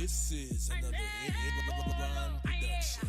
This is another Ron production.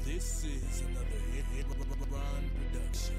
This is another Ron production.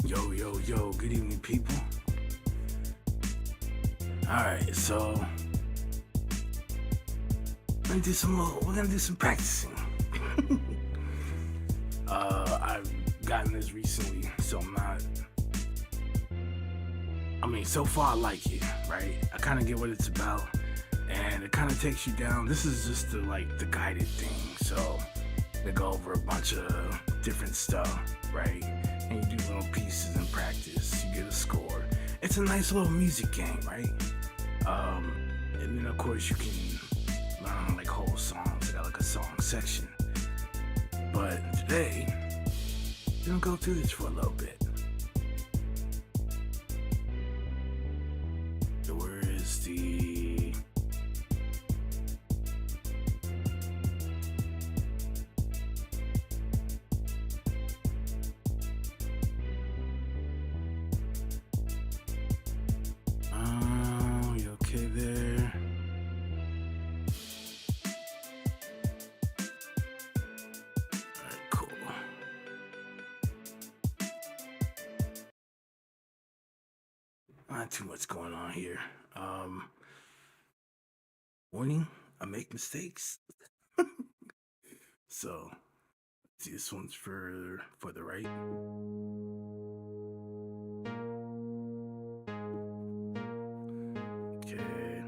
Yo, yo, yo, good evening, people. Alright, so we're gonna do some practicing. I've gotten this recently, so I'm not, so far I like it, right? I kind of get what it's about, and it kind of takes you down. This is just the guided thing, so they go over a bunch of different stuff, right? And you do little pieces in practice, you get a score. It's a nice little music game, right? And then of course you can learn like whole songs. I got like a song section. But today, we're gonna go through this for a little bit. So where is the you okay there? Alright, cool. Not too much going on here. Warning, I make mistakes. So this one's for the right. Okay.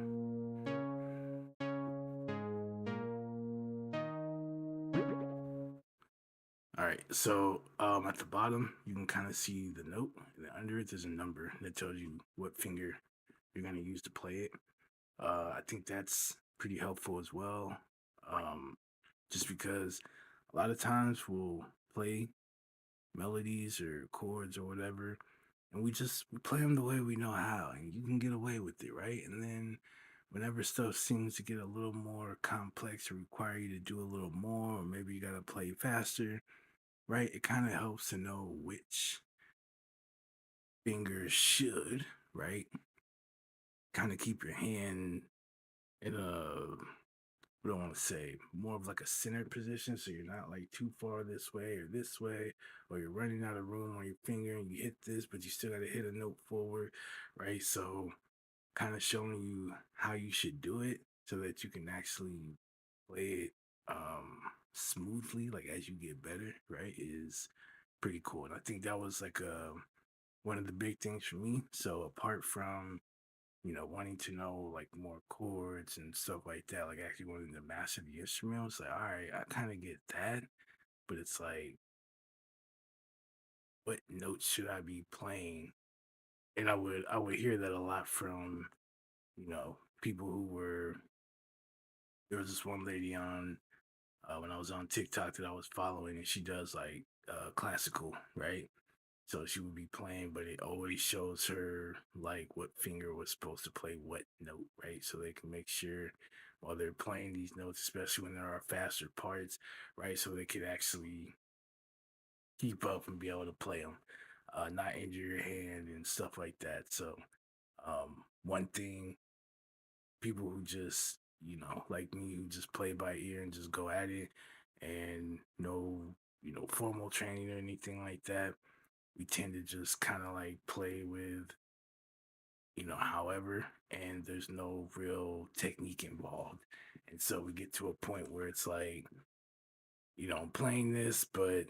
All right. So at the bottom you can kind of see the note, and then under it there's a number that tells you what finger you're gonna use to play it. I think that's pretty helpful as well. Um, just because a lot of times we'll play melodies or chords or whatever, and we play them the way we know how, and you can get away with it, right? And then whenever stuff seems to get a little more complex or require you to do a little more, or maybe you gotta play faster, right? It kind of helps to know which fingers should, right? Kind of keep your hand in a, what do I want to say, more of like a centered position, so you're not like too far this way, or you're running out of room on your finger and you hit this, but you still got to hit a note forward, right? So, kind of showing you how you should do it so that you can actually play it smoothly, like as you get better, right? Is pretty cool, and I think that was like one of the big things for me. So apart from wanting to know like more chords and stuff like that, like actually wanting to master the instrument. I was like, all right, I kind of get that, but it's like, what notes should I be playing? And I would hear that a lot from people who were. There was this one lady on when I was on TikTok that I was following, and she does like classical, right? So she would be playing, but it always shows her like what finger was supposed to play what note, right? So they can make sure while they're playing these notes, especially when there are faster parts, right? So they could actually keep up and be able to play them, not injure your hand and stuff like that. So, one thing, people who just, like me, who just play by ear and just go at it and no, formal training or anything like that, we tend to just kind of like play with, however, and there's no real technique involved. And so we get to a point where it's like, I'm playing this, but,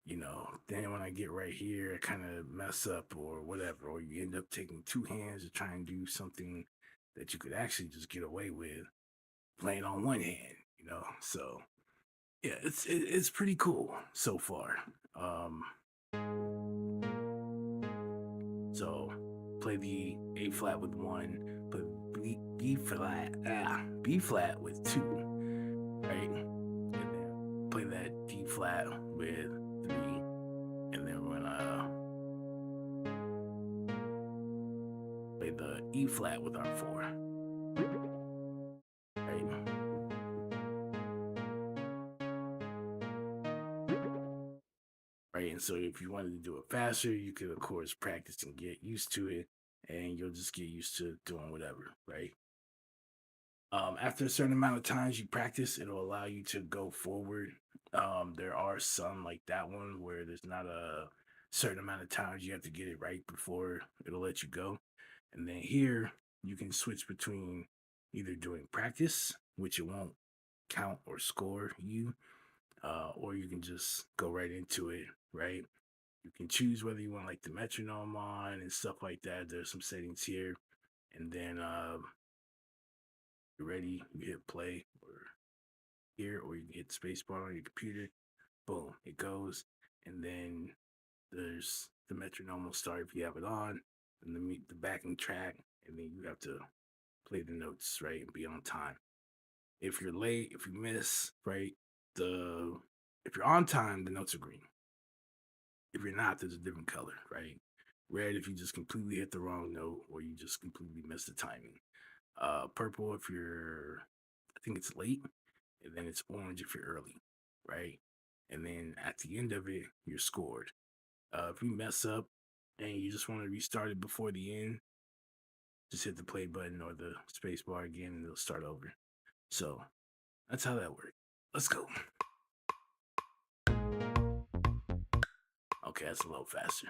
then when I get right here, I kind of mess up or whatever, or you end up taking two hands to try and do something that you could actually just get away with playing on one hand, So yeah, it's pretty cool so far. Um, So play the A flat with one, but B flat with two, right? And then play that D flat with three, and then we're gonna play the E flat with our four, right? Right. And so if you wanted to do it faster, you could of course practice and get used to it, and you'll just get used to doing whatever, right? After a certain amount of times you practice, it'll allow you to go forward. There are some like that one where there's not a certain amount of times you have to get it right before it'll let you go. And then here you can switch between either doing practice, which it won't count or score you, or you can just go right into it, right? You can choose whether you want like the metronome on and stuff like that. There's some settings here. And then you're ready, you hit play or here, or you can hit spacebar on your computer. Boom, it goes. And then there's the metronome will start if you have it on, and the backing track, and then you have to play the notes right and be on time. If you're late, if you miss, right, the if you're on time, the notes are green. If you're not, there's a different color, right? Red if you just completely hit the wrong note or you just completely missed the timing. Purple if you're, I think it's late, and then it's orange if you're early, right? And then at the end of it, you're scored. If you mess up and you just want to restart it before the end, just hit the play button or the space bar again and it'll start over. So that's how that works. Let's go. Okay, that's a little faster.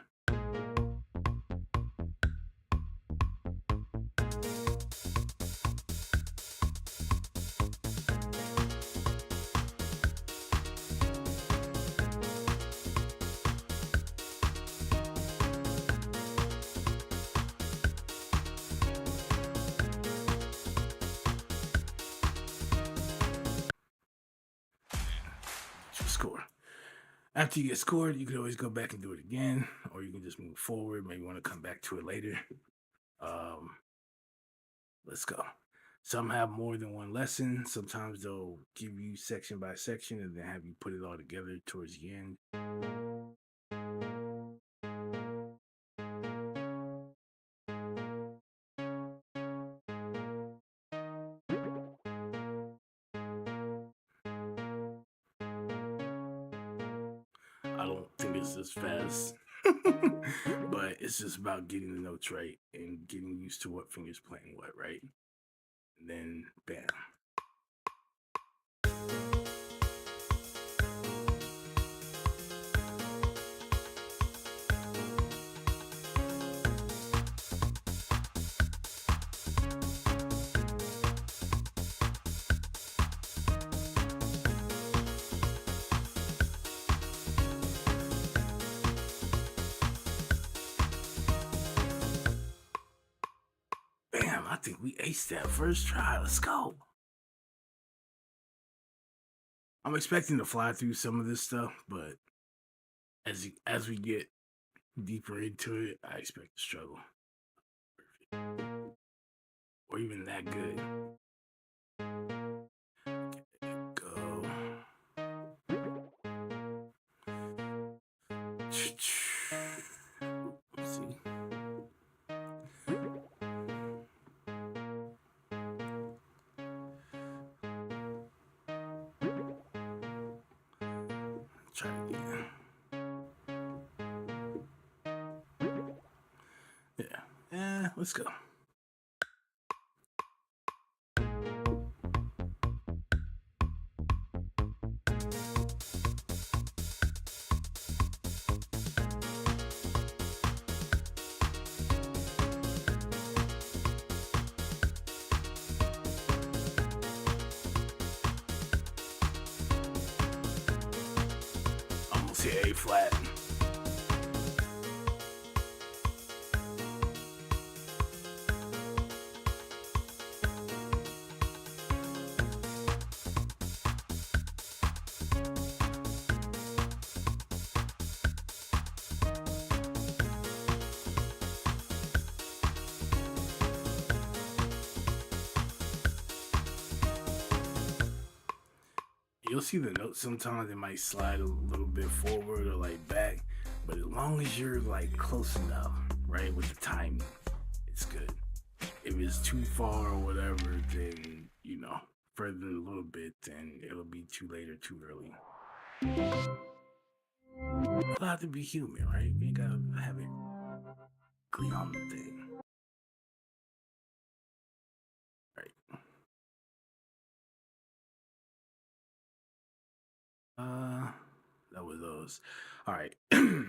Score. After you get scored, you can always go back and do it again, or you can just move forward. Maybe want to come back to it later. Um, let's go. Some have more than one lesson. Sometimes they'll give you section by section and then have you put it all together towards the end. I don't think it's as fast, but it's just about getting the notes right and getting used to what fingers playing what, right? And then, bam. Bam, I think we aced that first try. Let's go. I'm expecting to fly through some of this stuff, but as we get deeper into it, I expect to struggle. Perfect. Or even that good. Go. See. Try it again. Yeah, let's go. Almost hit A flat. You'll see the notes sometimes it might slide a little bit forward or like back, but as long as you're like close enough, right, with the timing, it's good. If it's too far or whatever, then further a little bit, then it'll be too late or too early. Allowed to be human, right? We ain't gotta have it clean on the thing. Right. That was those. All right.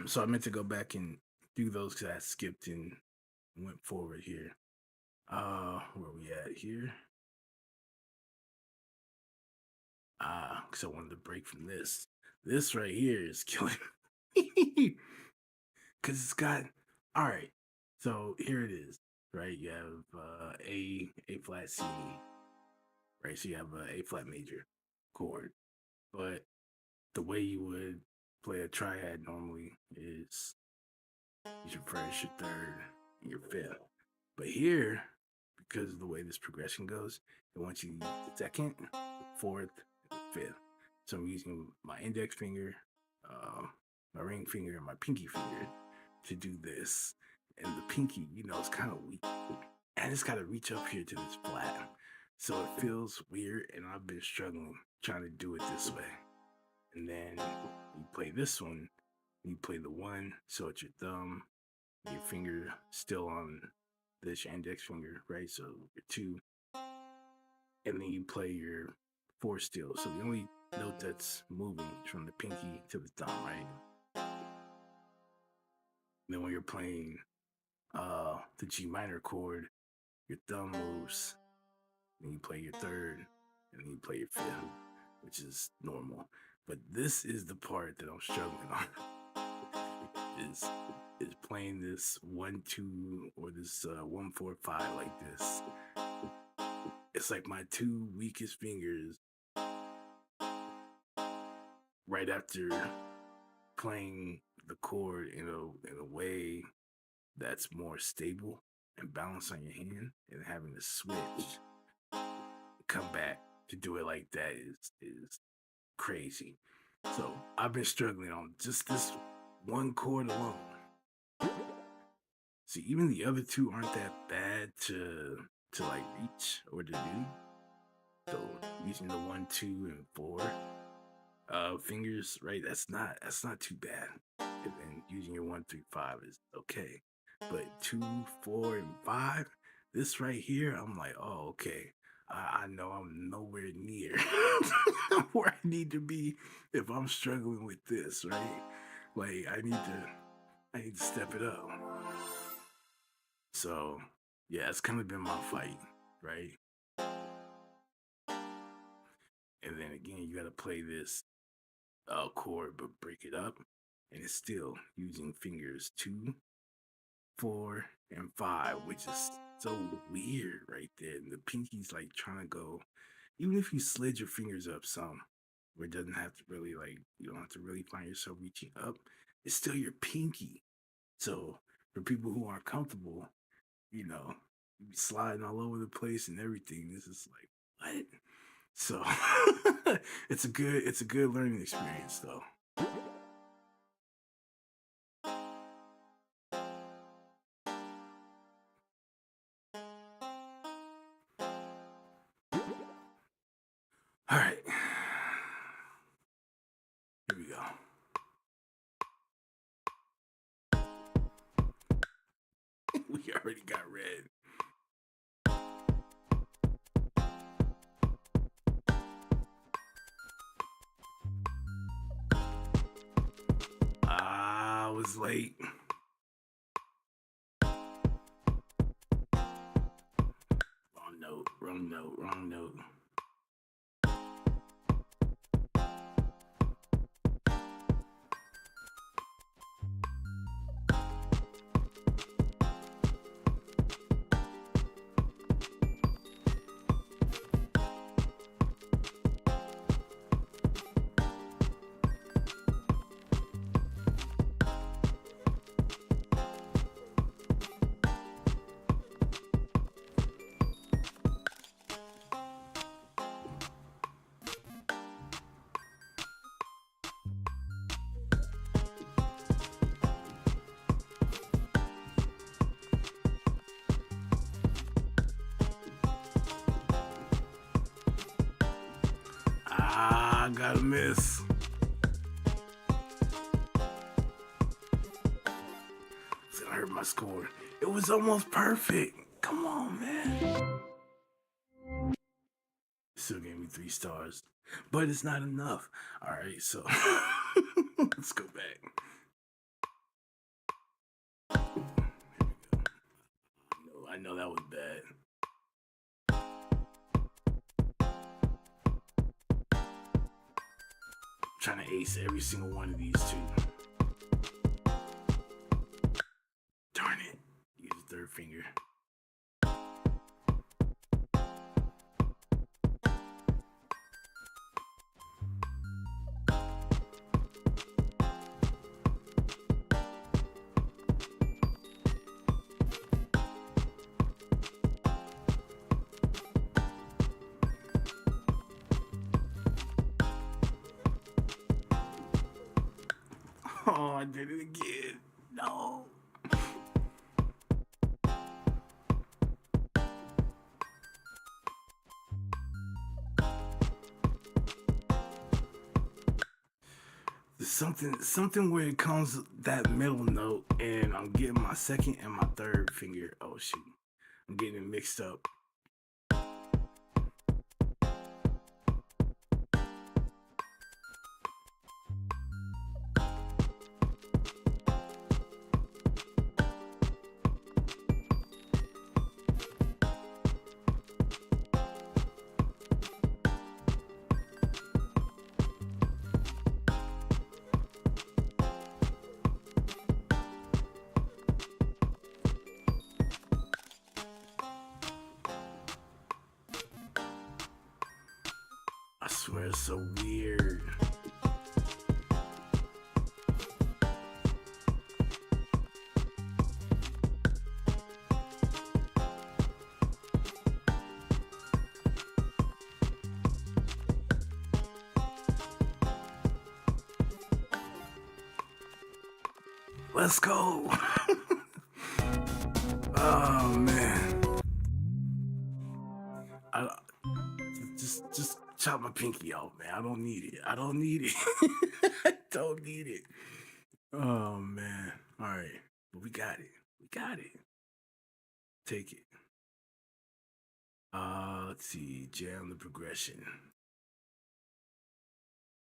So I meant to go back and do those because I skipped and went forward here. Where we at here? Because I wanted to break from this. This right here is killing me. Because it's got, all right. So here it is, right? You have A flat C, right? So you have a A flat major chord. But the way you would play a triad normally is use your first, your third, and your fifth. But here, because of the way this progression goes, it wants you to use the second, the fourth, and the fifth. So I'm using my index finger, my ring finger, and my pinky finger to do this. And the pinky, it's kind of weak. And it's got to reach up here to this flat. So it feels weird, and I've been struggling trying to do it this way. And then you play this one, you play the one, so it's your thumb, your finger still on this, your index finger, right? So your two, and then you play your four still. So the only note that's moving is from the pinky to the thumb, right? And then when you're playing the G minor chord, your thumb moves, then you play your third, and then you play your fifth, which is normal. But this is the part that I'm struggling on. is playing this 1-2 or this 1-4-5 like this. It's like my two weakest fingers right after playing the chord in a way that's more stable and balanced on your hand, and having to switch, come back to do it like that is crazy. So I've been struggling on just this one chord alone. See, even the other two aren't that bad to like reach or to do. So using the 1, 2, and 4 fingers, right? That's not too bad. And then using your 1, 3, 5 is okay. But 2, 4, and 5, this right here, I'm like, oh, okay. I know I'm nowhere near where I need to be if I'm struggling with this, right? Like I need to step it up. So yeah, it's kind of been my fight, right? And then again, you got to play this chord, but break it up, and it's still using fingers 2, 4, and 5, which is so weird right there. And the pinky's like trying to go, even if you slid your fingers up some, where it doesn't have to really you don't have to really find yourself reaching up, it's still your pinky. So for people who aren't comfortable, you be sliding all over the place and everything. This is like, what? So it's a good learning experience though. All right. Here we go. We already got red. I was late. Wrong note. I got a miss. It's gonna hurt my score. It was almost perfect. Come on, man. Still gave me 3 stars, but it's not enough. All right, so Let's go back. I know that was bad. Trying to ace every single one of these two. Darn it. Use the third finger. Oh, I did it again. No. There's something where it comes that middle note, and I'm getting my second and my third finger. Oh shoot, I'm getting it mixed up. I swear it's so weird. Let's go. Oh man. I just chop my pinky off, man. I don't need it. I don't need it. I don't need it. Oh man. All right. But we got it. We got it. Take it. Let's see. Jam the progression.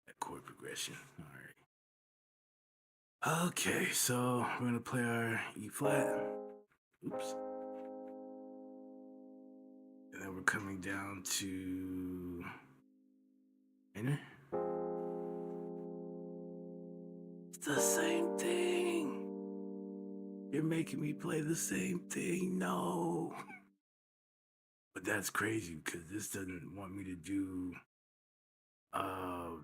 That chord progression. All right. Okay, so we're gonna play our E flat. Oops. And then we're coming down to minor. It's the same thing. You're making me play the same thing. No. But that's crazy because this doesn't want me to do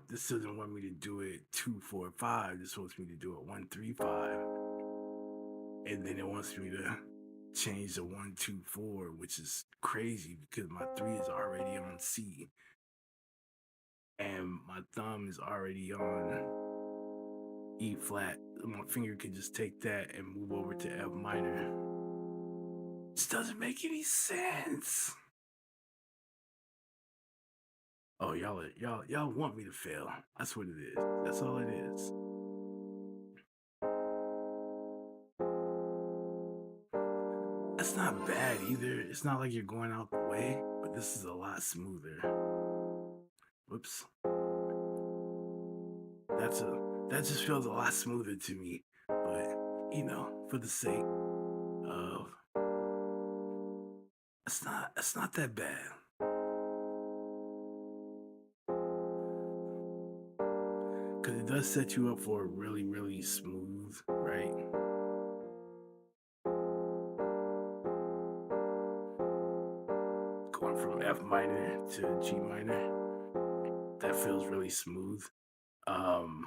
this doesn't want me to do it 2-4-5. This wants me to do it 1-3-5. And then it wants me to change the 1-2-4, which is crazy because my 3 is already on C. And my thumb is already on E flat. My finger could just take that and move over to F minor. This doesn't make any sense. Oh, y'all want me to fail. That's what it is. That's all it is. That's not bad either. It's not like you're going out the way, but this is a lot smoother. Whoops. That just feels a lot smoother to me. But, you know, for the sake of it's not that bad. Because it does set you up for a really, really smooth, right? Going from F minor to G minor. That feels really smooth. I'm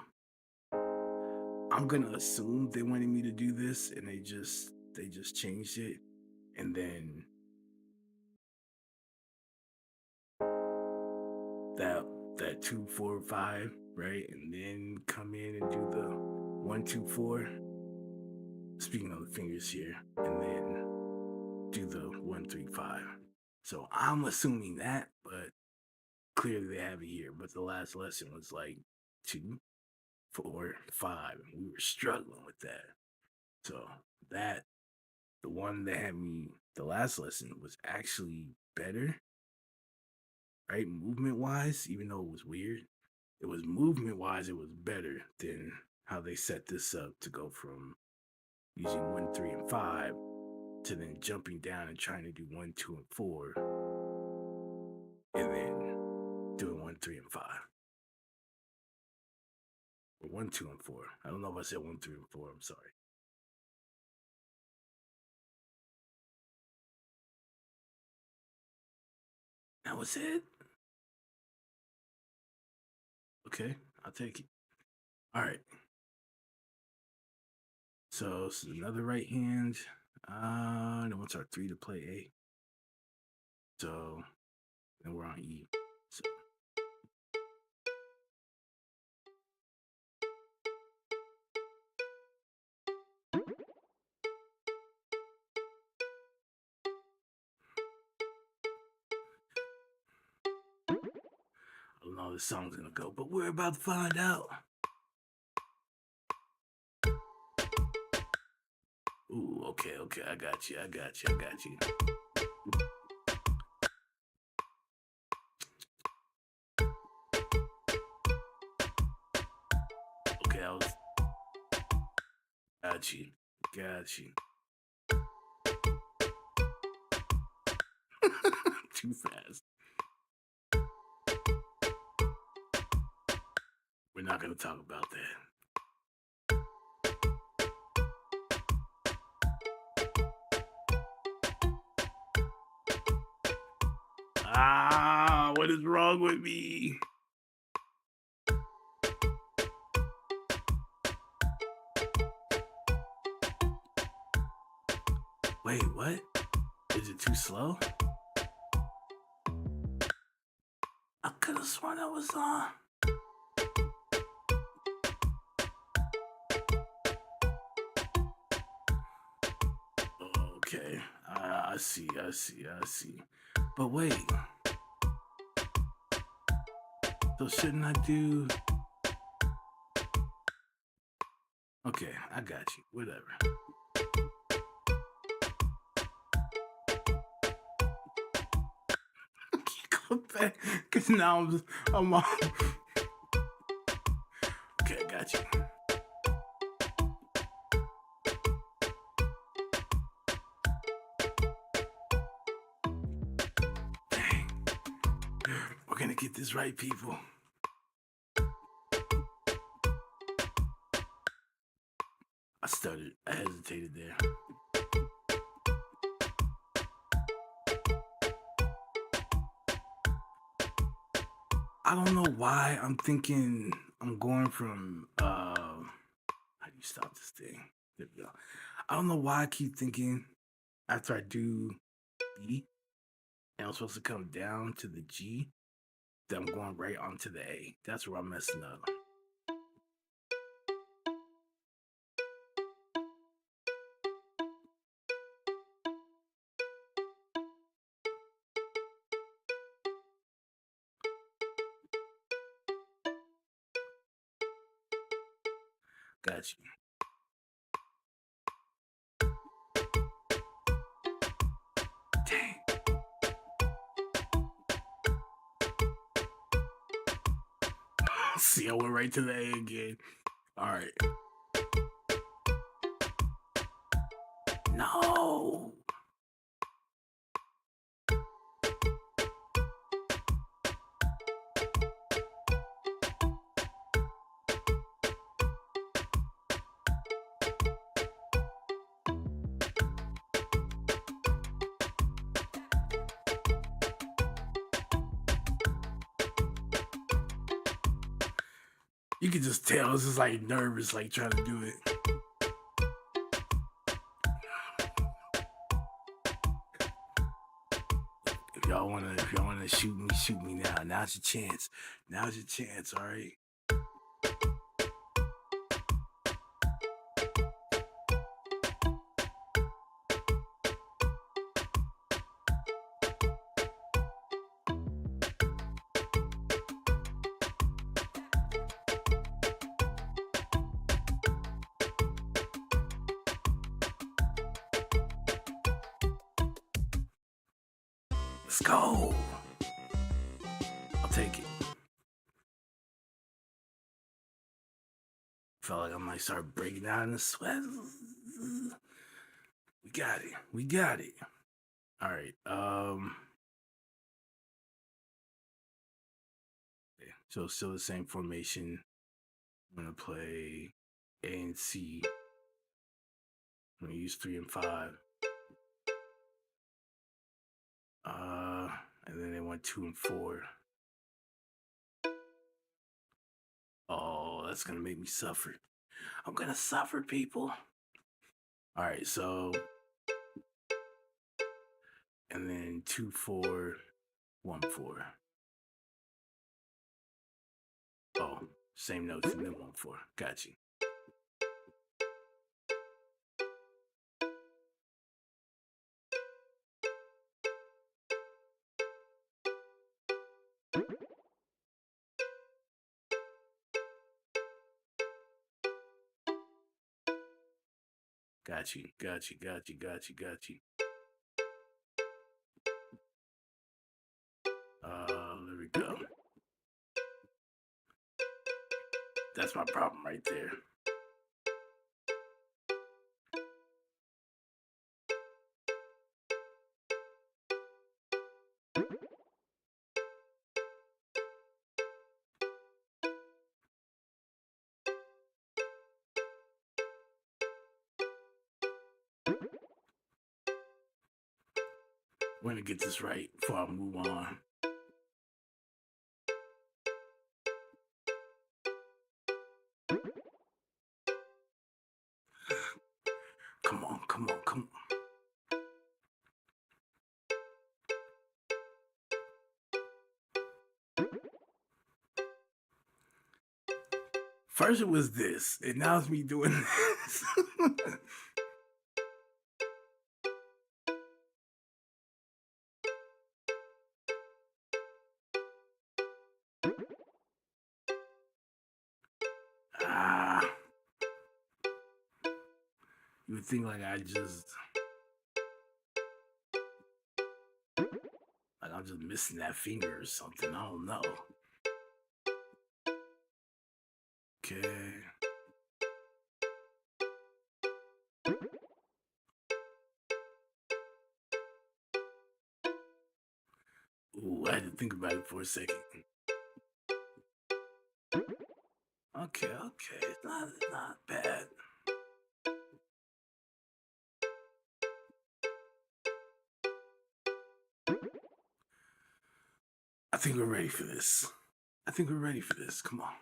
gonna assume they wanted me to do this and they just changed it. And then that 2-4-5, right? And then come in and do the 1-2-4. Speaking of the fingers here, and then do the 1-3-5. So I'm assuming that, but clearly they have it here. But the last lesson was like 2-4-5. We were struggling with that. So the one that had me the last lesson was actually better. Right, movement wise, even though it was weird, it was movement wise, it was better than how they set this up to go from using 1, 3, and 5 to then jumping down and trying to do 1, 2, and 4, and then doing 1, 3, and 5. Or 1, 2, and 4. I don't know if I said 1, 3, and 4. I'm sorry. That was it? Okay, I'll take it. All right. So this is another right hand. No one's our 3 to play A. So then we're on E. So I don't know how this song's gonna go, but we're about to find out. Ooh, okay, I got you. Okay, got you. Too fast. We're not gonna talk about that. What is wrong with me? Wait, what? Is it too slow? I could have sworn I was on. Okay, I see. But wait. So shouldn't I do? Okay, I got you. Whatever. Go back, cause now I'm on. Okay, I got you. Dang, we're gonna get this right, people. I stuttered. I hesitated there. I don't know why I'm thinking I'm going from how do you stop this thing? There we go. I don't know why I keep thinking after I do B and I'm supposed to come down to the G that I'm going right onto the A. That's where I'm messing up. Got you. Dang. See, I went right to the A again. All right. No. You can just tell this is like nervous, like trying to do it. If y'all wanna shoot me now. Now's your chance. All right. Let's go. I'll take it. felt like I might start breaking out in the sweat. We got it. We got it. All right. Yeah, so still the same formation. I'm gonna play A and C. I'm gonna use 3 and 5. And then they went 2 and 4. Oh, that's gonna make me suffer. I'm gonna suffer, people. All right, so and then 2 4 1 4. Oh, same notes and then 1 4. Got you. Got you. Got you. Got you. Got you. Got you. There we go. That's my problem right there. We're gonna get this right before I move on. Come on, come on, come on. First it was this, and now it's me doing this. Ah, you would think like I'm just missing that finger or something. I don't know. Okay. Ooh, I had to think about it for a second. Okay, it's not bad. I think we're ready for this. Come on.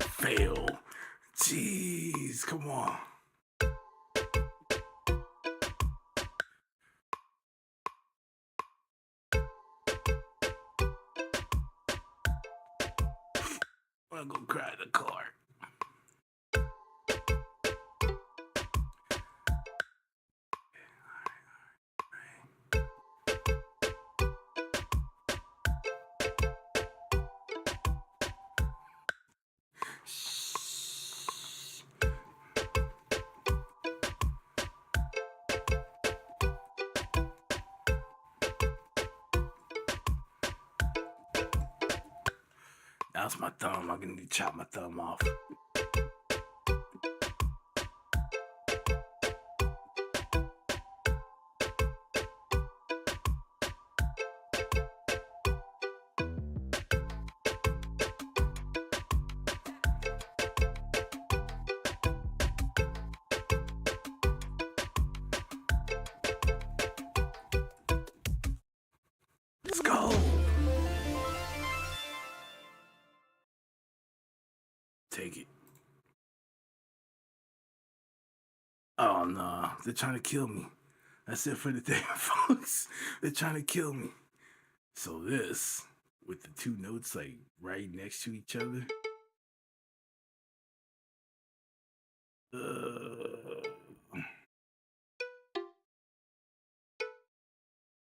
Fail. Jeez, come on. I'm gonna go cry in the car. That's my thumb. I'm gonna need to chop my thumb off. Let's go. Take it. Oh no, they're trying to kill me. That's it for the day, folks. They're trying to kill me. So this, with the two notes like right next to each other.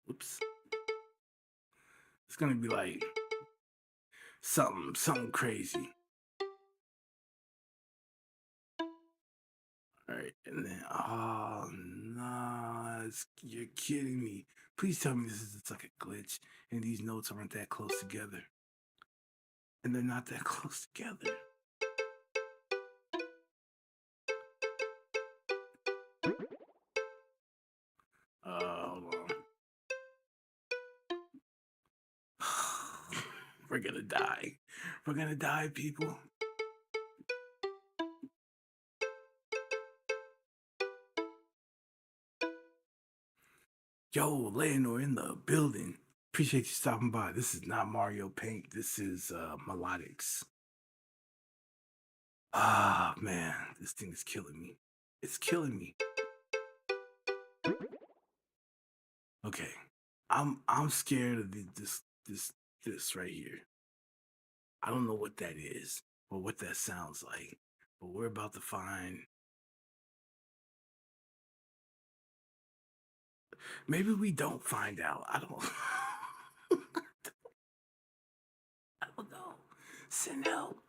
Oops. It's gonna be like something crazy. right, and then oh nah, you're kidding me. Please tell me this is it's like a glitch, and these notes aren't that close together, and they're not that close together. Hold on. We're gonna die. We're gonna die, people. Yo, Leonor in the building. Appreciate you stopping by. This is not Mario Paint. This is Melodics. Ah man, this thing is killing me. It's killing me. Okay. I'm scared of this right here. I don't know what that is or what that sounds like, but we're about to find. Maybe we don't find out. I don't. I don't know. Send help.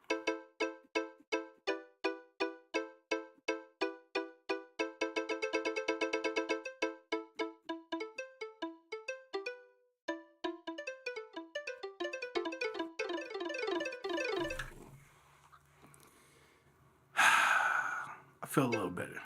I feel a little better.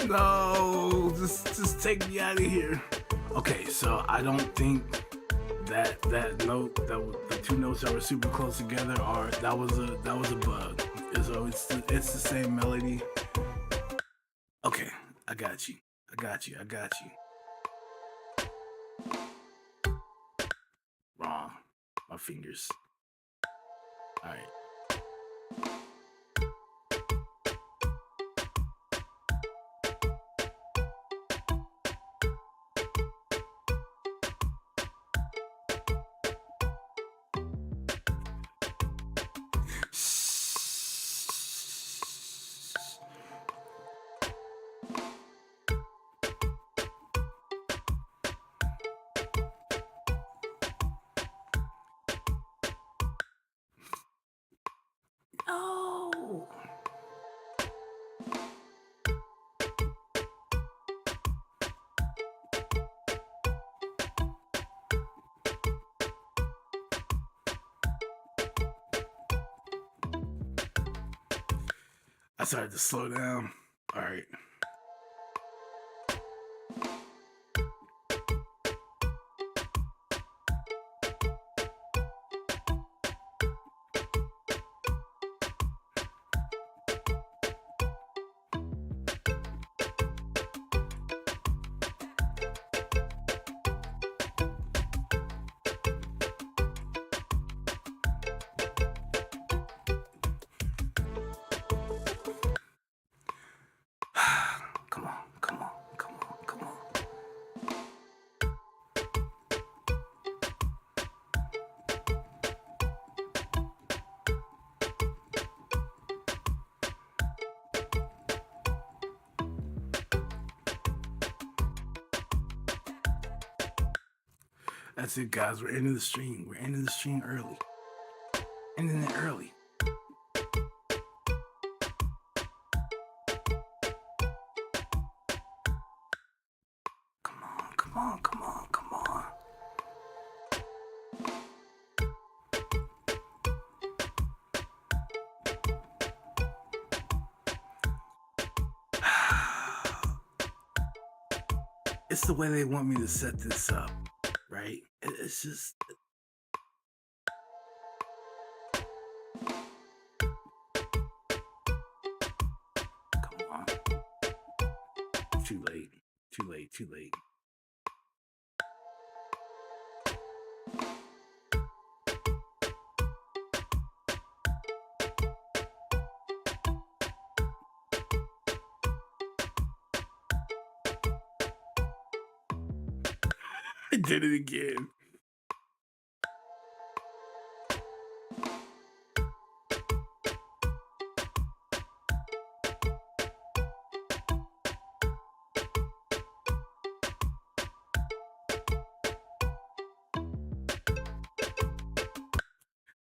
No, just take me out of here. Okay, so I don't think that note the two notes that were super close together are that was a bug. So it's the same melody. Okay, I got you. Wrong. My fingers. All right. No. I started to slow down. All right. Come on. That's it, guys. We're ending the stream. We're ending the stream early. Ending it early. Come on. It's the way they want me to set this up, right? It's just. Come on. Too late. I did it again.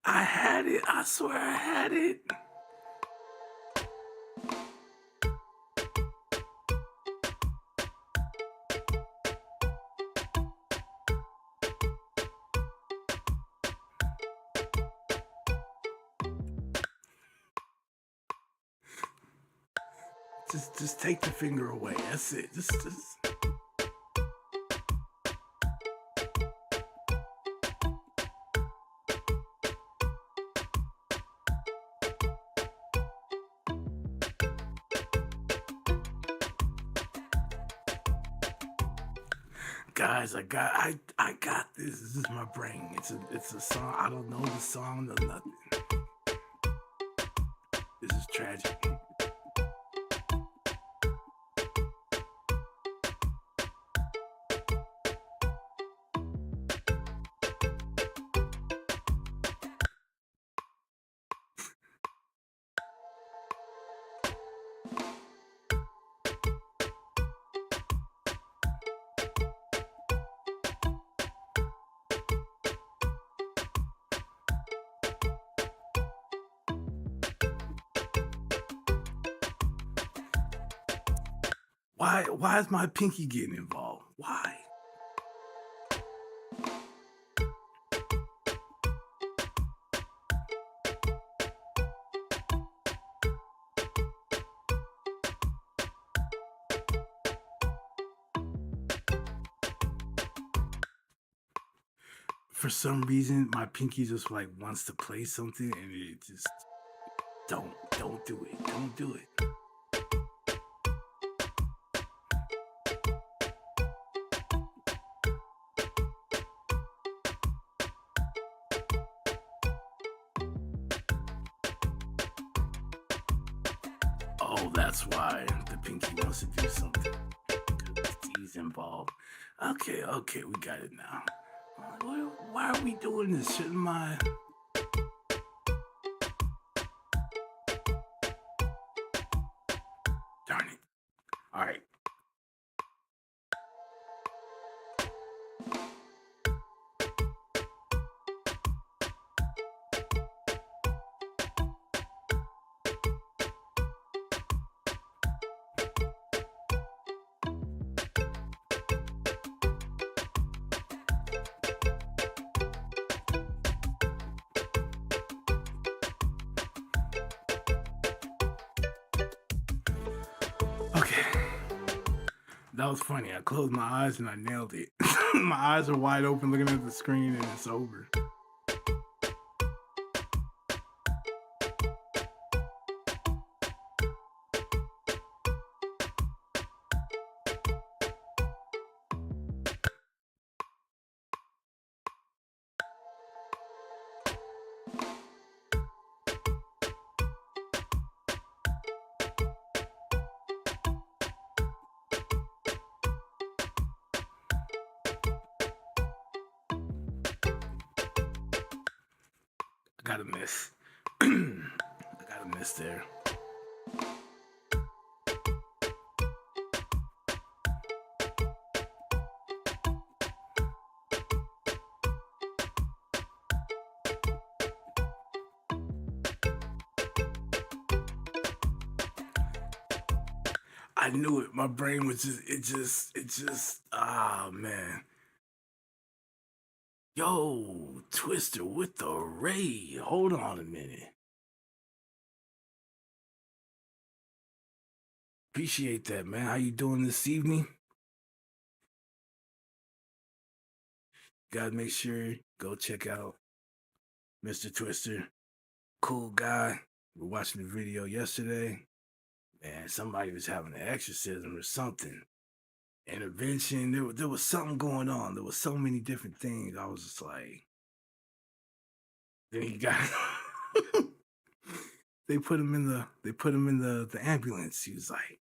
I had it. I swear I had it. Just take the finger away. That's it. Just. Guys, I got this. This is my brain. It's a song. I don't know the song, no nothing. This is tragic. Why is my pinky getting involved? Why? For some reason, my pinky just like wants to play something, and it just don't do it. Don't do it. Oh, that's why the pinky wants to do something. Because D's involved. Okay, we got it now. Why are we doing this? Shouldn't my... Darn it. All right. Okay. That was funny. I closed my eyes and I nailed it. My eyes are wide open looking at the screen and it's over. I got a miss. I got a miss there. I knew it. My brain was just, ah, man. Yo, Twister with the Ray. Hold on a minute. Appreciate that, man. How you doing this evening? Gotta make sure go check out Mr. Twister. Cool guy. We were watching the video yesterday. Man, somebody was having an exorcism or something. Intervention. There was something going on. There was so many different things. I was just like, then he got they put him in the ambulance. He was like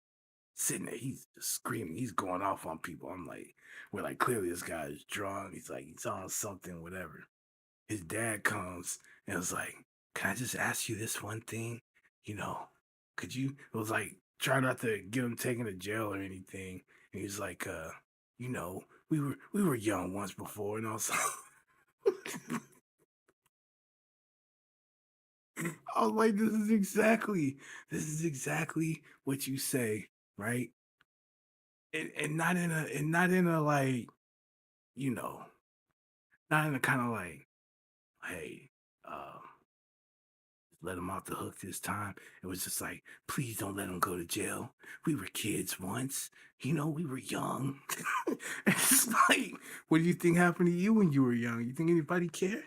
sitting there, he's just screaming, he's going off on people. I'm like, we're like, clearly this guy is drunk. He's like, he's on something, whatever. His dad comes and was like, "Can I just ask you this one thing? You know, could you?" It was like try not to get him taken to jail or anything. And he's like, you know, we were young once before, and also I was like, this is exactly what you say, right? And not in a like, you know, not in a kind of like, hey, uh, let him off the hook this time. It was just like, please don't let him go to jail. We were kids once. You know, we were young. It's like, what do you think happened to you when you were young? You think anybody cared?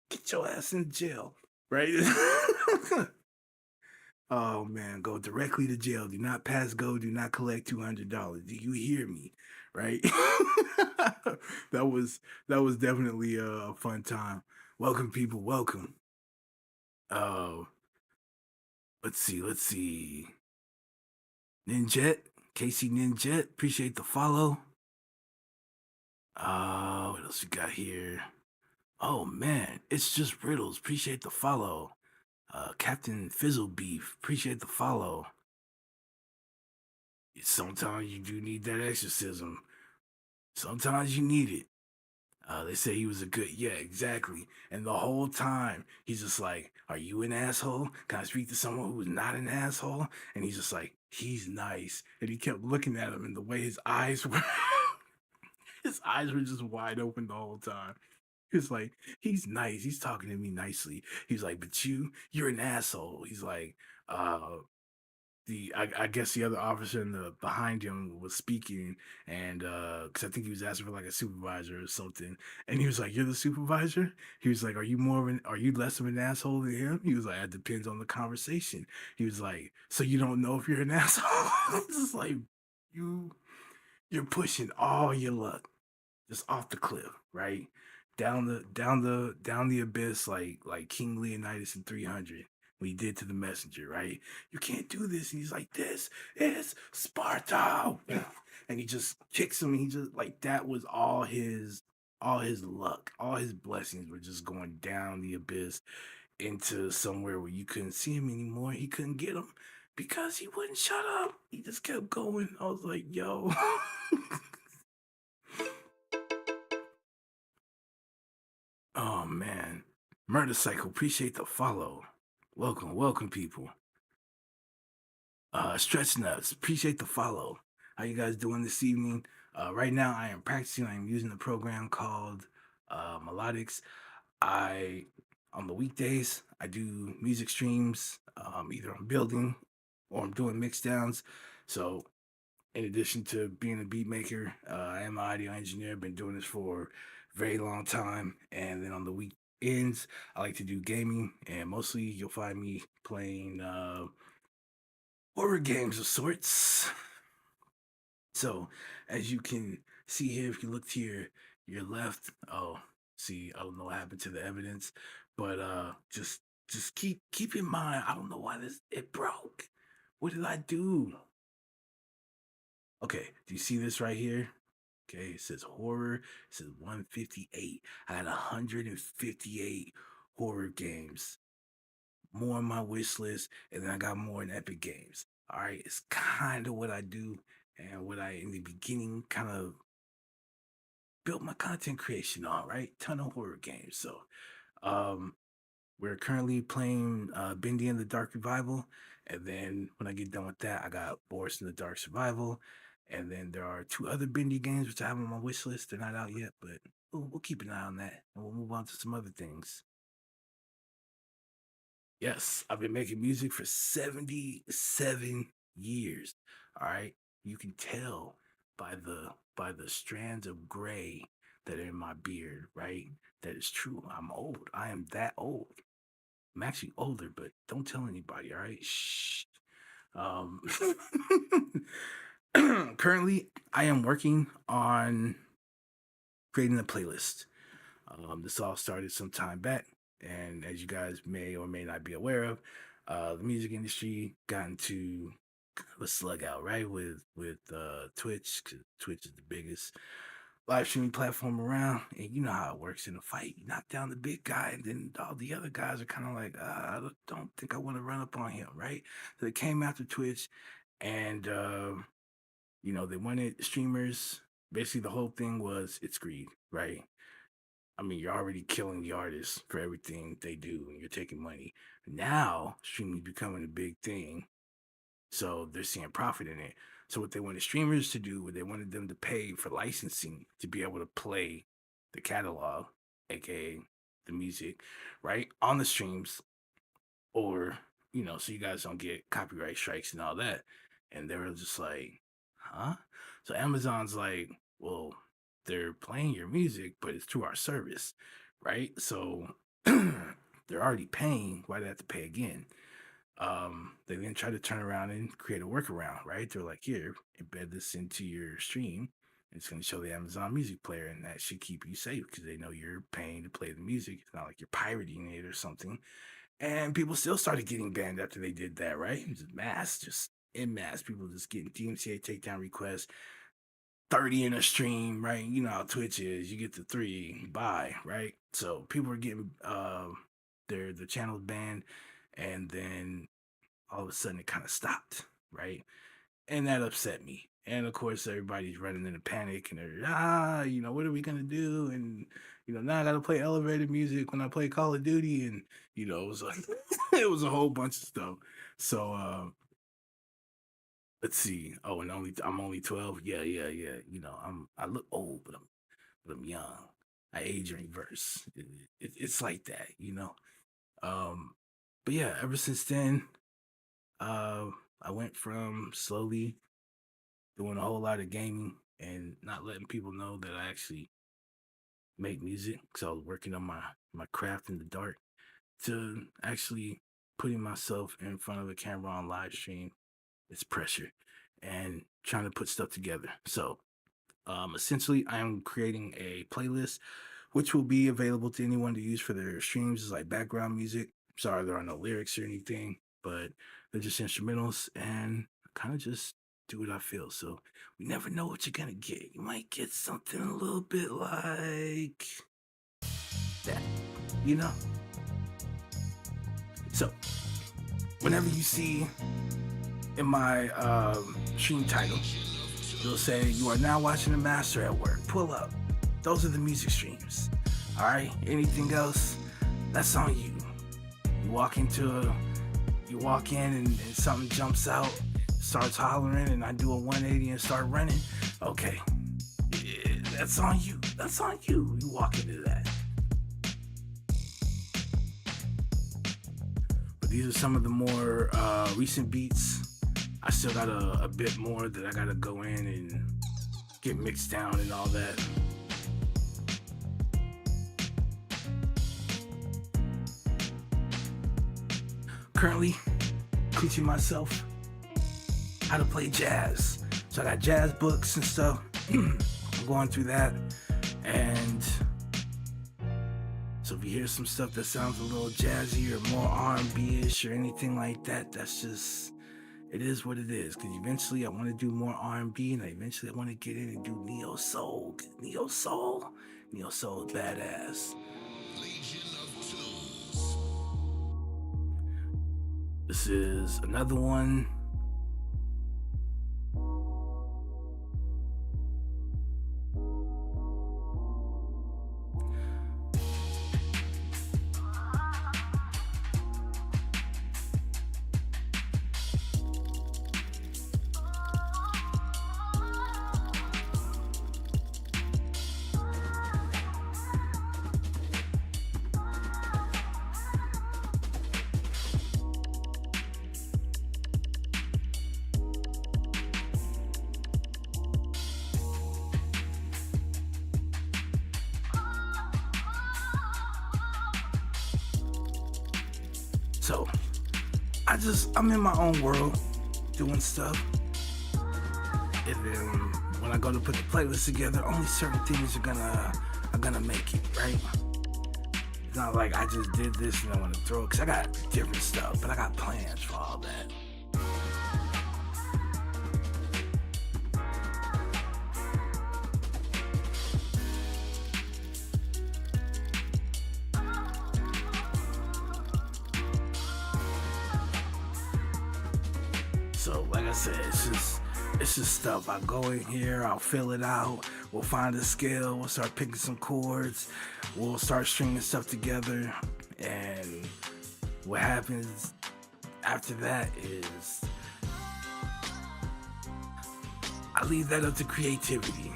Get your ass in jail, right? Oh man, go directly to jail. Do not pass go. Do not collect $200. Do you hear me? Right? that was that was definitely a fun time. Welcome, people. Welcome. Uh, let's see. Ninjet, Casey Ninjet, appreciate the follow. What else we got here? Oh man, it's just riddles. Appreciate the follow. Captain Fizzle Beef, appreciate the follow. Sometimes you do need that exorcism. Sometimes you need it. They say he was a good, yeah, exactly. And the whole time, he's just like, "Are you an asshole? Can I speak to someone who's not an asshole?" And he's just like, "He's nice." And he kept looking at him, and the way his eyes were, his eyes were just wide open the whole time. He was like, "He's nice. He's talking to me nicely." He's like, "But you're an asshole." He's like, uh, I guess the other officer in the behind him was speaking, and because I think he was asking for like a supervisor or something, and he was like, "You're the supervisor." He was like, are you less of an asshole than him?" He was like, "It depends on the conversation." He was like, "So you don't know if you're an asshole?" It's just like you you're pushing all your luck just off the cliff, right? Down the abyss, like King Leonidas in 300 when he did to the messenger, right? You can't do this. And he's like, "This is Sparta," and he just kicks him. And he just like that was all his luck, all his blessings were just going down the abyss into somewhere where you couldn't see him anymore. He couldn't get him because he wouldn't shut up. He just kept going. I was like, "Yo." Oh man. Murder Cycle, appreciate the follow. Welcome, people. Stretch Nuts, appreciate the follow. How you guys doing this evening? Right now I am practicing. I am using a program called Melodics. I on the weekdays I do music streams. Either I'm building or I'm doing mix downs. So in addition to being a beat maker, I am an audio engineer. Been doing this for a very long time. And then on the weekends, I like to do gaming, and mostly you'll find me playing horror games of sorts. So as you can see here, if you look to your left, oh, see, I don't know what happened to the evidence, but just keep in mind, I don't know why this it broke. What did I do? Okay, do you see this right here? Okay, it says horror. It says 158. I had 158 horror games, more on my wish list, and then I got more in Epic Games. All right, it's kind of what I do and what I in the beginning kind of built my content creation on. Right, ton of horror games. So, um, we're currently playing Bendy and the Dark Revival. And then when I get done with that, I got Boris in the Dark Survival. And then there are two other Bendy games which I have on my wish list. They're not out yet, but we'll keep an eye on that. And we'll move on to some other things. Yes, I've been making music for 77 years. All right. You can tell by the strands of gray that are in my beard, right? That is true. I'm old. I am that old. I'm actually older, but don't tell anybody, all right? Shh. Um, currently, I am working on creating a playlist. This all started some time back, and as you guys may or may not be aware of, the music industry got into kind of a slug out, right? With Twitch, 'cause Twitch is the biggest live streaming platform around, and you know how it works in a fight. You knock down the big guy, and then all the other guys are kind of like, don't think I want to run up on him, right? So they came after Twitch, and they wanted streamers. Basically, the whole thing was it's greed, right? I mean, you're already killing the artists for everything they do, and you're taking money. Now, streaming is becoming a big thing, so they're seeing profit in it. So what they wanted streamers to do, they wanted them to pay for licensing to be able to play the catalog, aka the music, right, on the streams, or so you guys don't get copyright strikes and all that. And they were just like, huh? So Amazon's like, well, they're playing your music, but it's through our service, right? So they're already paying. Why do they have to pay again? They then try to turn around and create a workaround, right? They're like, here, embed this into your stream. It's going to show the Amazon Music player, and that should keep you safe because they know you're paying to play the music. It's not like you're pirating it or something. And people still started getting banned after they did that, right? Just en masse, people just getting DMCA takedown requests. 30 in a stream, right? You know how Twitch is. You get the 3, bye, right? So people are getting their channels banned, and then all of a sudden it kind of stopped, right? And that upset me. And of course, everybody's running in a panic, and they're what are we gonna do? And now I gotta play elevator music when I play Call of Duty, and it was like it was a whole bunch of stuff. So let's see. Oh, and I'm only 12. Yeah. I look old, but I'm young. I age in reverse. It's like that. But yeah, ever since then, I went from slowly doing a whole lot of gaming and not letting people know that I actually make music because I was working on my craft in the dark, to actually putting myself in front of a camera on live stream. It's pressure and trying to put stuff together. So essentially, I am creating a playlist which will be available to anyone to use for their streams. It's like background music. Sorry, there are no lyrics or anything, but they're just instrumentals, and I kind of just do what I feel. So we never know what you're gonna get. You might get something a little bit like that, So whenever you see in my stream title, it'll say, "You are now watching the master at work. Pull up." Those are the music streams. All right. Anything else, that's on you. You walk in and something jumps out, starts hollering, and I do a 180 and start running. Okay, yeah, that's on you. That's on you. You walk into that. But these are some of the more recent beats. I still got a bit more that I gotta go in and get mixed down and all that. Currently teaching myself how to play jazz. So I got jazz books and stuff. I'm going through that. And so if you hear some stuff that sounds a little jazzy or more R&B-ish or anything like that, that's just, it is what it is. Because eventually I want to do more R&B, and eventually I want to get in and do neo soul. Neo soul is badass. This is another one. So I'm in my own world doing stuff. And then when I go to put the playlist together, only certain things are gonna make it, right? It's not like I just did this and I want to throw it, because I got different stuff, but I got plans for all that. I said, it's just stuff. I go in here, I'll fill it out. We'll find a scale. We'll start picking some chords. We'll start stringing stuff together. And what happens after that is I leave that up to creativity.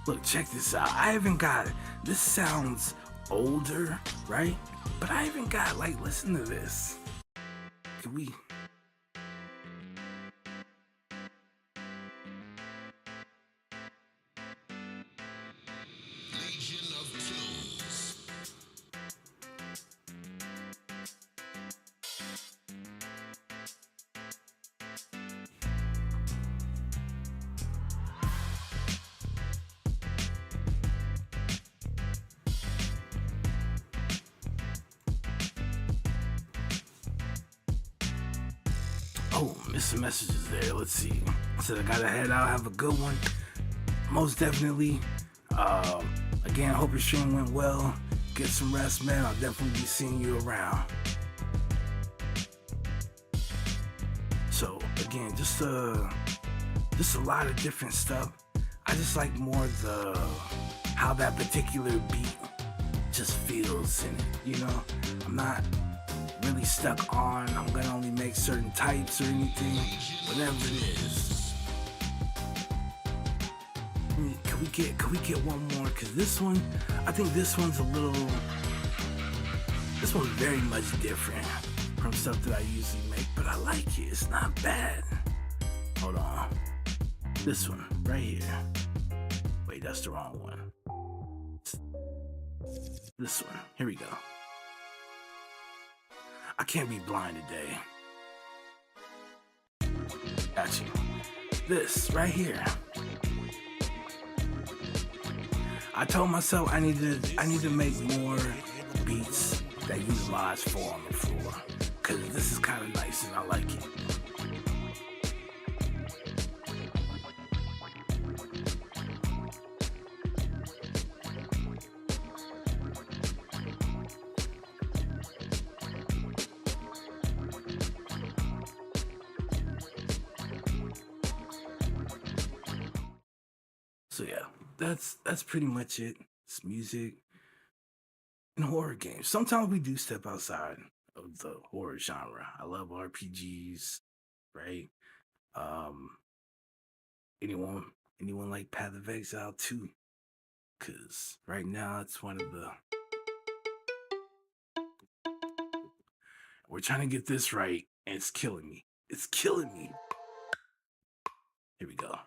Look, check this out. I haven't got, this sounds older, right? But I haven't got, like, listen to this. Can we? Legion of Tunes. Oh, missed some messages there. Let's see. Said I gotta head out. Have a good one. Most definitely. Again, hope your stream went well. Get some rest, man. I'll definitely be seeing you around. So again, just a lot of different stuff. I just like more the how that particular beat just feels in it. You know, I'm not really stuck on I'm gonna only make certain types or anything, whatever it is. Can we get one more? Cause this one, I think this one's very much different from stuff that I usually make, but I like it. It's not bad. Hold on. This one right here. Wait, that's the wrong one. This one. Here we go. I can't be blind today. Got you. This right here. I told myself I need to make more beats that utilize 4 on the floor, cause this is kind of nice and I like it. So yeah, that's pretty much it. It's music and horror games. Sometimes we do step outside of the horror genre. I love RPGs, right? Um, anyone like Path of Exile too? Cause right now it's one of the we're trying to get this right, and it's killing me. It's killing me. Here we go.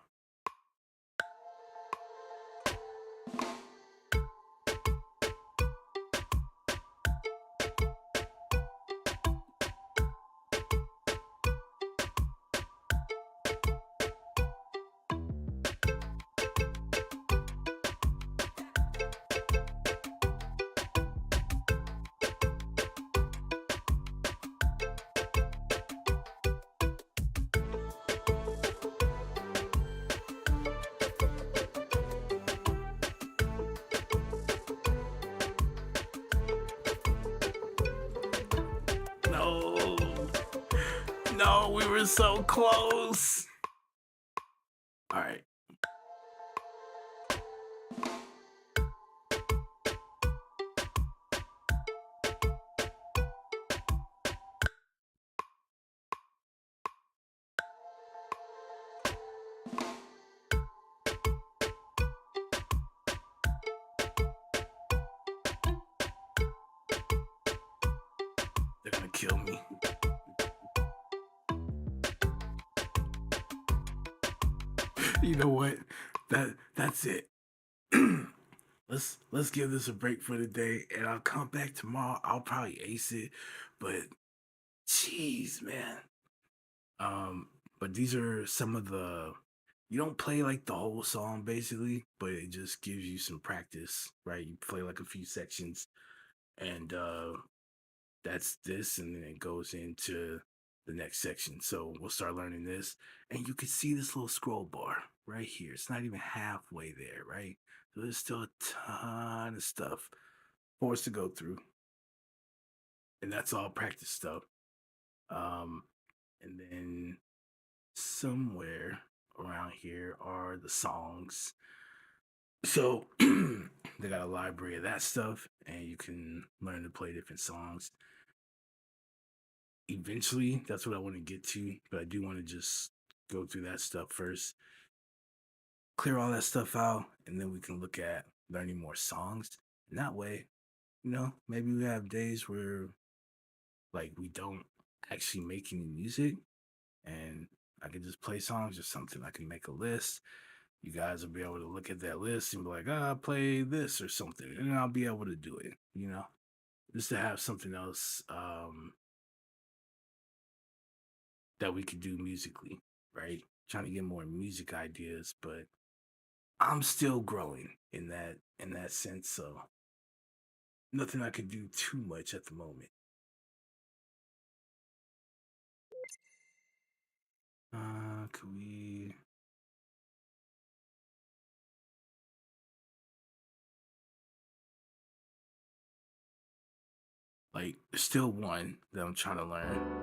No, no, we were so close. All right. They're gonna kill me. You know what? That's it. let's give this a break for the day, and I'll come back tomorrow. I'll probably ace it, but jeez, man. But these are some of the. You don't play like the whole song basically, but it just gives you some practice, right? You play like a few sections, and that's this, and then it goes into the next section. So we'll start learning this, and you can see this little scroll bar right here. It's not even halfway there, right? So there's still a ton of stuff for us to go through, and that's all practice stuff. Um, and then somewhere around here are the songs. So they got a library of that stuff, and you can learn to play different songs. Eventually, that's what I want to get to, but I do want to just go through that stuff first, clear all that stuff out, and then we can look at learning more songs. And that way, maybe we have days where like we don't actually make any music and I can just play songs or something. I can make a list. You guys will be able to look at that list and be like, play this or something. And I'll be able to do it, just to have something else that we could do musically, right? Trying to get more music ideas, but I'm still growing in that sense. So nothing I could do too much at the moment. Could we like there's still one that I'm trying to learn.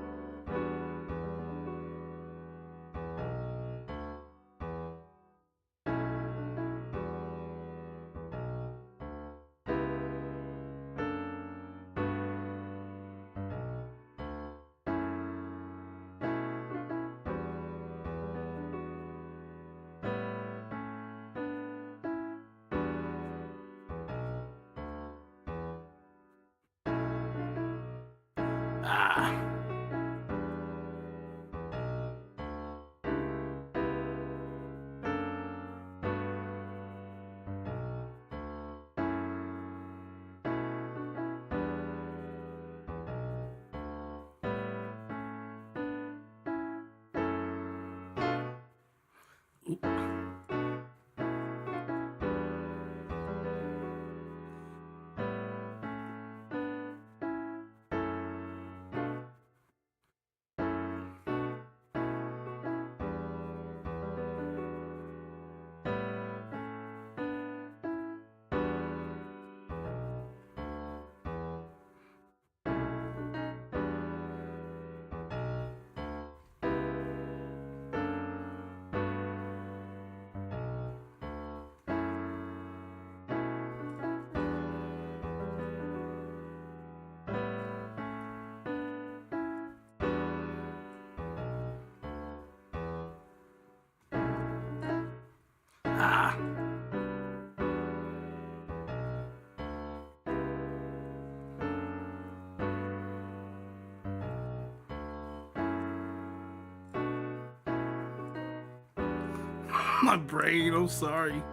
Ah, oop. Ah. My brain, I'm sorry.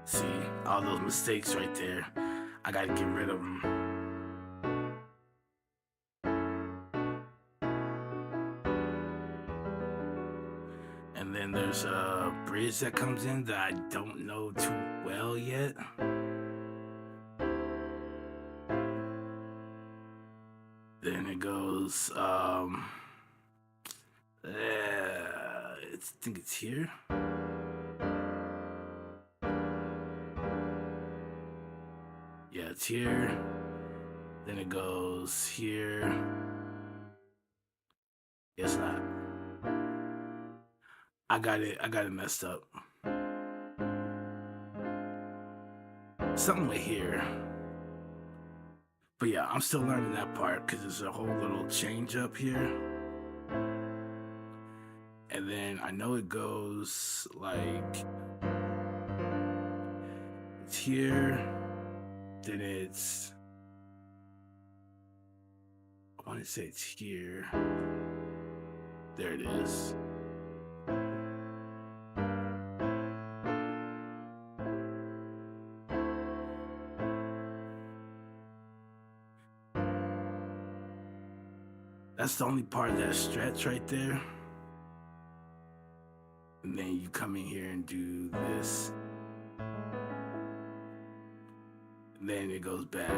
See, all those mistakes right there. I gotta get rid of them. And then there's a bridge that comes in that I don't know too well yet. Then it goes, I think it's here. Yeah, it's here. Then it goes here. It's not. I got it messed up. Something with here. But yeah, I'm still learning that part because there's a whole little change up here. And then I know it goes like it's here, then I want to say it's here. There it is. That's the only part of that stretch right there. And then you come in here and do this. And then it goes back.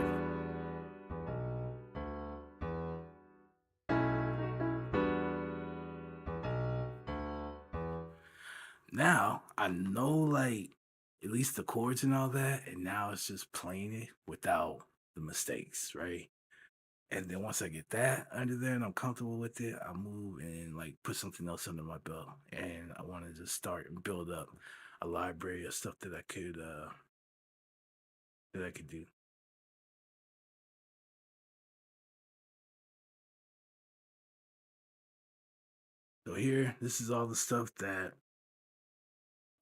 now I know like at least the chords and all that, and now it's just playing it without the mistakes, right? And then once I get that under there and I'm comfortable with it, I move and like put something else under my belt. And I want to just start and build up a library of stuff that I could do. So here, this is all the stuff that,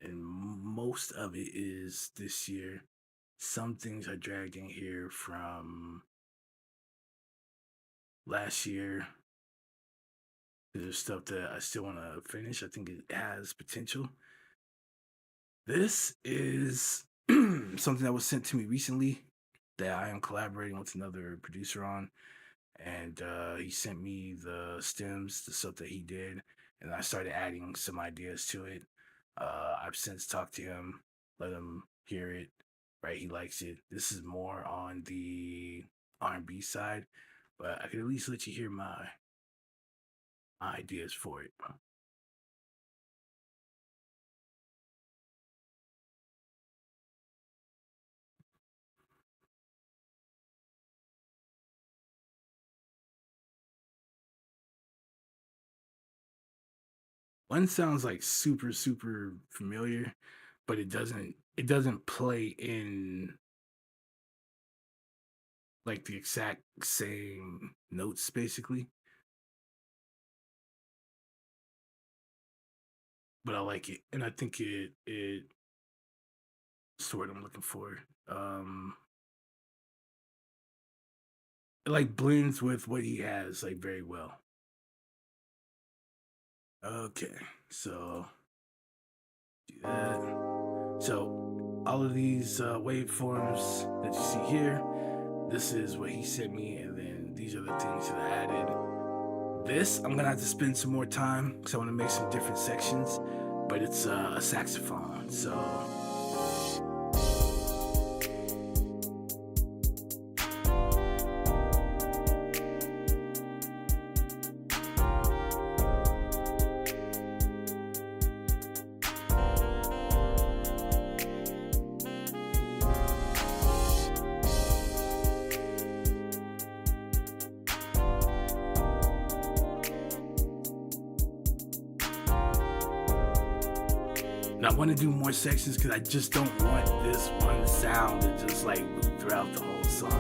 and most of it is this year. Some things I dragged in here from last year. There's stuff that I still want to finish. I think it has potential. This is something that was sent to me recently that I am collaborating with another producer on. And he sent me the stems, the stuff that he did, and I started adding some ideas to it. I've since talked to him, let him hear it. Right, he likes it. This is more on the R&B side, but I could at least let you hear my ideas for it. One sounds like super familiar, but it doesn't play in like the exact same notes basically, but I like it and I think it's the word I'm looking for. It like blends with what he has like very well. Okay, so do that. So all of these waveforms that you see here, this is what he sent me, and then these are the things that I added. This I'm gonna have to spend some more time because I want to make some different sections, but it's a saxophone. So and I want to do more sections because I just don't want this one sound to just like loop throughout the whole song.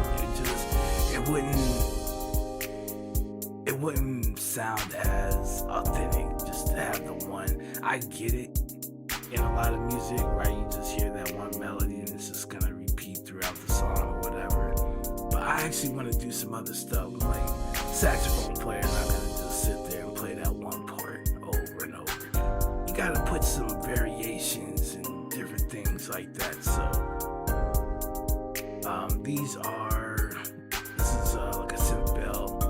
It wouldn't sound as authentic just to have the one. I get it in a lot of music, right? You just hear that one melody and it's just gonna repeat throughout the song or whatever. But I actually want to do some other stuff. Like saxophone player, not gonna just sit there and play that one part over and over. You gotta put some variations and different things like that. So these are this is like a synth bell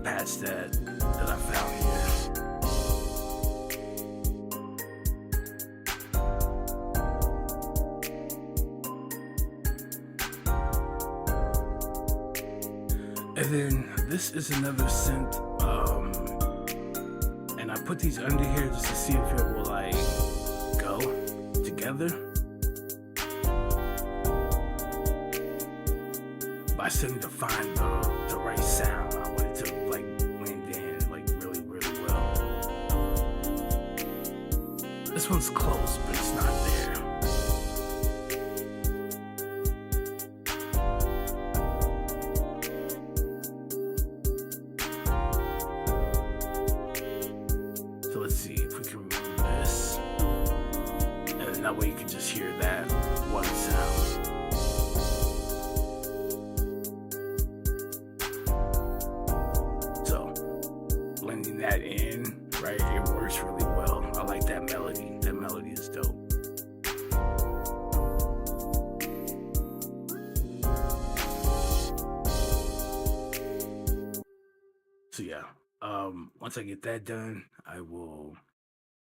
patch that I found here. And then this is another synth, and I put these under here just to see if it will like go together. But I still need to find the right sound. I want it to like blend in like really well. This one's close, but it's not there. So let's see if we can remove this. And then that way you can just hear that one sound. So blending that in, right, it works really well. I like that melody. That melody is dope. So yeah, once I get that done, I will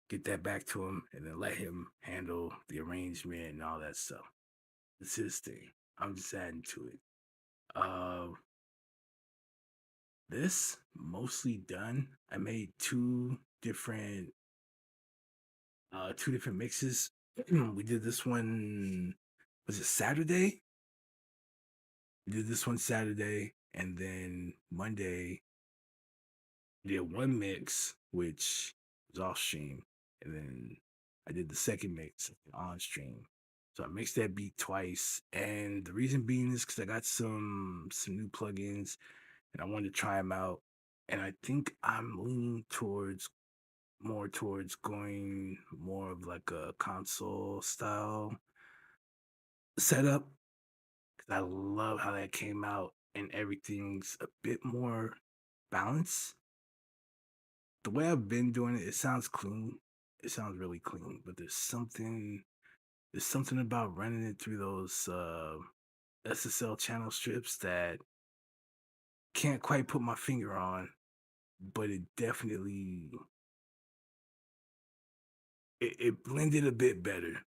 get that back to him and then let him handle the arrangement and all that stuff. It's his thing. I'm just adding to it. Uh, this mostly done. I made two different two different mixes. We did this one, was it Saturday? We did this one Saturday, and then Monday we did one mix, which was off stream, and then I did the second mix on stream. So I mixed that beat twice, and the reason being is because I got some new plugins, and I wanted to try them out. And I think I'm leaning towards more towards going more of like a console style setup, because I love how that came out and everything's a bit more balanced. The way I've been doing it, it sounds clean. It sounds really clean, but there's something about running it through those SSL channel strips that can't quite put my finger on, but it definitely it blended a bit better.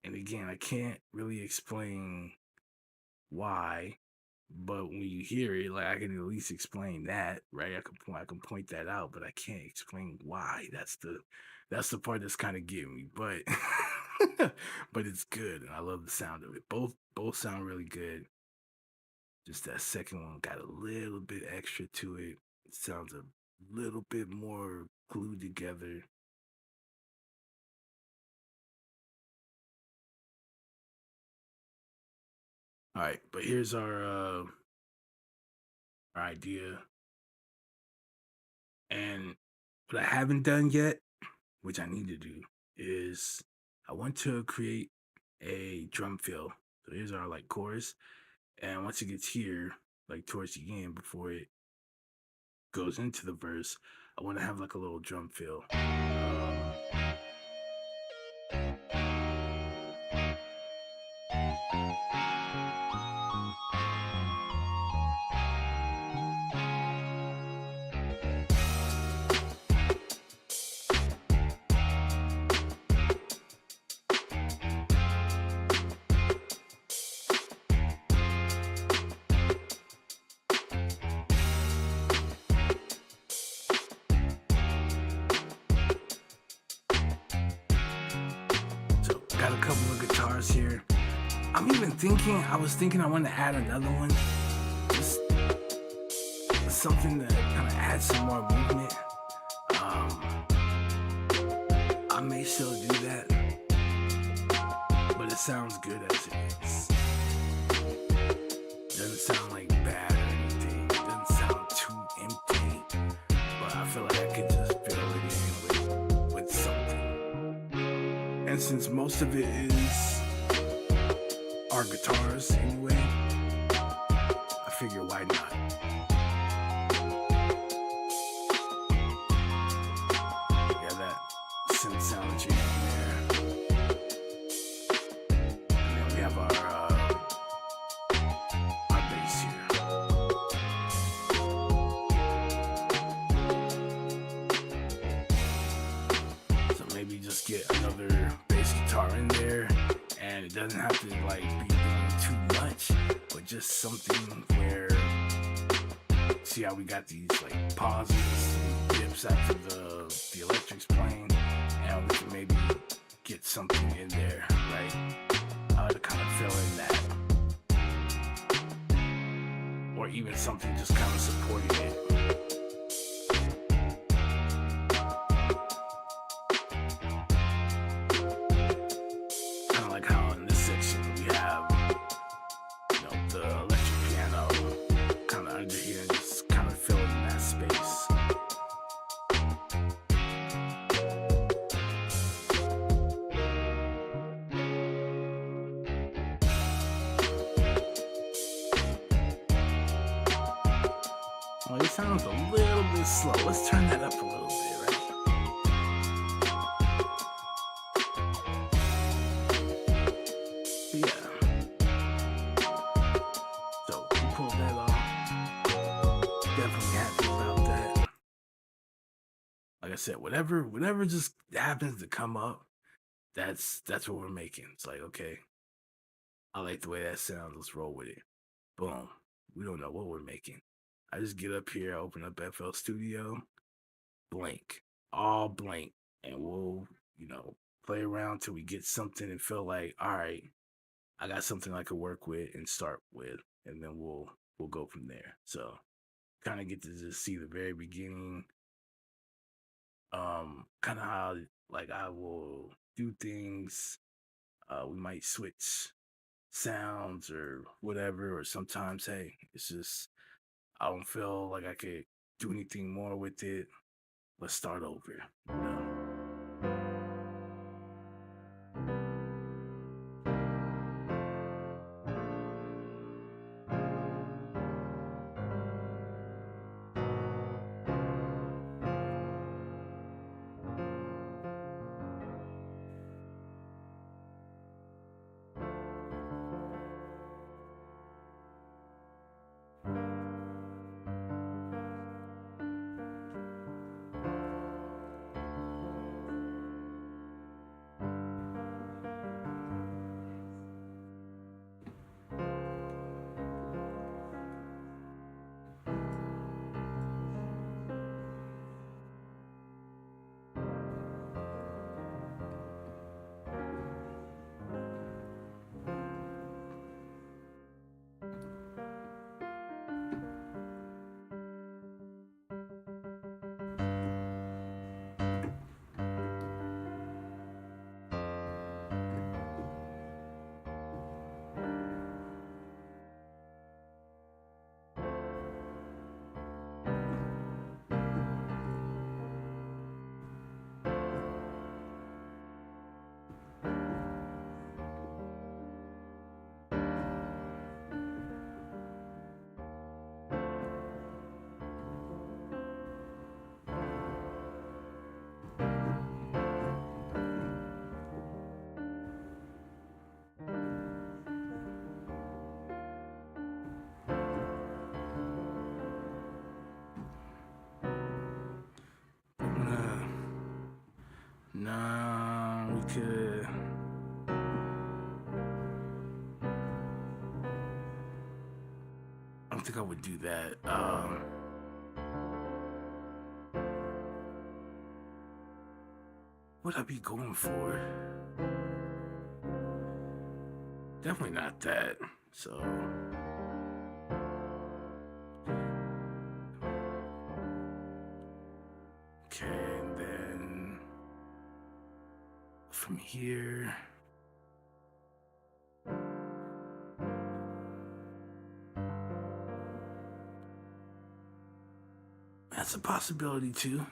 And again, I can't really explain why, but when you hear it, like I can at least explain that, right? I can point that out, but I can't explain why. That's the part that's kind of getting me, but but it's good, and I love the sound of it. Both sound really good. Just that second one got a little bit extra to it. It sounds a little bit more glued together. All right, but here's our idea, and what I haven't done yet, which I need to do, is I want to create a drum fill. So here's our like chorus, and once it gets here, like towards the end, before it goes into the verse, I want to have like a little drum fill. So got a couple of guitars here. I was thinking I want to add another one. Just something that kind of adds some more movement. Um, I may still do that, but it sounds good as it is. Doesn't sound like bad or anything. Doesn't sound too empty, but I feel like I could just fill it in with something. And since most of it is our guitars anyway, I figure why not? Yeah, that synth sound that you have in there. And then we have our bass here. So maybe just get another bass guitar in there, and it doesn't have to like be doing too much, but just something where, see how we got these like pauses and dips after the electrics playing, and we can maybe get something in there, right? To kind of fill in that, or even something just kind of supporting it. Kind of like how in this section we have, the electric piano kind of under here, and just kind of filling that space. Oh, it sounds a little bit slow. Let's turn that up a little bit, right? Yeah. So we pulled that off. Definitely happy about that. Like I said, whatever just happens to come up, that's what we're making. It's like, okay, I like the way that sounds. Let's roll with it. Boom. We don't know what we're making. I just get up here, open up FL Studio, blank, all blank, and we'll play around till we get something and feel like, all right, I got something I could work with and start with, and then we'll go from there. So kind of get to just see the very beginning, kind of how like I will do things. We might switch sounds or whatever, or sometimes, hey, it's just I don't feel like I could do anything more with it. Let's start over. You know? Uh, nah, we could. I don't think I would do that. What I be going for? Definitely not that. So, okay, and then from here, that's a possibility too.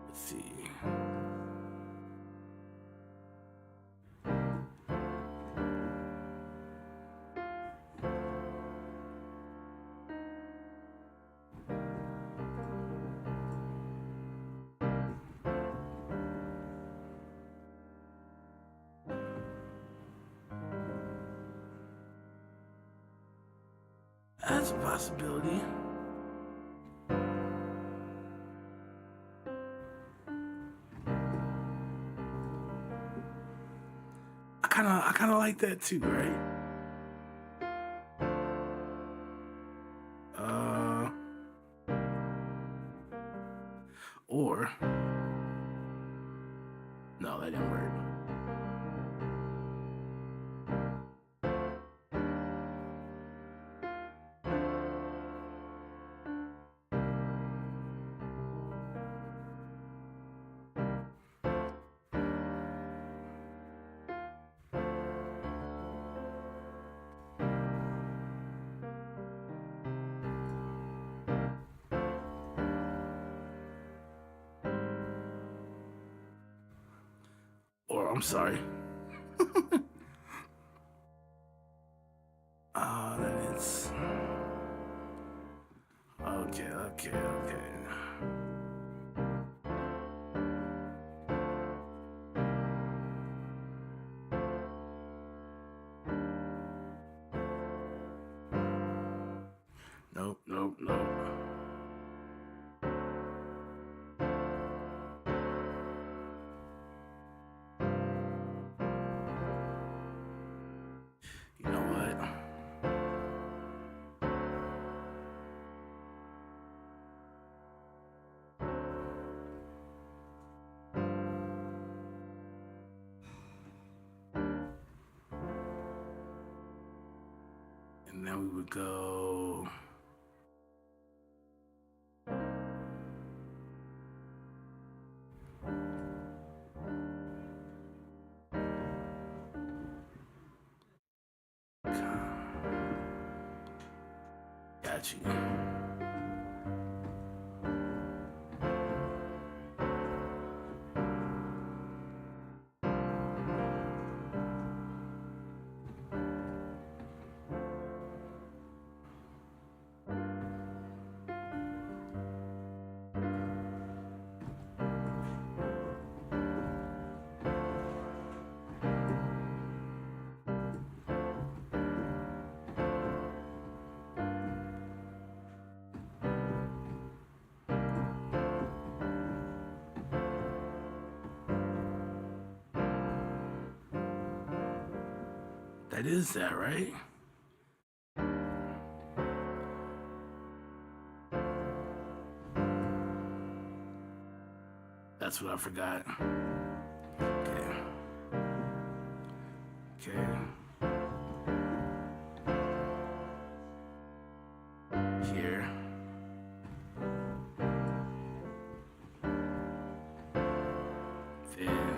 Let's see. That's a possibility. I kind of like that too, right? Uh, or no, that didn't work. Or I'm sorry. Then it's okay. Nope. And then we would go. Got you. That is that, right? That's what I forgot. Okay. Okay. Here. Then.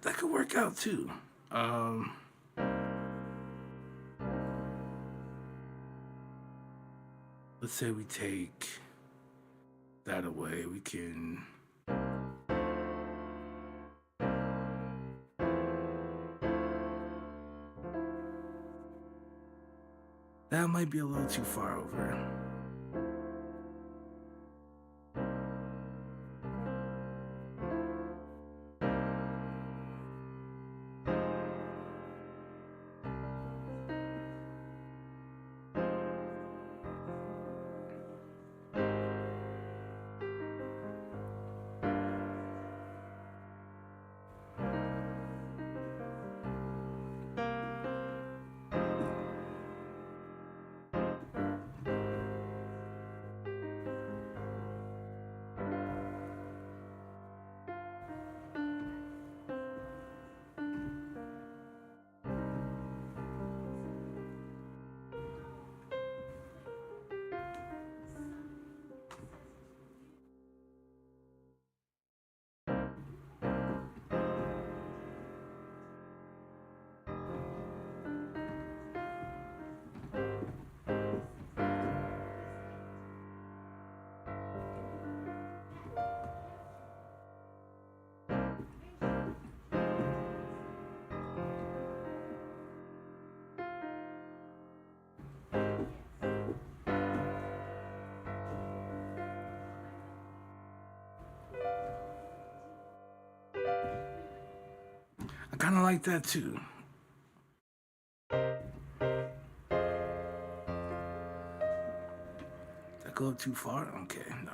That could work out too. Let's say we take that away. We can. That might be a little too far over. I kind of like that too. Did I go too far? Okay, no.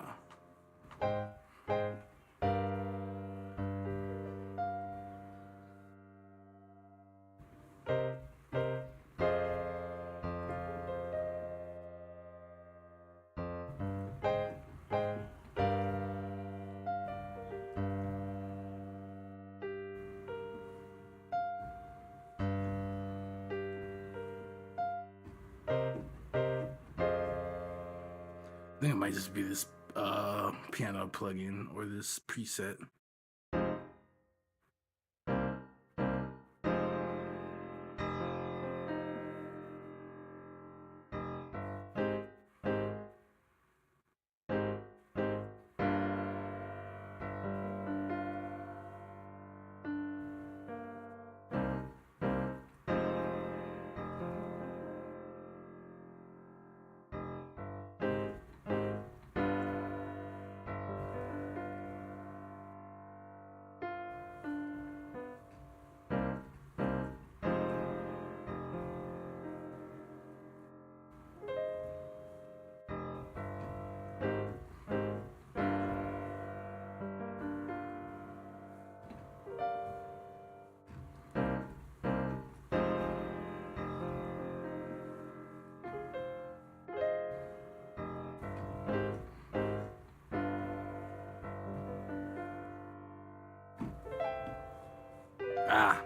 I think it might just be this piano plugin or this preset. Ah.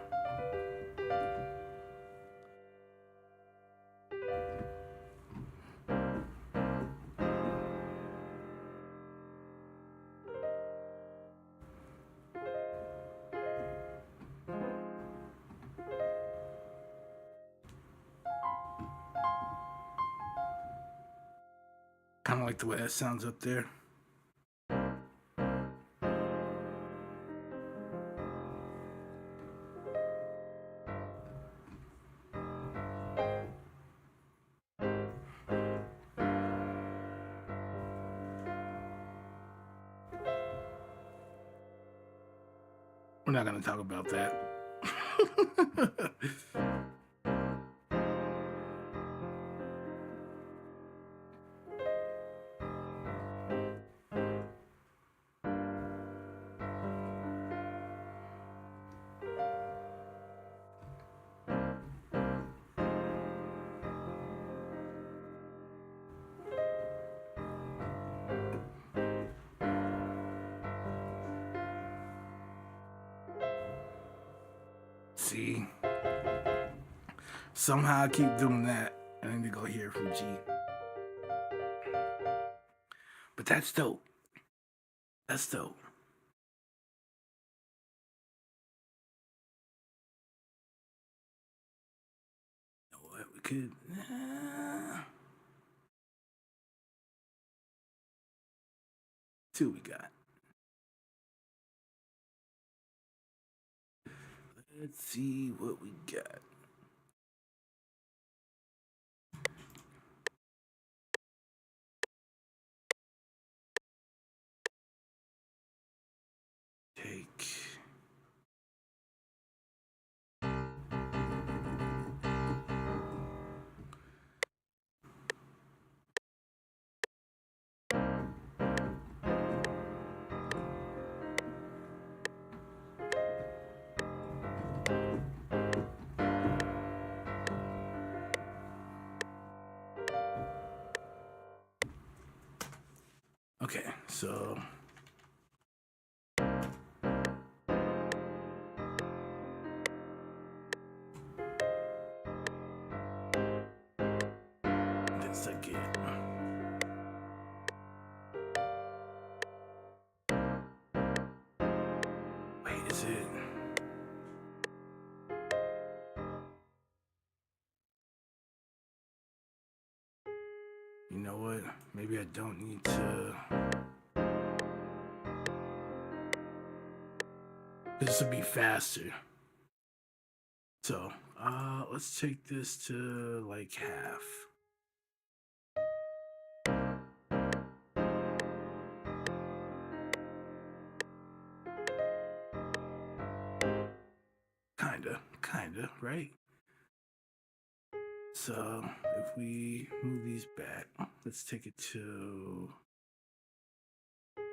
Kind of like the way that sounds up there. We're not going to talk about that. See, somehow I keep doing that. I need to go hear from G. But that's dope. That's dope. You know what? We could. See what we got. Let's see what we got. Take. Okay, so this I get. Wait, is it? You know what? Maybe I don't need to. This will be faster. So, let's take this to like half. Kinda, right? So, if we move these back, let's take it to 4.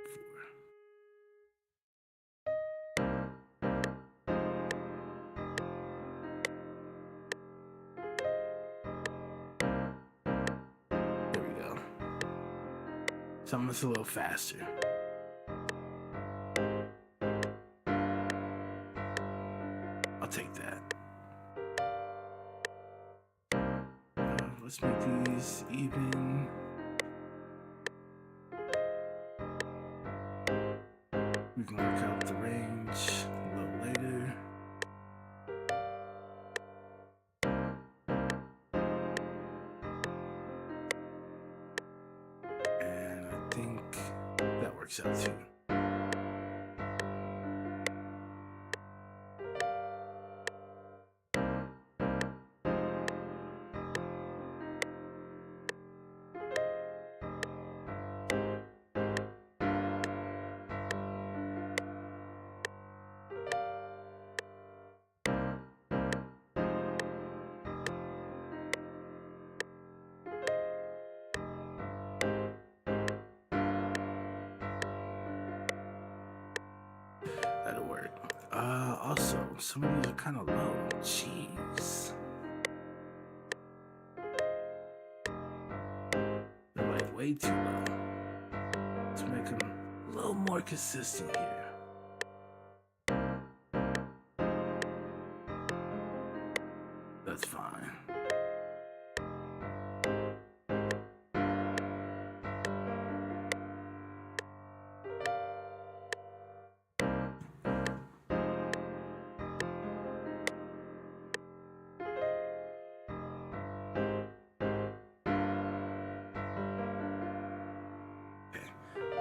There we go. Something that's a little faster. I'll take that. Let's make these even. We can work out the range a little later. And I think that works out too. That'll work. Also, some of these are kind of low. Jeez. They're like way too low. Let's make them a little more consistent here.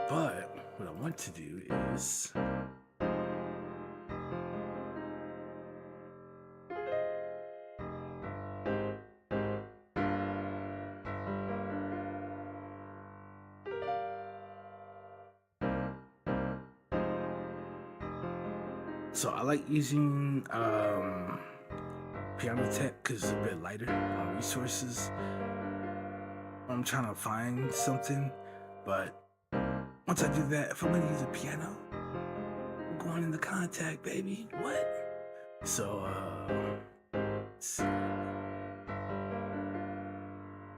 But what I want to do is so I like using Piano Tech because it's a bit lighter on resources. I'm trying to find something, but once I do that, if I'm gonna use a piano, I'm going into Contact, baby. What? So let's see.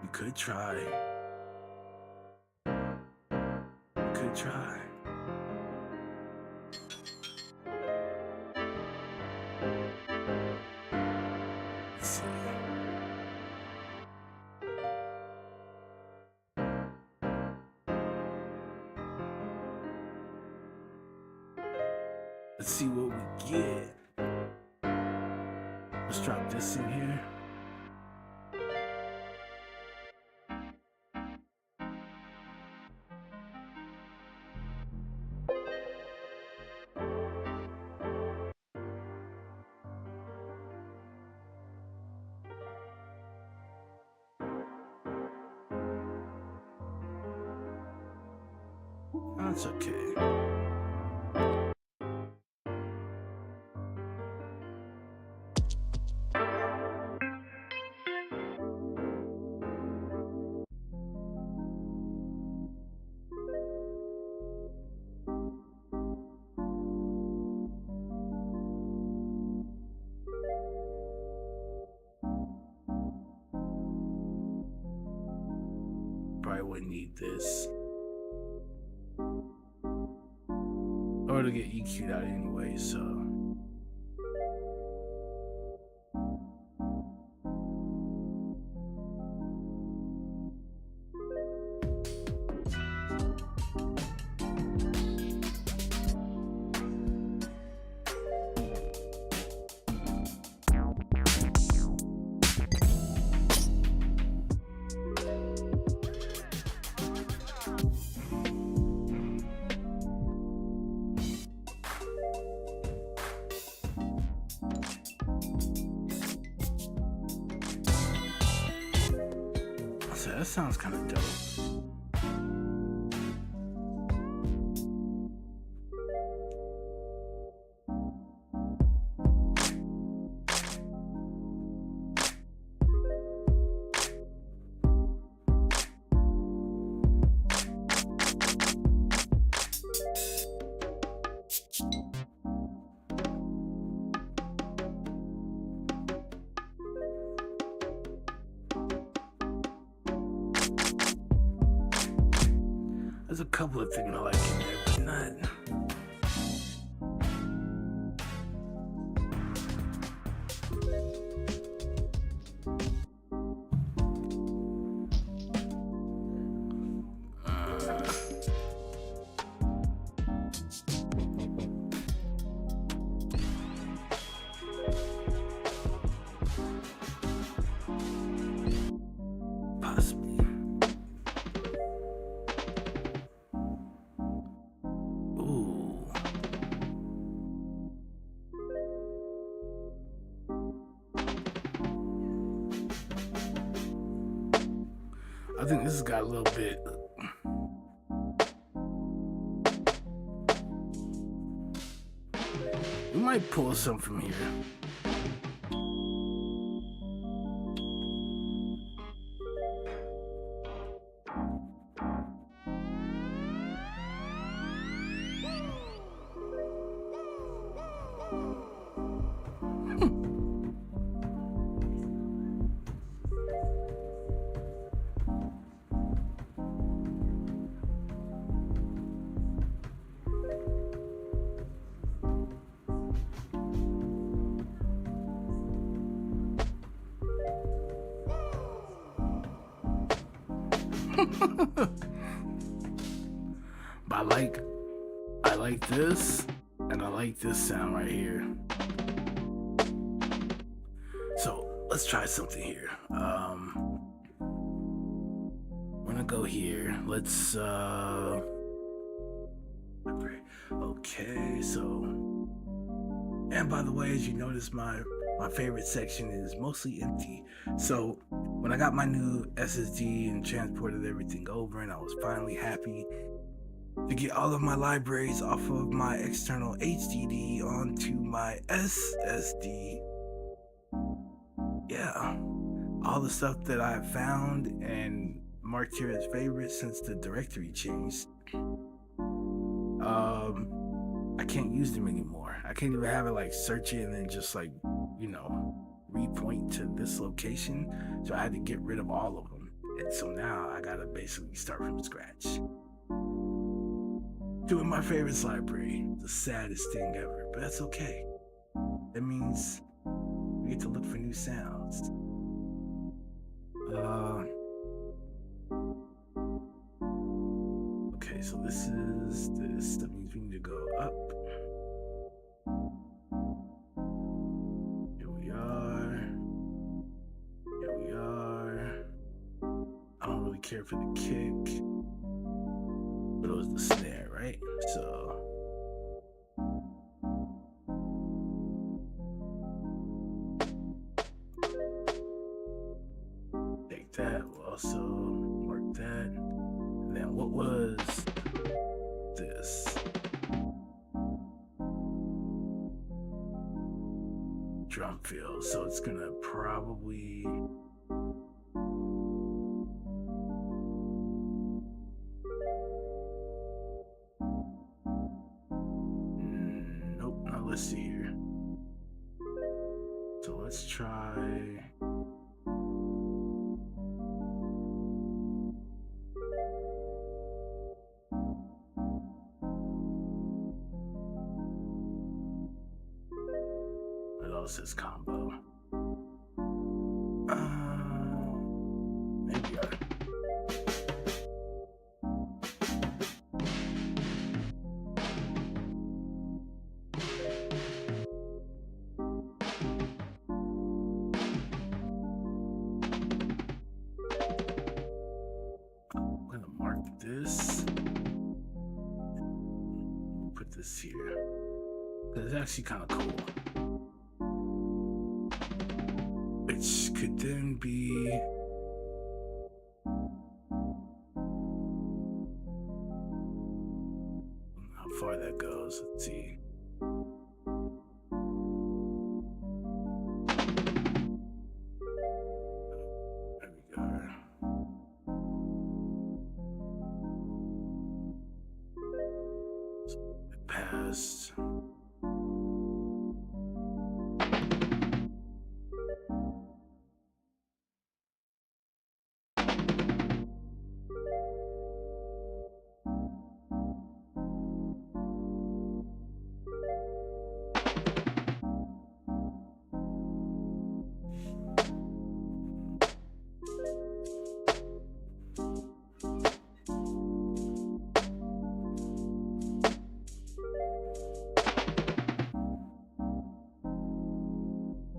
We could try. We could try. Let's see. Let's see what we get. Let's drop this in here. That's okay. Probably wouldn't need this. Or it'll get EQ'd out anyway, so. So that sounds kind of dope. There's a couple of things I like in there, but not. Possibly. Ooh. I think this has got a little bit. We might pull some from here. But I like this, and I like this sound right here. So let's try something here. We're gonna go here. Let's Okay, so and by the way, as you notice, my favorite section is mostly empty. So when I got my new SSD and transported everything over, and I was finally happy to get all of my libraries off of my external HDD onto my SSD. Yeah, all the stuff that I found and marked here as favorites since the directory changed. I can't use them anymore. I can't even have it like search it and then just like, you know, repoint to this location. So I had to get rid of all of them. And so now I gotta basically start from scratch. Doing my favorites library, the saddest thing ever, but that's okay. That means we get to look for new sounds. Okay, so this is this. That means we need to go up. Here we are. Here we are. I don't really care for the kick, but it was the snare, right? So take that. We'll also mark that. And then what was this? Drum fill. So it's gonna probably nope. Now let's see here. So let's try. What else is combo? Maybe I'm gonna mark this. Put this here. It's actually kind of cool. Which could then be how far that goes. Let's see. There we go. It passed.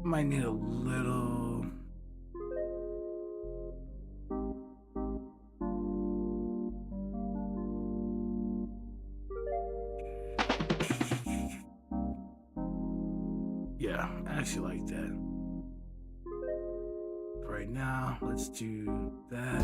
Might need a little. Yeah, I actually like that. Right now, let's do that.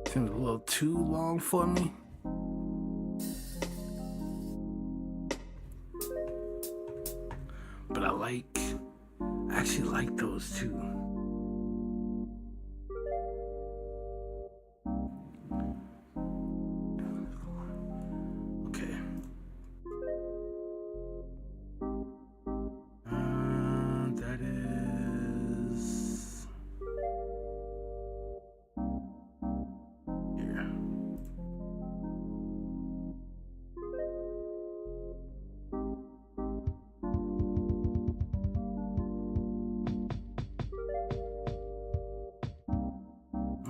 Seems a little too long for me. But I actually like those too. Okay.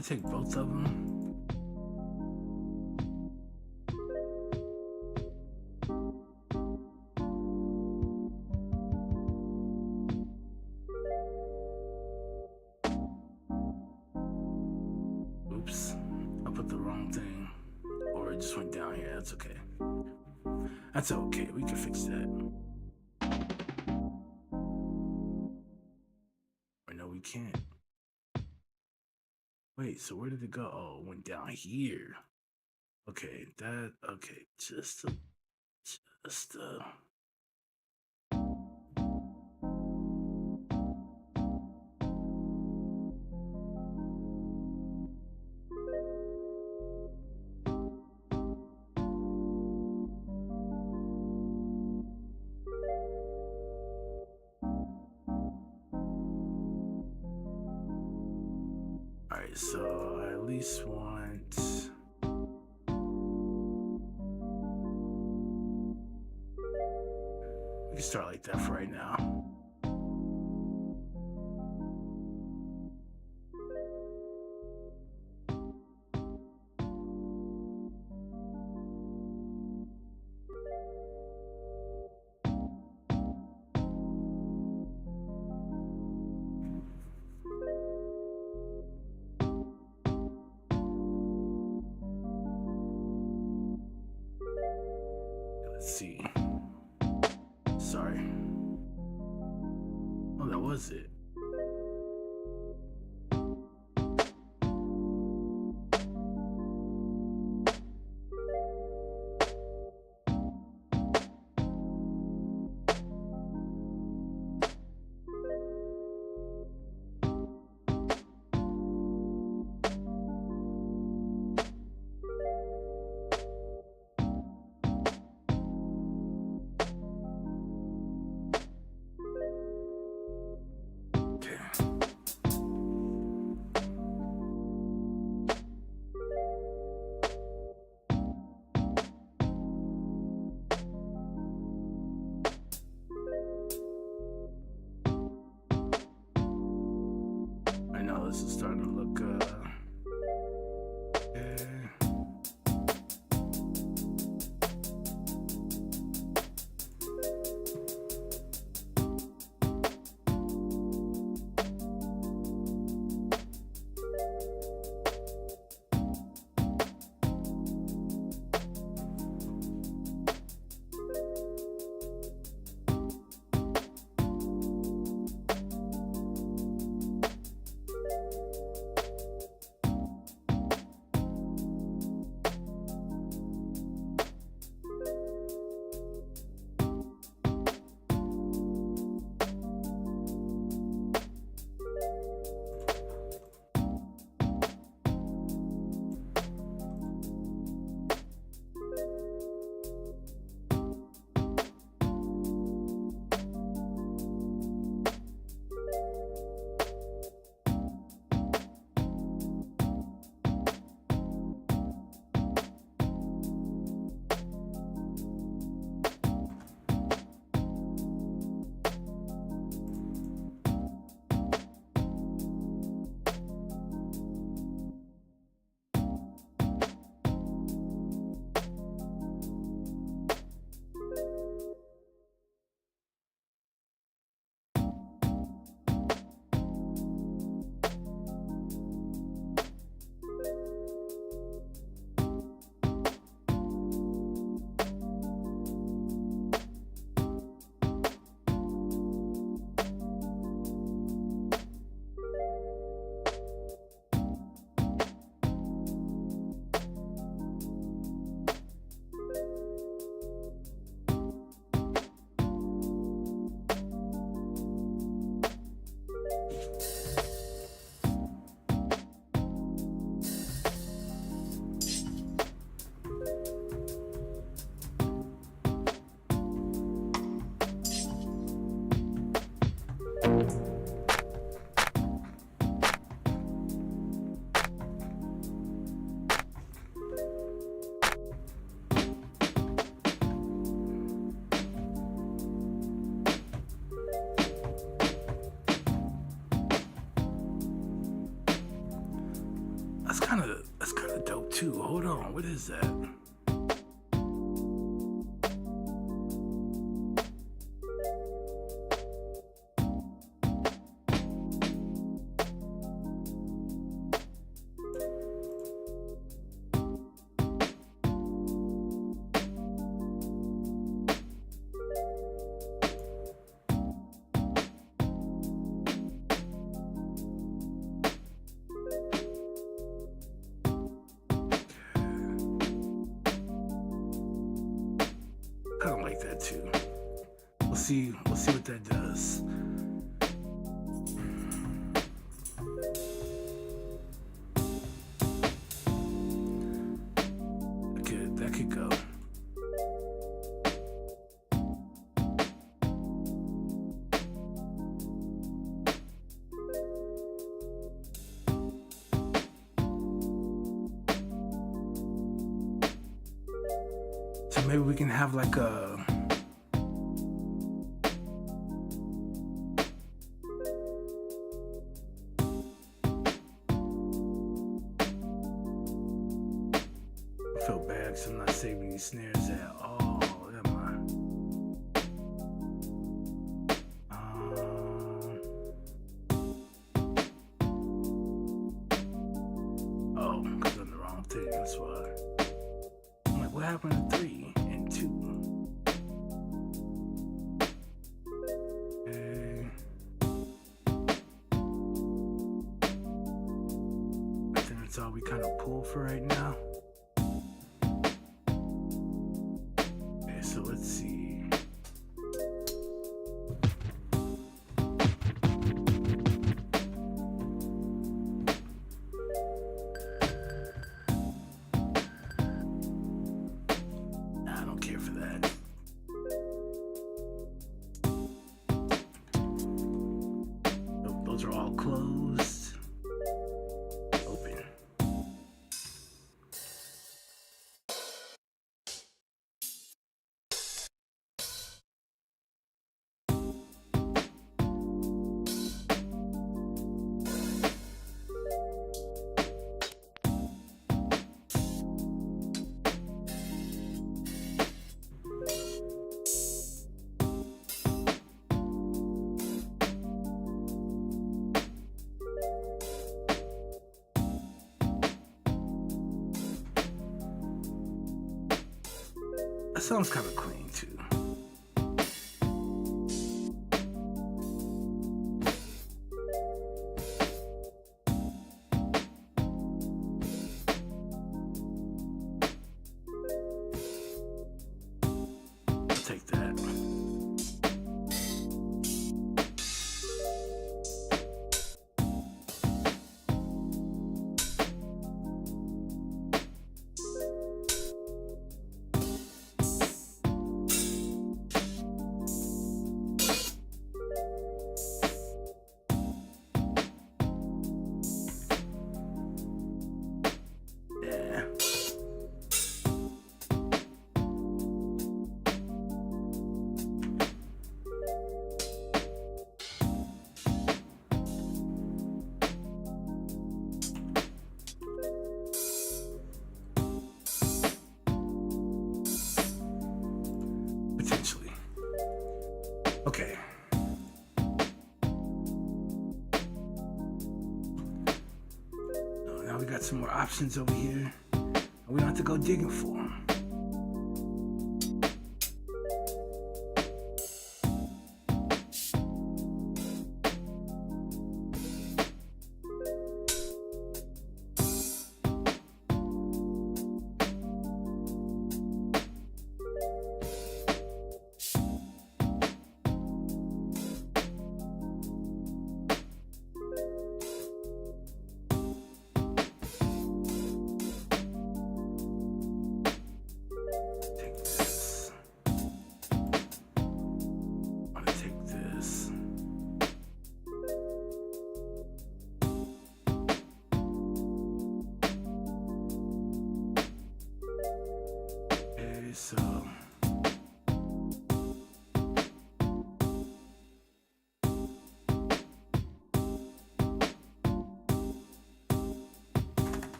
gonna take both of them. Oops, I put the wrong thing. Or it just went down here. That's okay. That's okay. We can fix that. Or no, we can't. Wait, so where did it go? Oh, it went down here. Okay, okay, just a. Alright, so I at least want. We can start like that for right now. Let's see. Sorry. Oh, that was it. I know this is starting to look yeah. that's kind of dope too. Hold on, what is that? Kind of like that too. We'll see. We'll see what that does. That could go. So maybe we can have like a I feel bad because I'm not saving these snares at all. Am I? Oh, because I'm the wrong thing. That's why. I'm like, what happened to 3 and 2? Okay. I think that's all we kind of pull for right now. Okay, so let's see. Nah, I don't care for that. Those are all closed. Open. That sounds kind of clean too. I'll take that. Yeah. Potentially. Okay. Now we got some more options over here. And we don't have to go digging for them.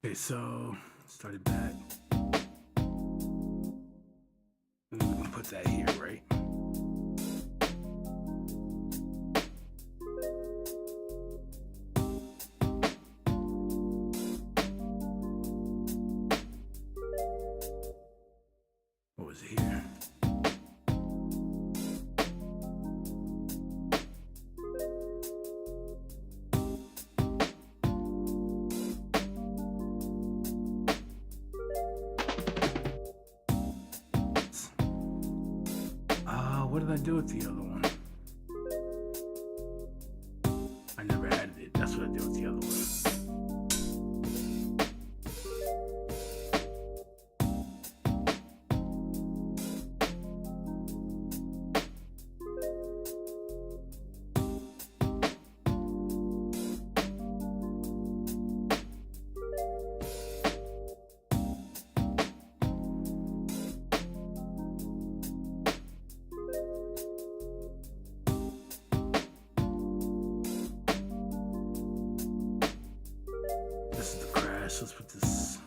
Okay, so started back. We can put that here, right? What was it here? What did I do with the other one? I never added it. That's what I did with the other one. This is the crash. Let's put this.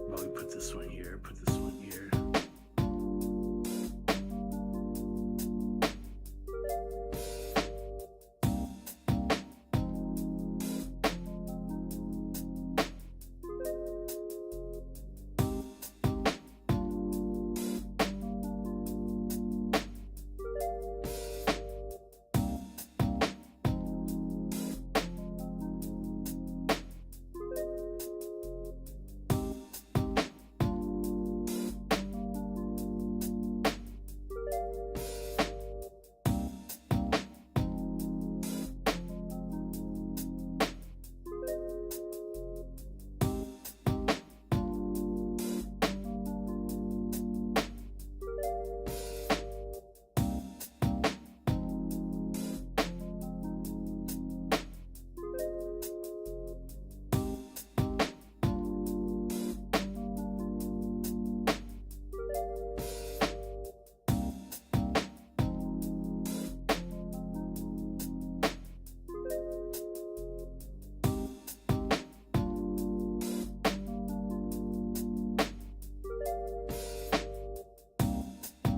Well, we put this one here. Put this one here.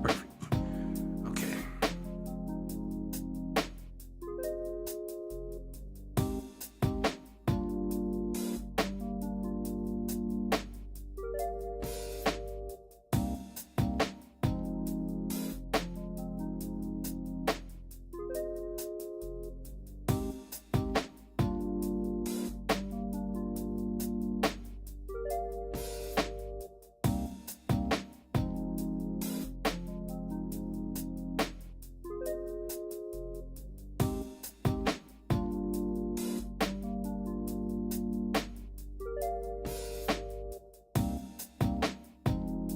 Perfect. Okay.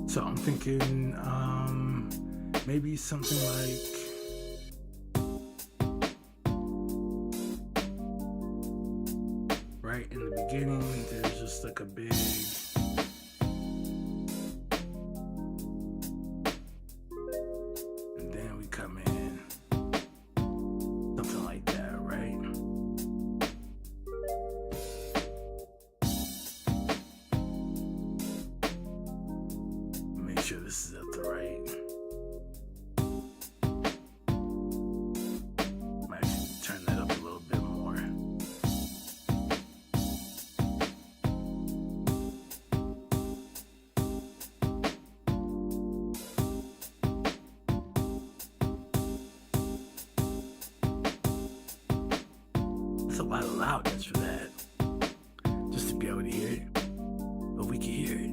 So I'm thinking maybe something like right in the beginning there's just like a big and then we come in something like that, right? Make sure this is at the right. Might actually turn that up a little bit more. That's a lot of loudness for that. Just to be able to hear it. But we can hear it.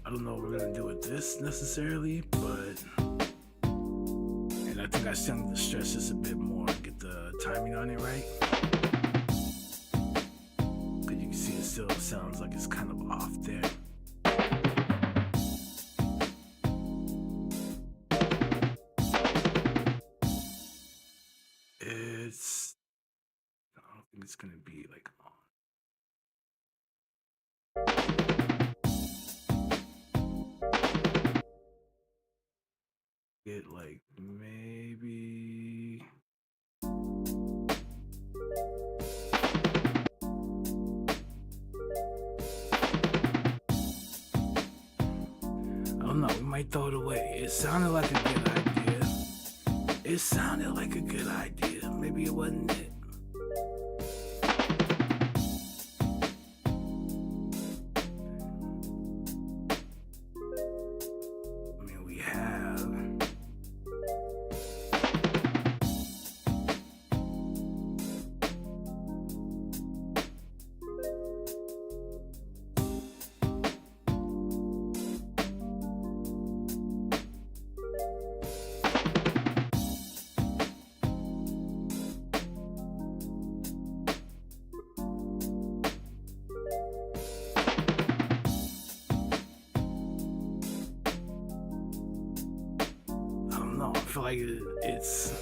I don't know what we're gonna do with this necessarily, but and I think I still need to stretch this a bit more, get the timing on it right. Cause you can see it still sounds like it's kind of off there. I don't think it's gonna be like on. it like maybe. I don't know. We might throw it away. It sounded like a good idea. It sounded like a good idea. Maybe it wasn't it. I mean, we have. I don't know. I feel like it's.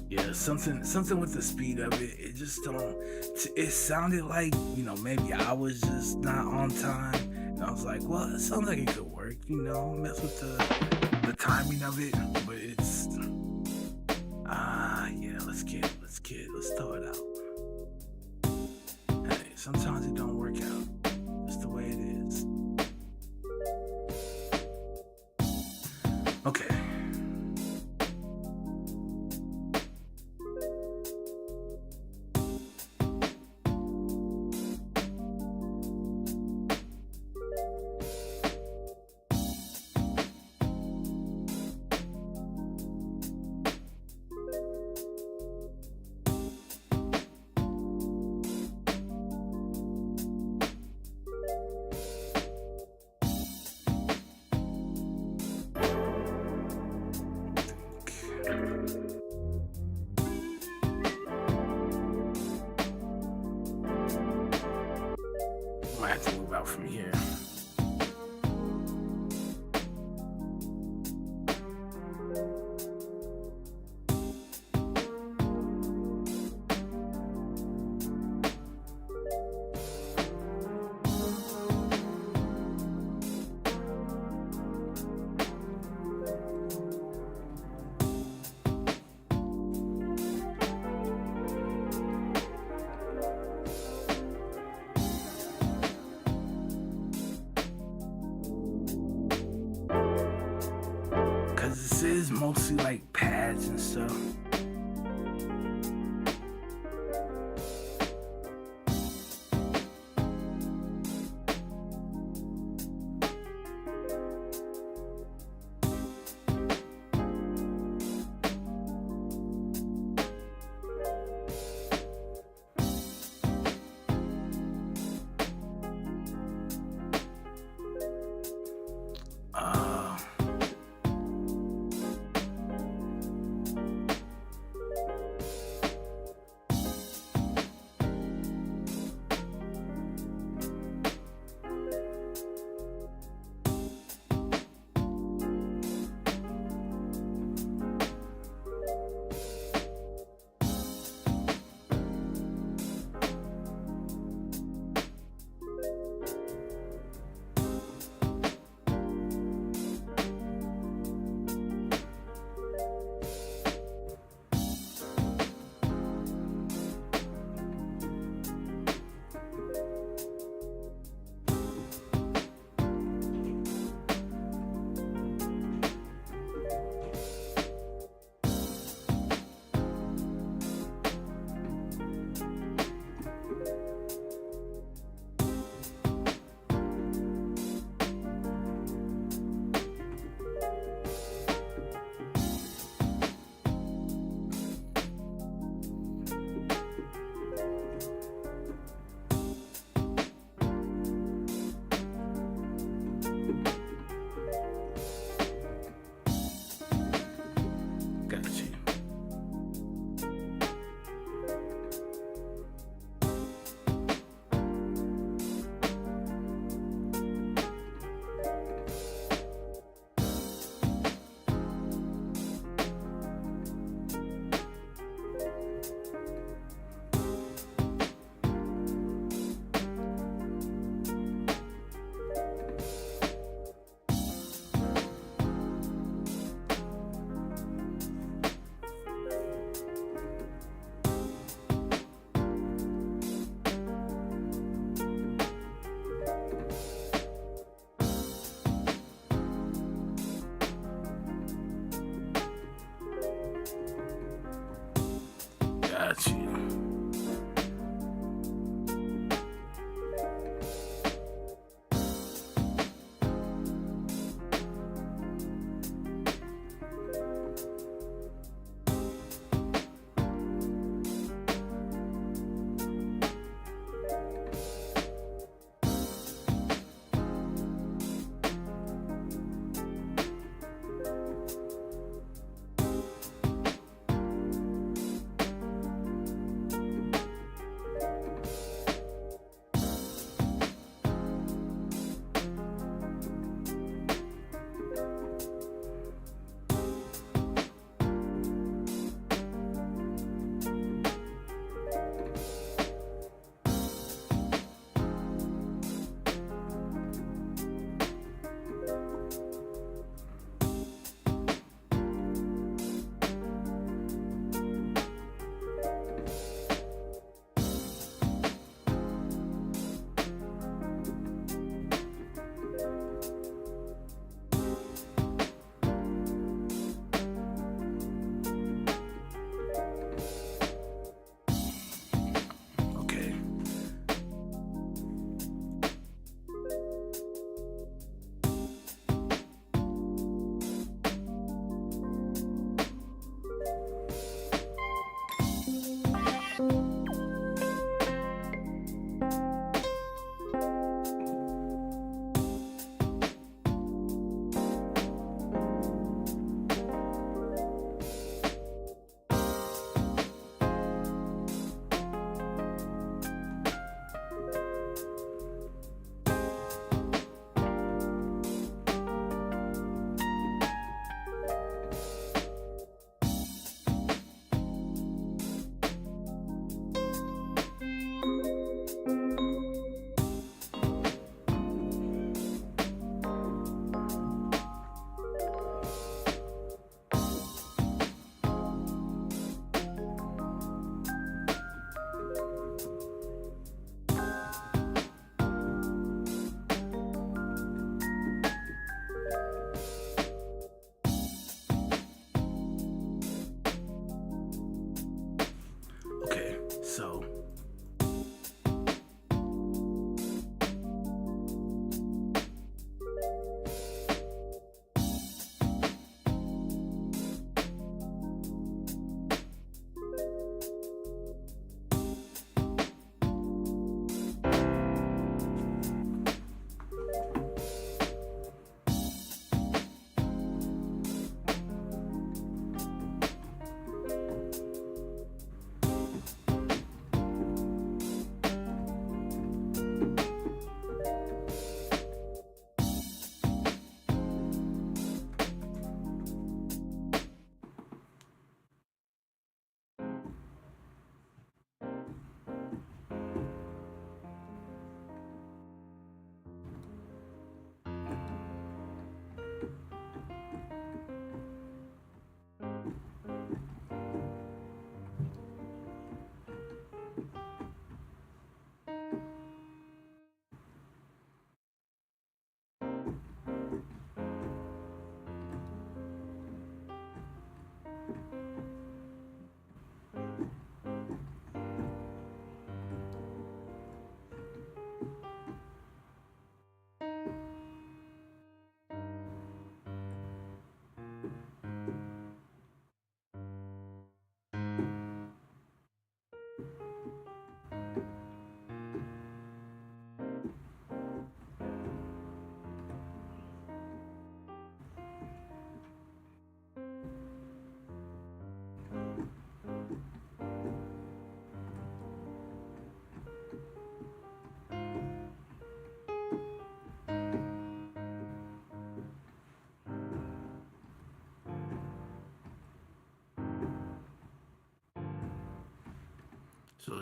Yeah, something with the speed of it. It just don't. It sounded like maybe I was just not on time, and I was like, well, it sounds like it could work. Mess with the timing of it, but it's yeah. Let's throw it out. Hey, sometimes it don't work out. Just the way it is. Okay. Might have to move out from here. This is mostly like pads and stuff. got you. Okay. Okay, so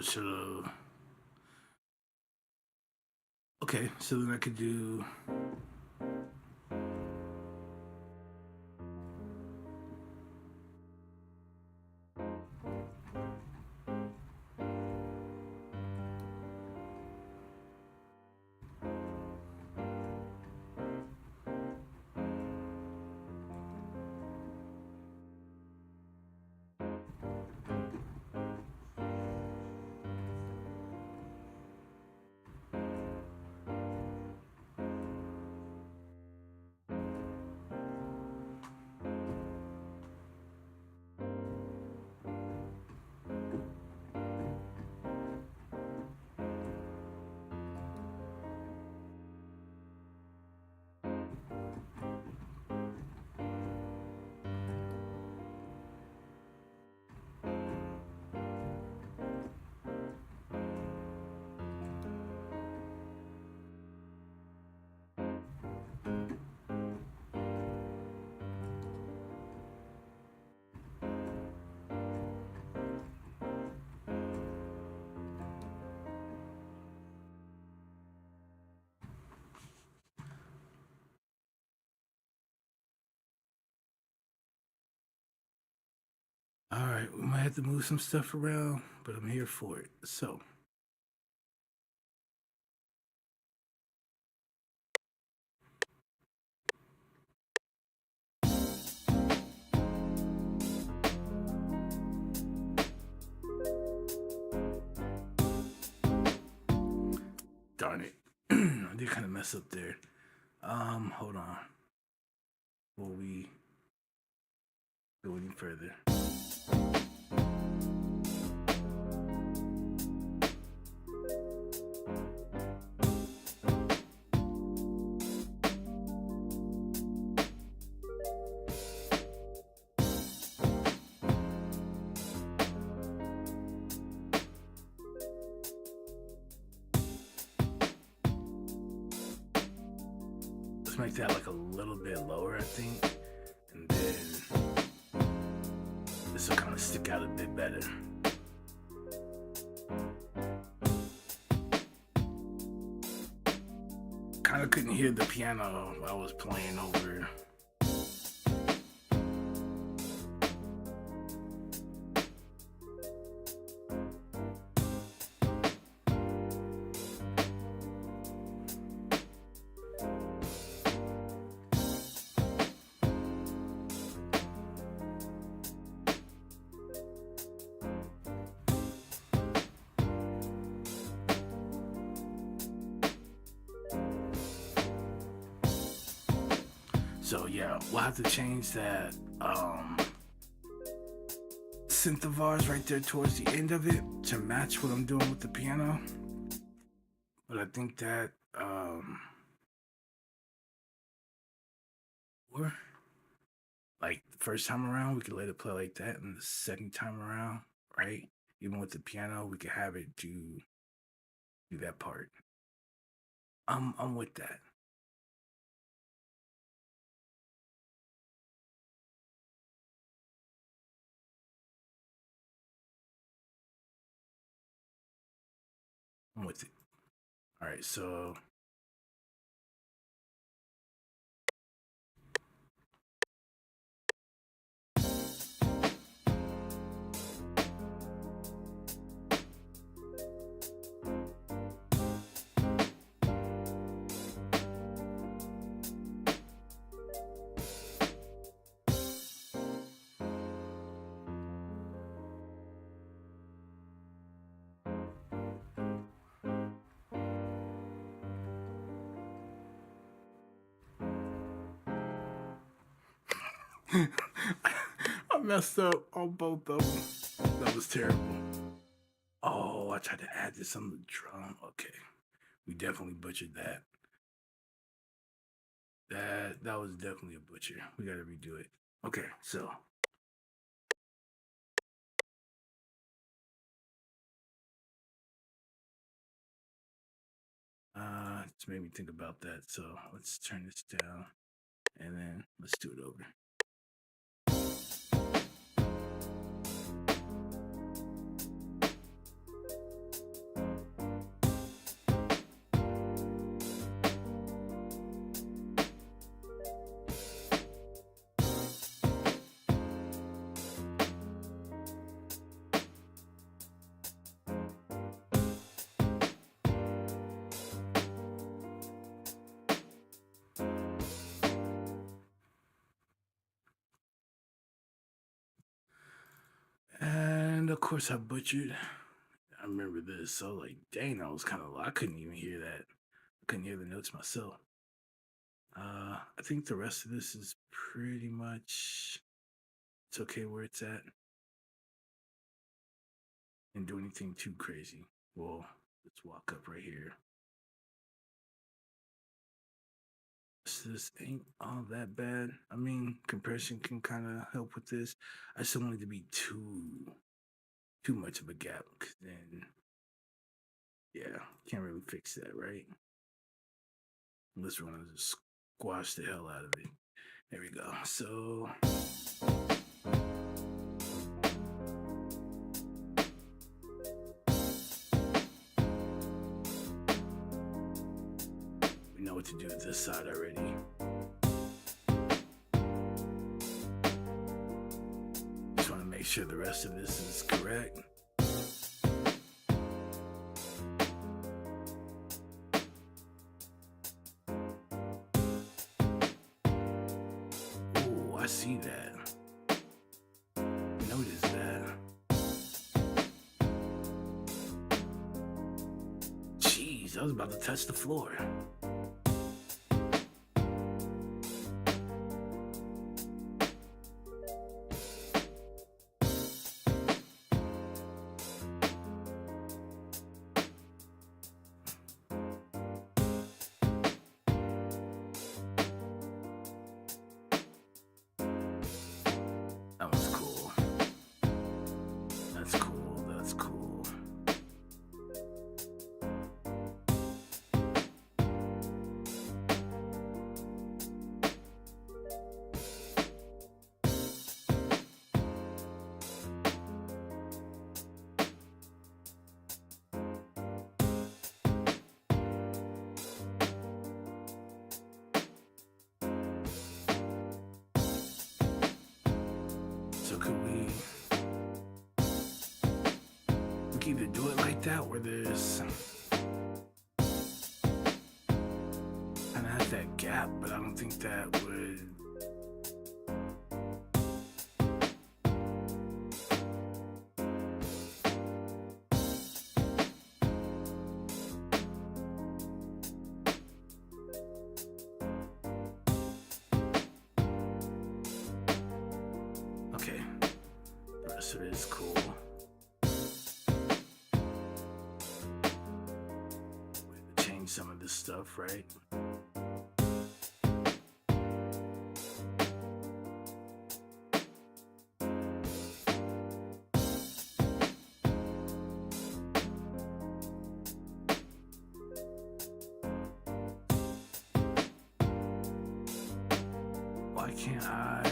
should have. Okay, so then I could do. All right, we might have to move some stuff around, but I'm here for it. So, darn it. I did kind of mess up there. Hold on. Before we go any further. Let's make that like a little bit lower, I think. And then this will kind of stick out a bit better. Kind of couldn't hear the piano I was playing over. So yeah, we'll have to change that synth of ours right there towards the end of it to match what I'm doing with the piano. But I think that or like the first time around we could let it play like that, and the second time around, right? Even with the piano, we could have it do that part. I'm with that. I'm with it. All right, so I messed up on both of them. That was terrible. Oh, I tried to add this on the drum. Okay, we definitely butchered that. That was definitely a butcher. We got to redo it. Okay, so it's made me think about that. So let's turn this down, and then let's do it over. And of course, I butchered. I remember this. So like, dang, that was kind of. I couldn't even hear that. I couldn't hear the notes myself. I think the rest of this is pretty much. It's okay where it's at. Didn't do anything too crazy. Well, let's walk up right here. This ain't all that bad. I mean, compression can kind of help with this. I just don't want it to be too much of a gap, 'cause then yeah, can't really fix that, right? Unless we want to just squash the hell out of it. There we go. So we know what to do with this side already. Just want to make sure the rest of this is correct. Oh, I see that. Notice that. Jeez, I was about to touch the floor. That was cool. That's cool. That's cool. So could we can either do it like that where there's kind of has that gap, but I don't think that would. Okay, the rest of it is cool. Change some of this stuff, right? Why can't I?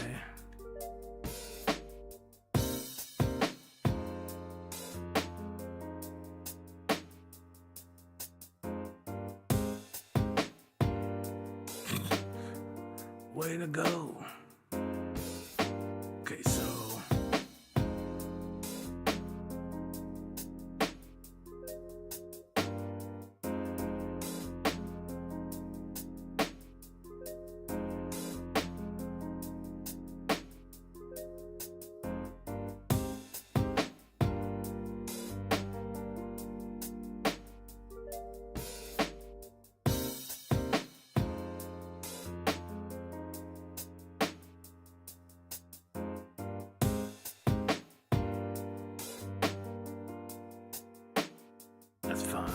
Way to go. Okay, so that's fine.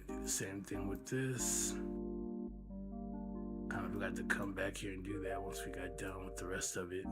Do the same thing with this. Kind of got to come back here and do that once we got done with the rest of it.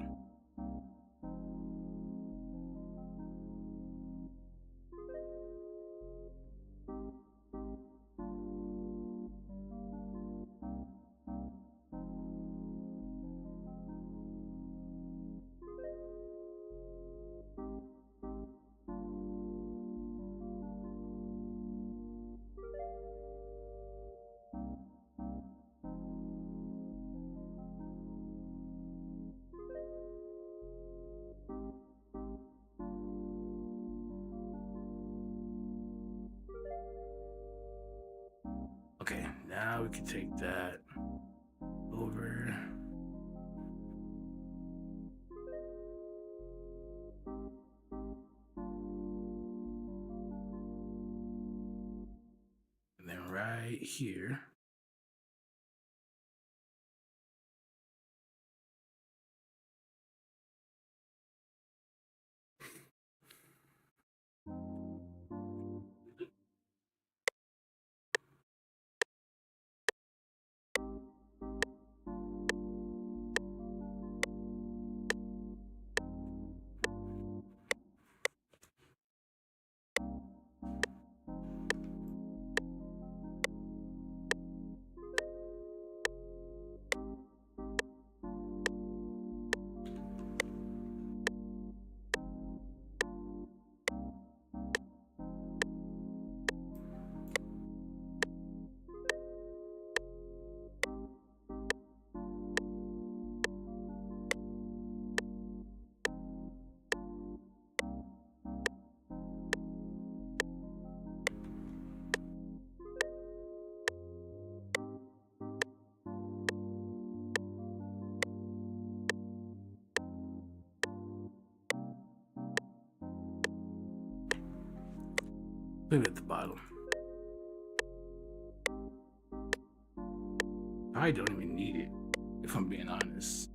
Okay, now we can take that over. And then right here. Put it at the bottom. I don't even need it, if I'm being honest.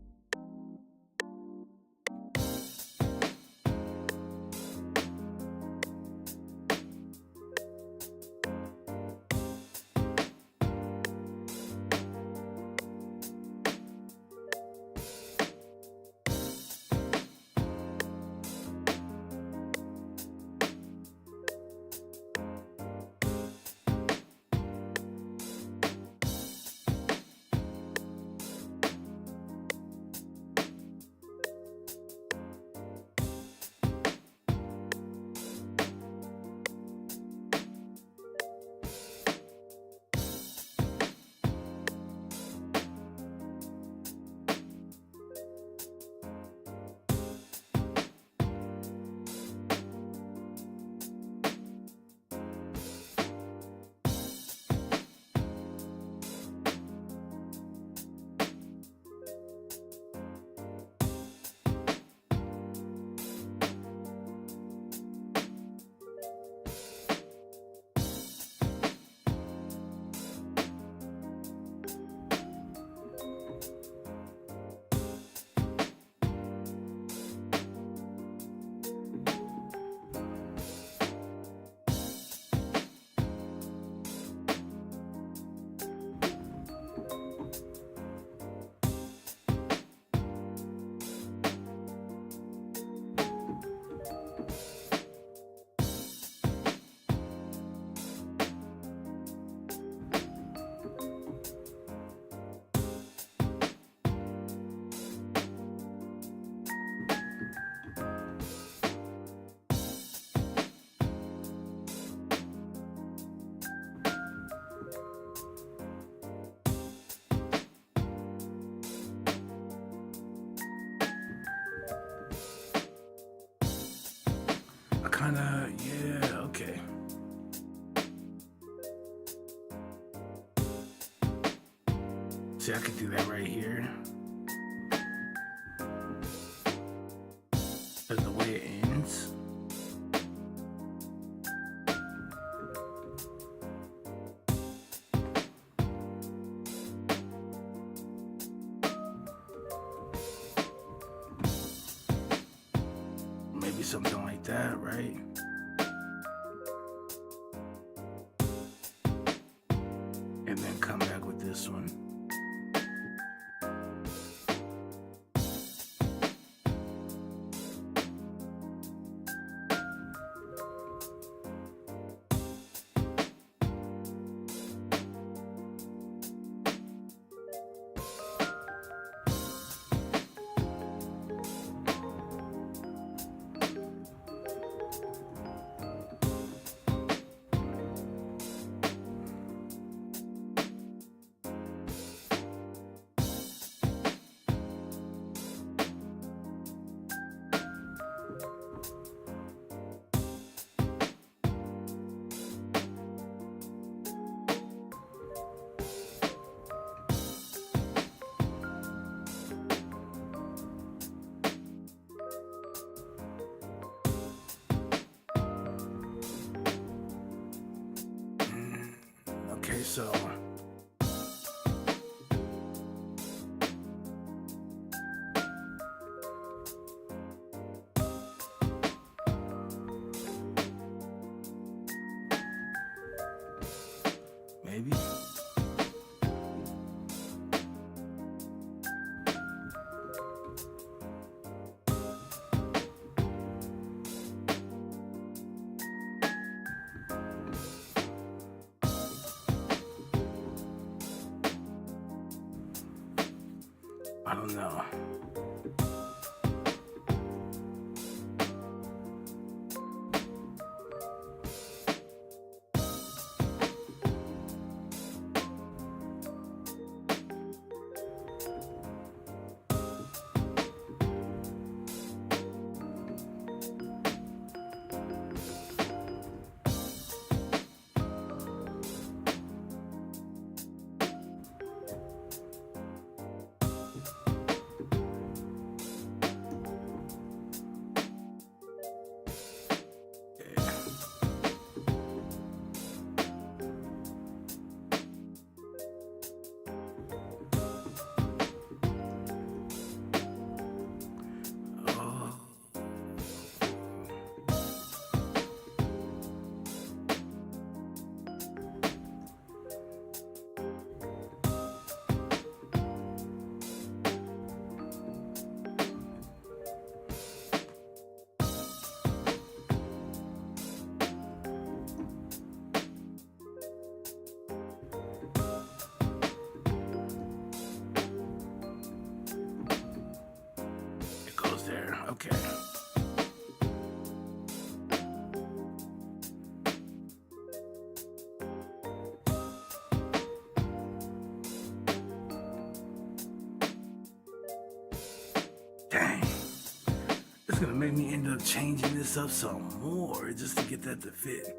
Yeah, okay. See, I could do that right here. That's the way it ends. Maybe something like that, right? And then come back with this one. Okay, so maybe. I don't know. Dang, it's gonna make me end up changing this up some more just to get that to fit.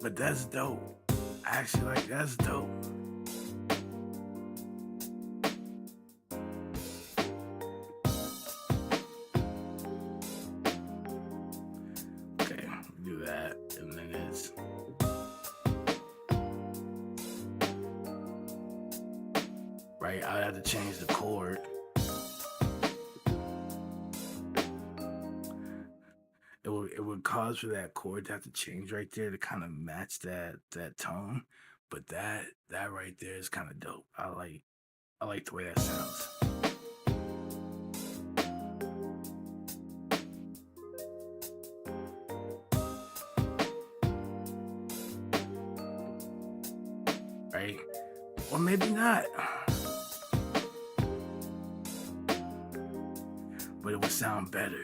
But that's dope. I actually like that's dope. Okay, do that, and then it's right. I have to change the chord. It would cause for that chord to have to change right there to kind of match that tone. But that right there is kind of dope. I like the way that sounds. Right? Or maybe not. But it would sound better.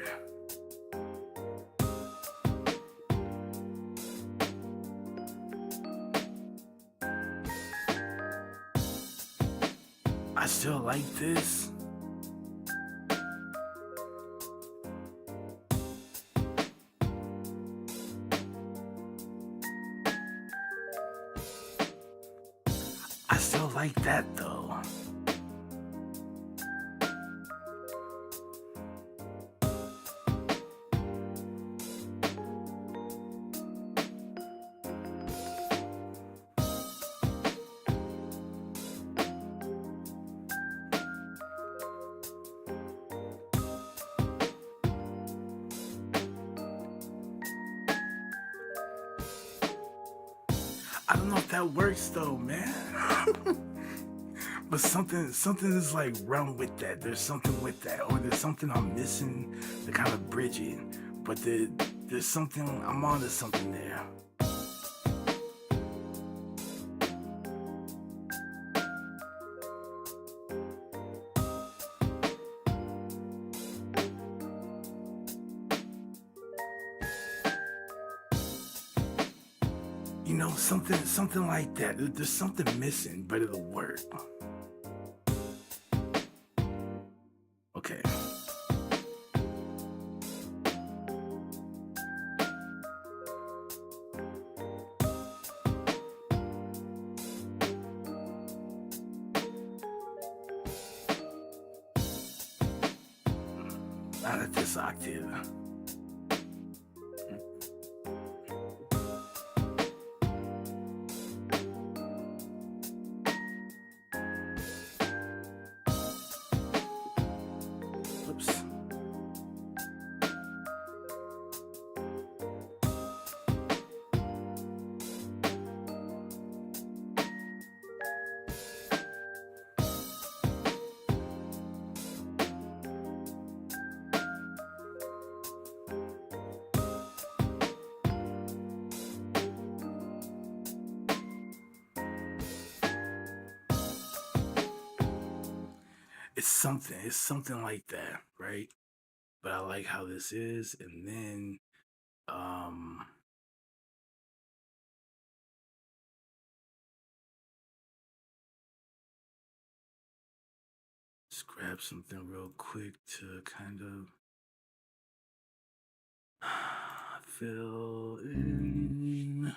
I still like this. I still like that though. I don't know if that works though, man. But something is like wrong with that. There's something with that, or there's something I'm missing to kind of bridge it. But there's something I'm onto something there. You know, something like that. There's something missing, but it'll work. Okay. Not at this octave. Oops. It's something like that, right? But I like how this is, and then um just grab something real quick to kind of fill in.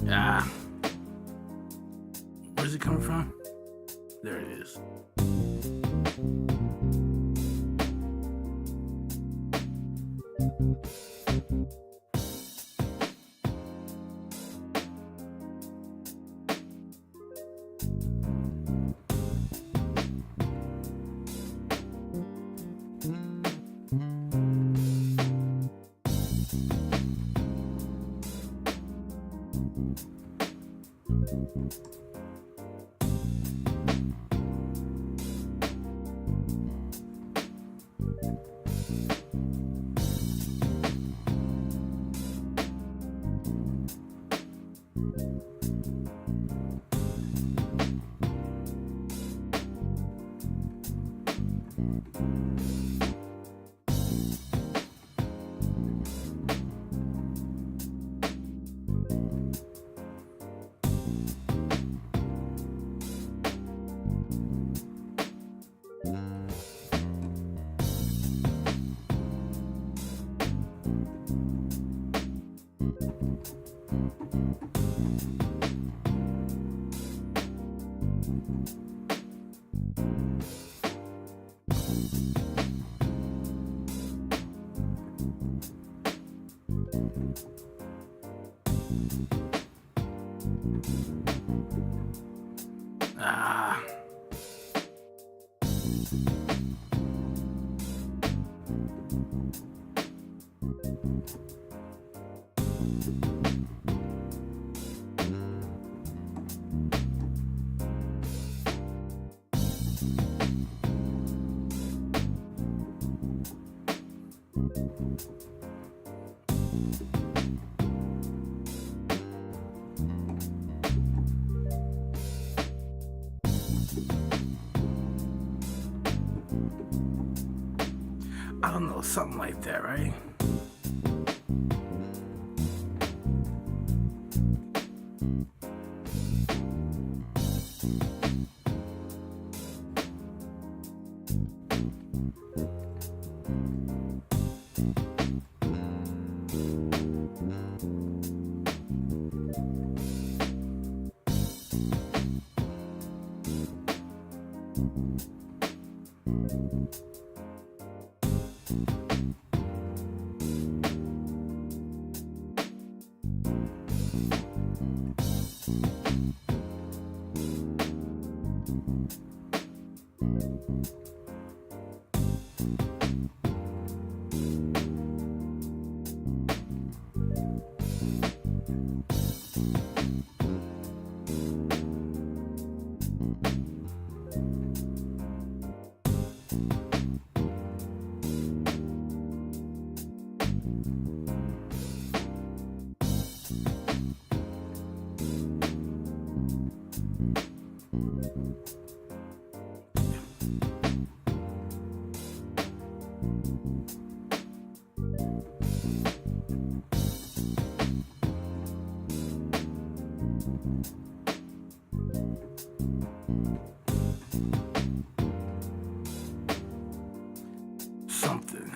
Ah, where's it coming from? There it is. Ah. I don't know, something like that, right?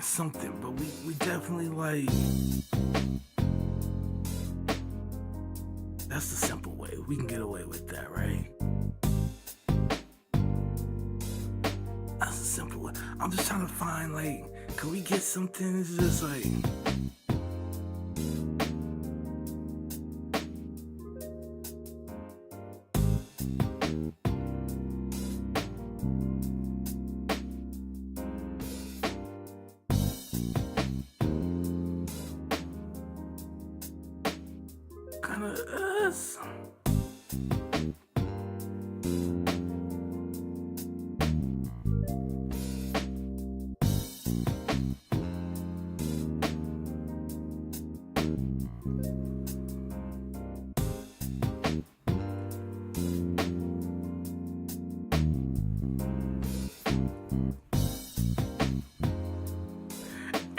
Something, but we definitely like, that's the simple way. We can get away with that, right? That's the simple way. I'm just trying to find, like, can we get something that's just like,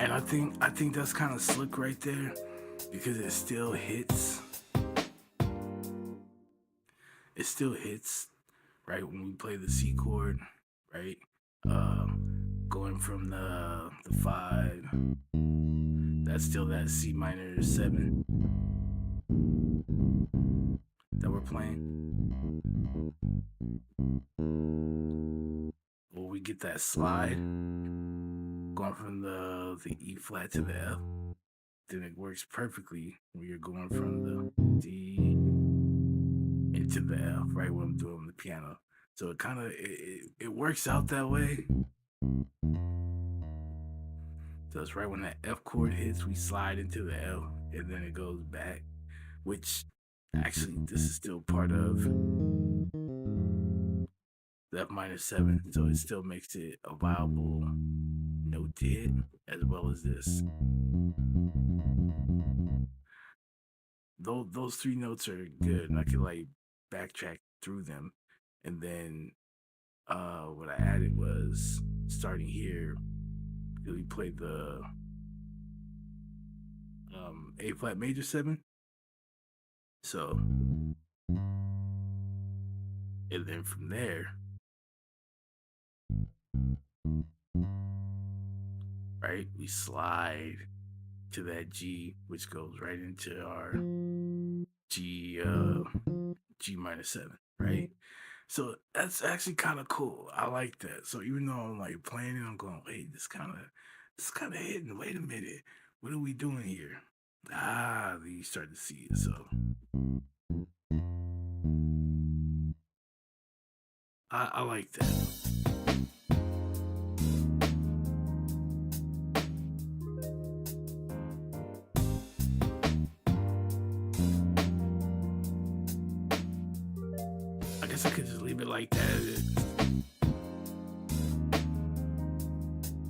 And I think that's kind of slick right there because it still hits. It still hits, right, when we play the C chord, right? Going from the 5, that's still that C minor 7 that we're playing. Well, we get that slide going from the E flat to the F. Then it works perfectly when you're going from the D into the F, right, when I'm doing the piano. So it works out that way. So it's right when that F chord hits, we slide into the F, and then it goes back. Which actually, this is still part of the F minor 7, so it still makes it a viable note to hit as well as this. Those 3 notes are good, and I can like backtrack through them. And then what I added was starting here. We played the A flat major 7. So, and then from there, right, we slide to that G, which goes right into our G minor 7, right? So that's actually kind of cool. I like that. So even though I'm like playing it, I'm going, wait, this kind of hitting. Wait a minute, what are we doing here? Then you start to see it. So I like that. I guess I could just leave it like that.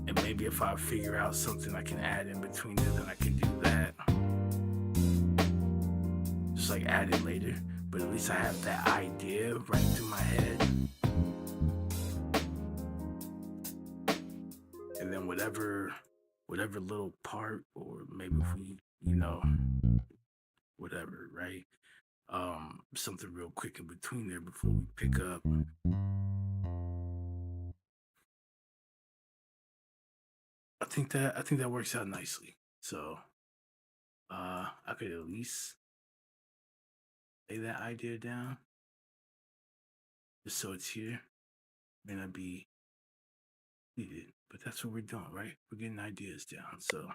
And maybe if I figure out something I can add in between it, then I can do that. Just like add it later. But at least I have that idea right through my head. And then whatever little part, or maybe if we, whatever, right? Something real quick in between there before we pick up. I think that works out nicely. So I could at least lay that idea down just so it's here. May not be needed, but that's what we're doing, right? We're getting ideas down. So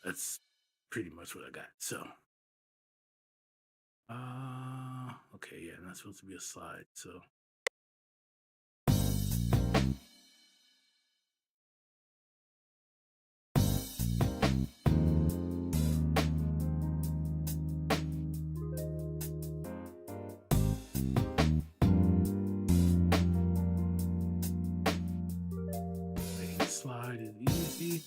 that's pretty much what I got. So okay, yeah, and that's supposed to be a slide. So making a slide is easy.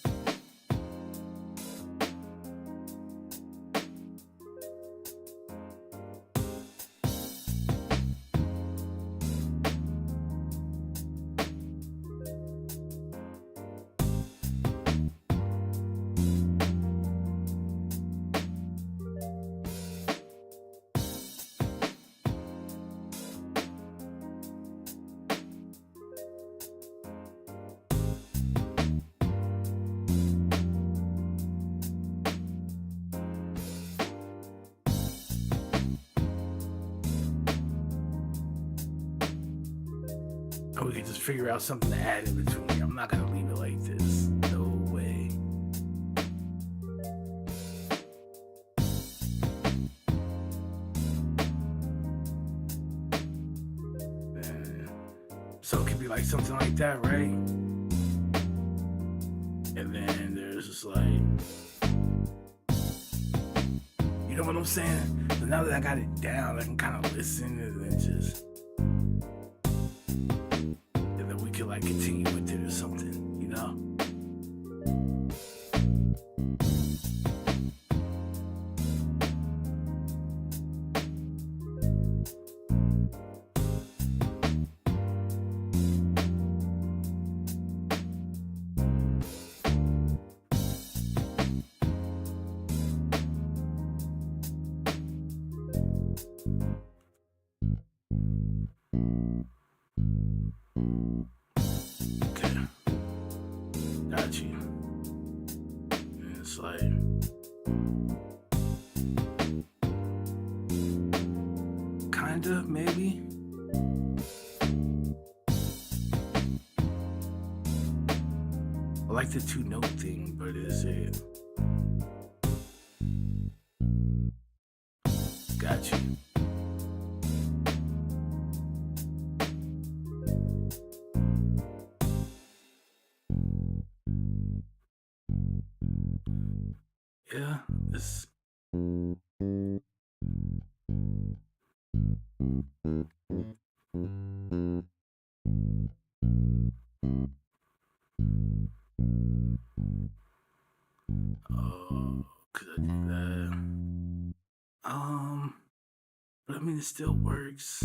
Or we could just figure out something to add in between. I'm not gonna leave it like this. No way. So it could be like something like that, right? And then there's just like, you know what I'm saying? So now that I got it down, I can kind of listen and then just, and then we can like continue with it or something. I like the two note thing, but is it? Got you. Yeah, this. Oh, could I do that? But I mean, it still works.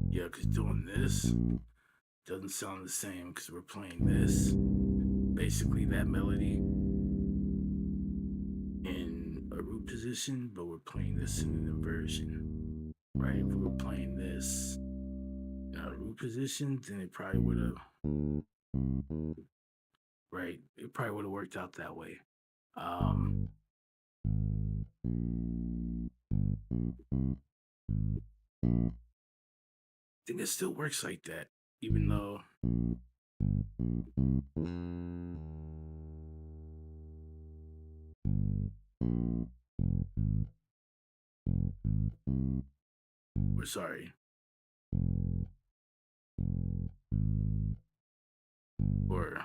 Yeah, because doing this doesn't sound the same because we're playing this. Basically, that melody in a root position, but we're playing this in an inversion, right? If we were playing this in a root position, then it probably would have, right? It probably would have worked out that way. I think it still works like that, even though. We're sorry. Or.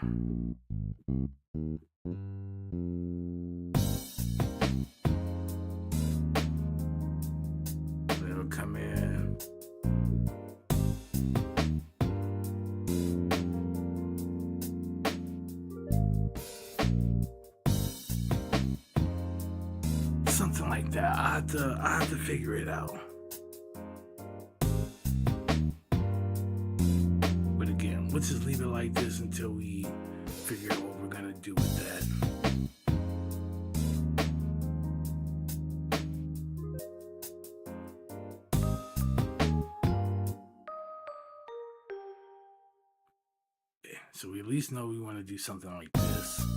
It'll come in. Something like that. I have to figure it out. But again, let's just leave it like this until we figure out what we're gonna do with that. Okay, so we at least know we want to do something like this.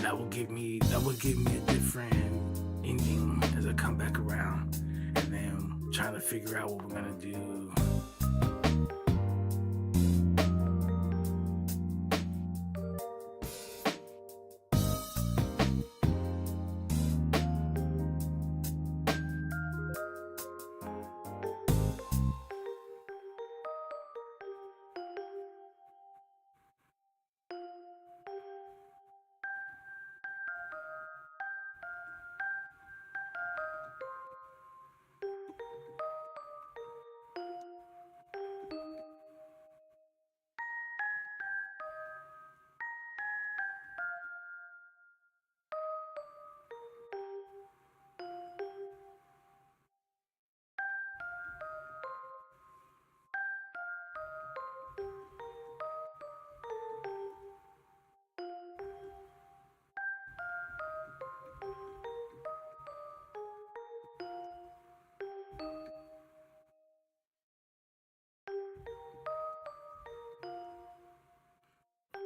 That will give me a different ending as I come back around, and then trying to figure out what we're gonna do.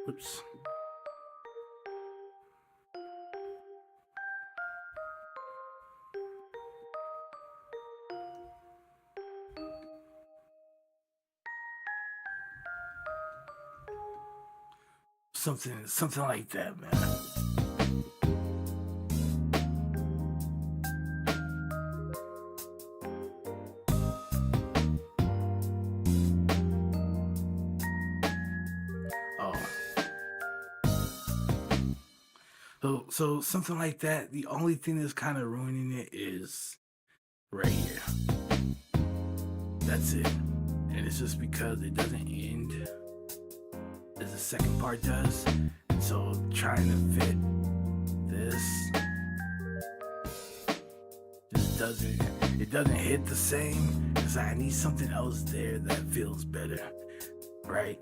Oops. Something like that, man. So something like that. The only thing that's kind of ruining it is right here. That's it. And it's just because it doesn't end as the second part does. And so trying to fit this just doesn't. it doesn't hit the same. It's like I need something else there that feels better, right?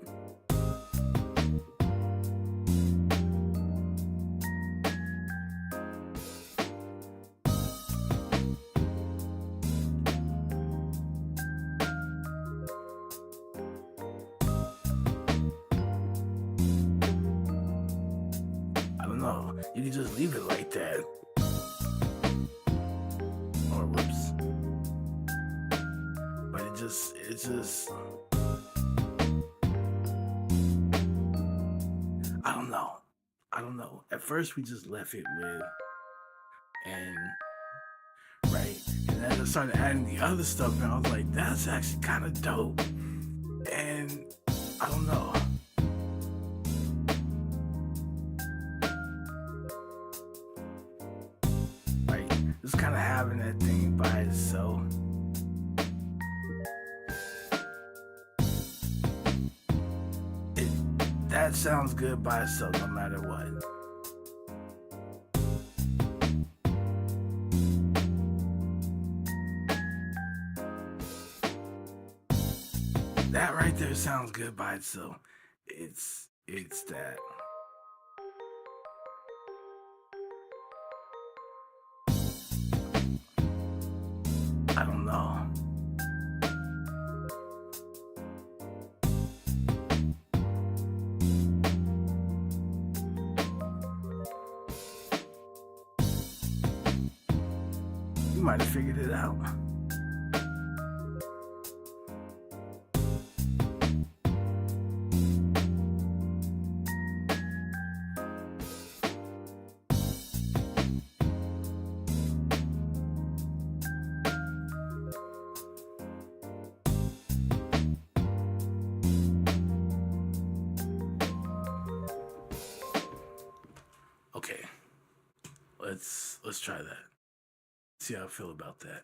I don't know. You can just leave it like that. Or whoops. But it's just I don't know. I don't know. At first we just left it with and right. And then I started adding the other stuff and I was like, that's actually kind of dope. And I don't know. Right. Just kind of having that thing by itself. That sounds good by itself no matter what. That right there sounds good by itself. It's that. I don't know. You might have figured it out. Okay. Let's try that. See how I feel about that.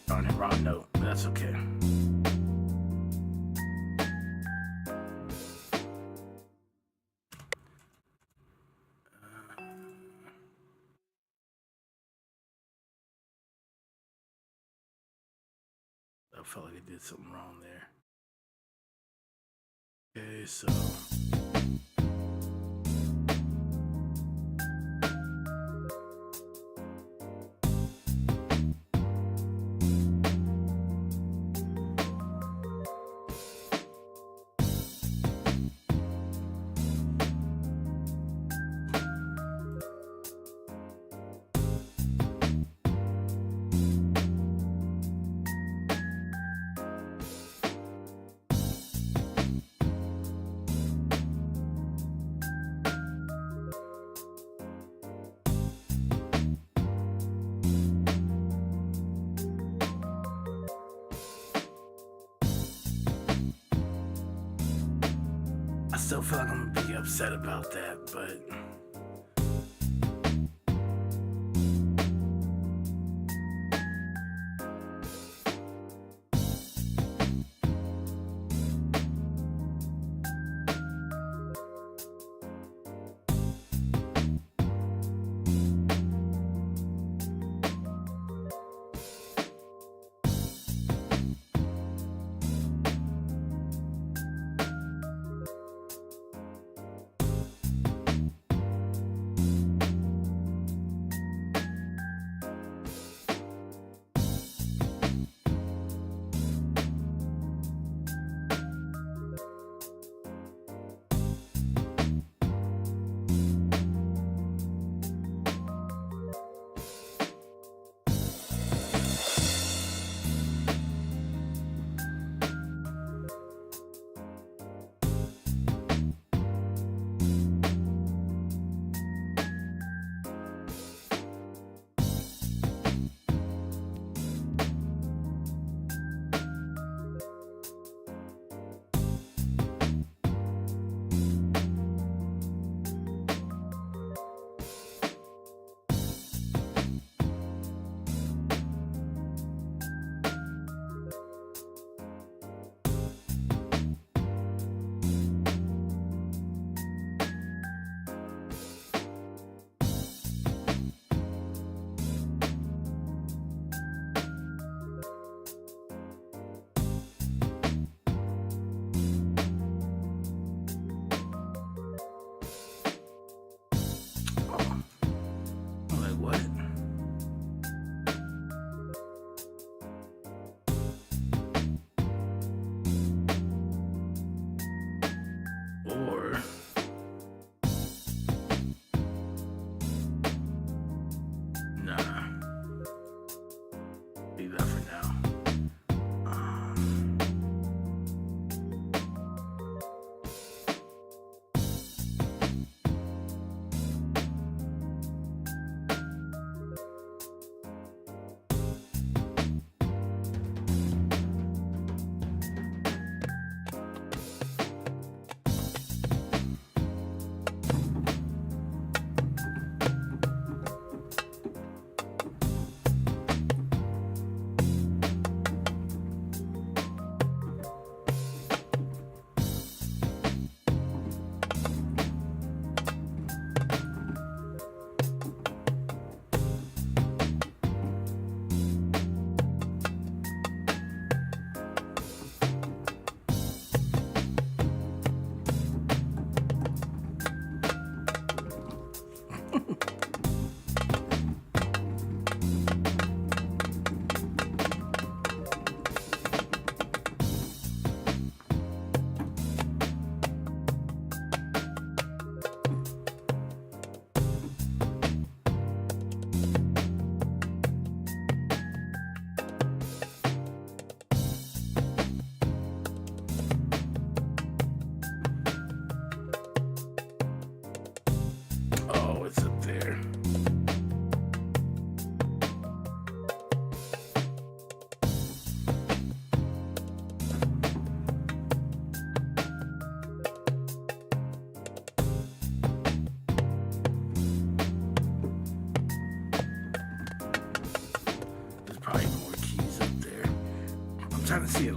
On a wrong note, but that's okay. I felt like I did something wrong there. Okay, so I still feel like I'm gonna be upset about that, but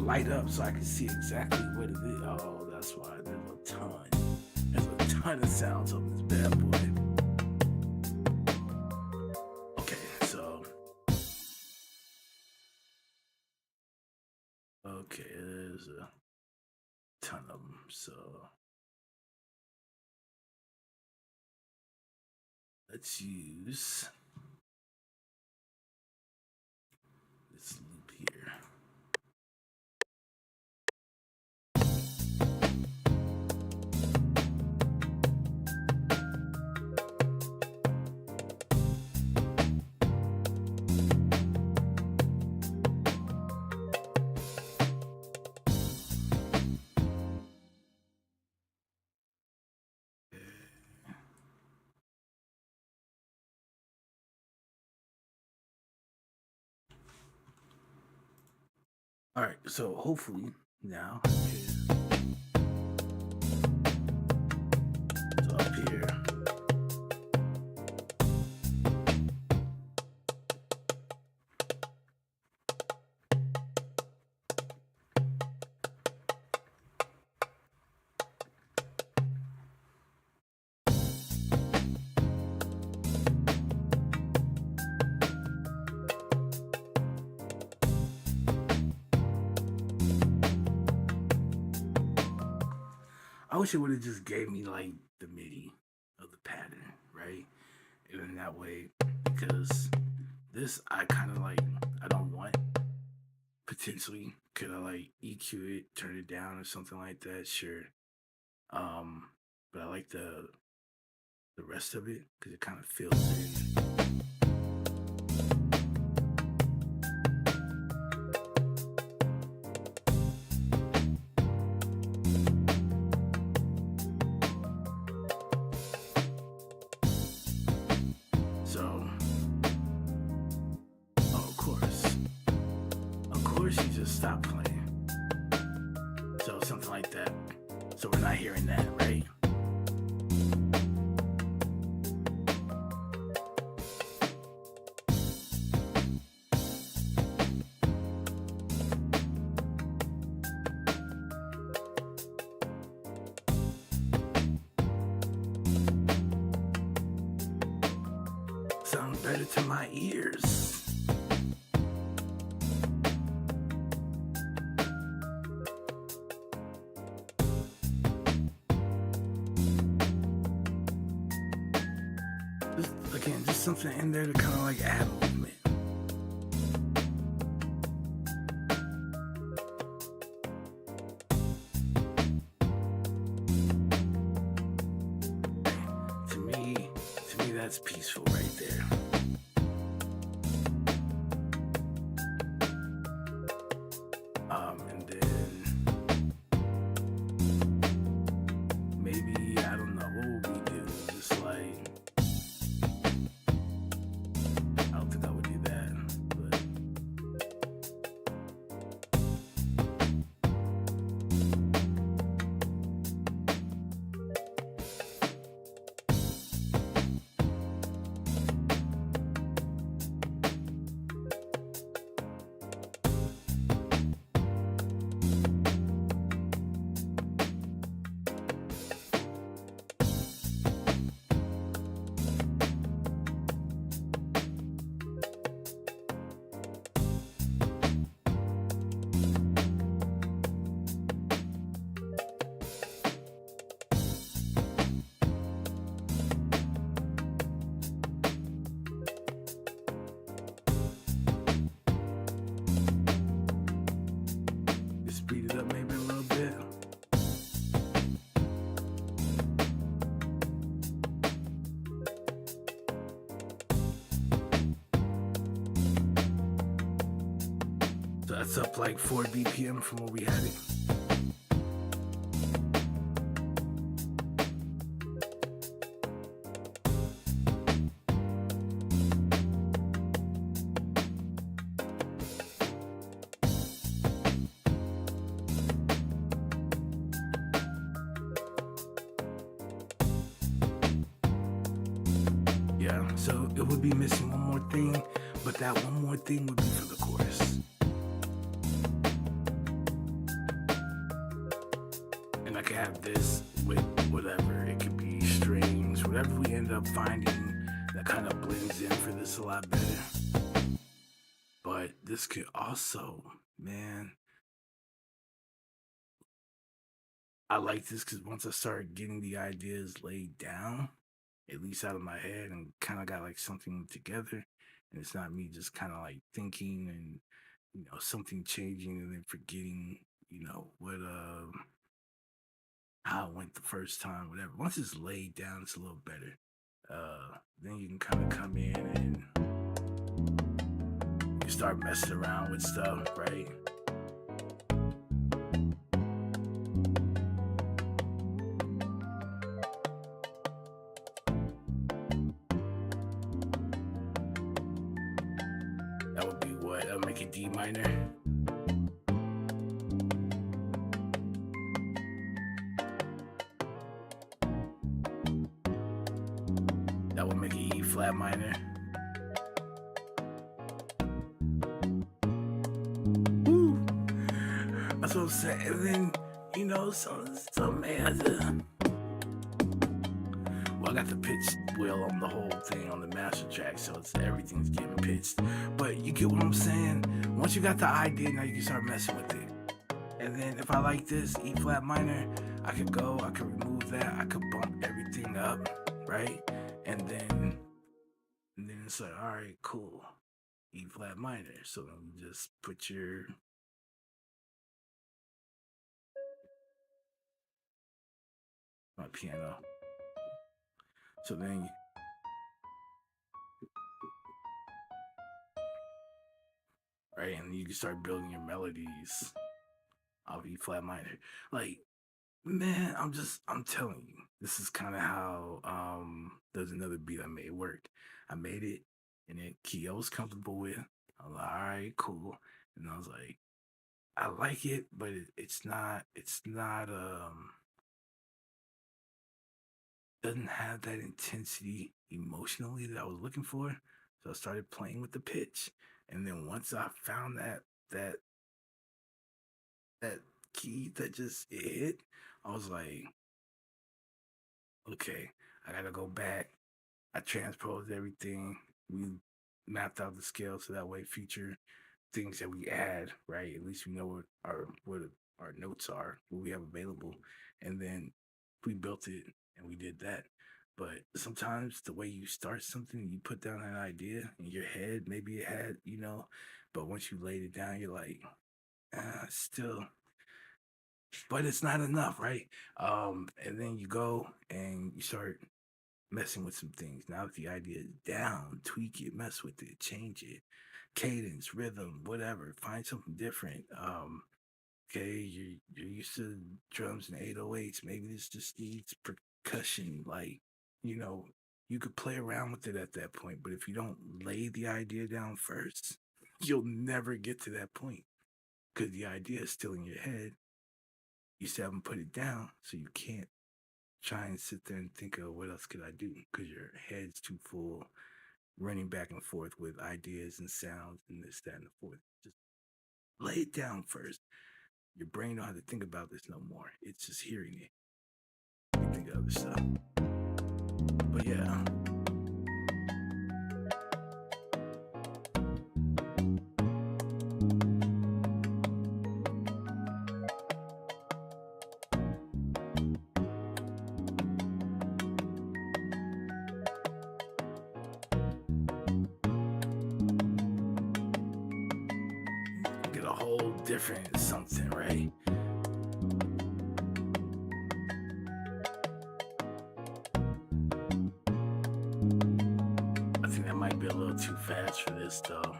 light up so I can see exactly what it is. Oh, that's why there's a ton. There's a ton of sounds on this bad boy. Okay, so there's a ton of them. So let's use this loop here. All right, so hopefully now it's up here. I wish it would have just gave me like the MIDI of the pattern, right? And in that way, because this I kind of like, I don't want. Potentially, could I like EQ it, turn it down, or something like that? Sure. But I like the rest of it because it kind of fills in. So, oh, of course, you just stop playing. So something like that. So we're not hearing that, right? Sounds better to my ears. Just something in there to kind of like add movement. To me, that's peaceful right there. And then maybe, I don't know, what would we do? Just like, I don't think I would do that, but speed it up maybe a little bit. So that's up like 4 BPM from where we had it. Yeah, so it would be missing one more thing, but that one more thing would be for the chorus. then I could have this with whatever. It could be strings, whatever we end up finding that kind of blends in for this a lot better. But this could also, man, I like this because once I start getting the ideas laid down, at least out of my head, and kind of got like something together, and it's not me just kind of like thinking and something changing and then forgetting, what how it went the first time, whatever. Once it's laid down, it's a little better. Then you can kind of come in and you start messing around with stuff, right? That would be what? I'll make a D minor. That would make an E flat minor. Woo! That's what I'm saying. And then, so man, well, I got the pitch wheel on the whole thing on the master track, so everything's getting pitched. But you get what I'm saying? Once you got the idea, now you can start messing with it. And then if I like this E flat minor, I could remove that, I could bump everything up, right? And then it's like, all right, cool, E flat minor. So then you just put my piano. So then right, and you can start building your melodies off E flat minor. Like, man, I'm telling you, this is kind of how there's another beat I made work. I made it, and then key I was comfortable with. I was like, all right, cool. And I was like, I like it, but it's not doesn't have that intensity emotionally that I was looking for. So I started playing with the pitch. And then once I found that that key that just it hit, I was like, okay, I gotta go back. I transposed everything. We mapped out the scale so that way future things that we add, right? At least we know what our notes are, what we have available. And then we built it and we did that. But sometimes the way you start something, you put down an idea in your head, maybe it had, but once you laid it down, you're like, still, but it's not enough, right? And then you go and you start messing with some things. Now that the idea is down, tweak it, mess with it, change it, cadence, rhythm, whatever. Find something different. Okay, you're used to drums and 808s. Maybe this just needs percussion. Like, you know, you could play around with it at that point. But if you don't lay the idea down first, you'll never get to that point because the idea is still in your head. You still haven't put it down, so you can't try and sit there and think of what else could I do because your head's too full running back and forth with ideas and sounds and this, that, and the fourth. Just lay it down first. Your brain don't have to think about this no more. It's just hearing it. You think of other stuff. But yeah. Get a whole different something, right? I think that might be a little too fast for this though.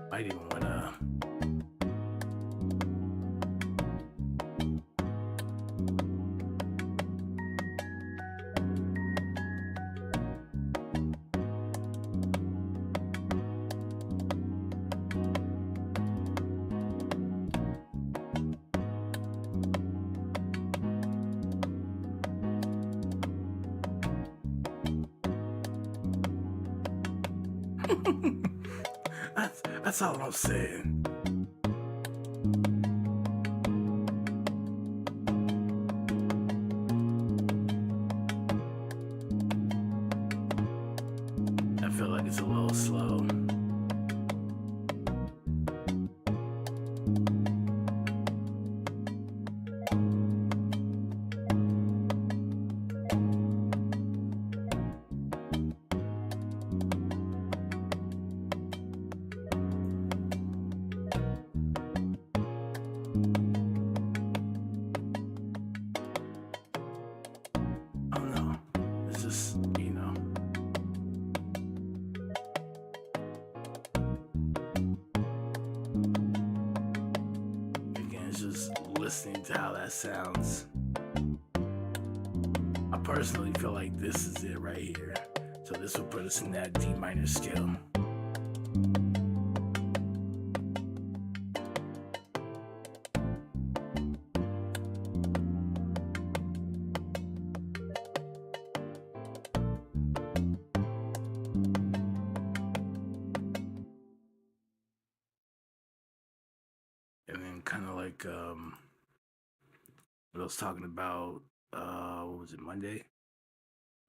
Might even wanna that's all I'm saying. was just listening to how that sounds. I personally feel like this is it right here. So this will put us in that D minor scale. And then kind of like what I was talking about, what was it, Monday?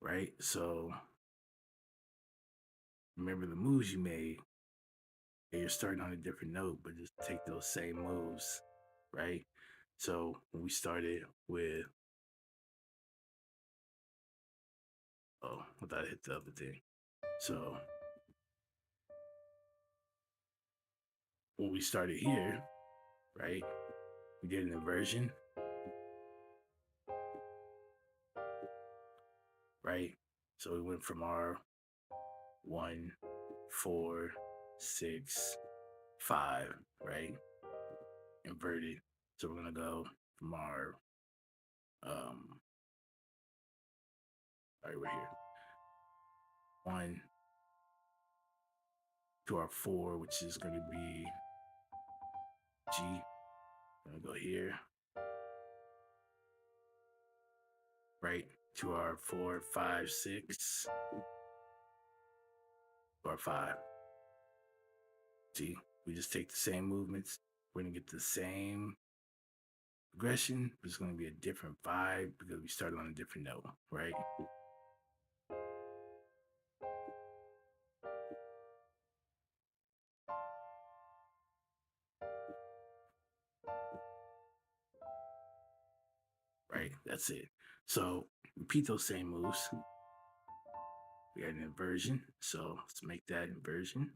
Right? So remember the moves you made. You're starting on a different note, but just take those same moves, right? So when we started with, oh, I thought I hit the other thing. So when we started here, right, we did an inversion, right? So we went from our 1, 4, 6, 5, right? Inverted. So we're gonna go from our all right, we're here. 1 to our 4, which is gonna be G. Gonna go here, right? To our 4, 5, 6, or 5. See, we just take the same movements. We're gonna get the same progression, but it's gonna be a different vibe because we started on a different note, right? Right, that's it. So repeat those same moves. We got an inversion, so let's make that inversion.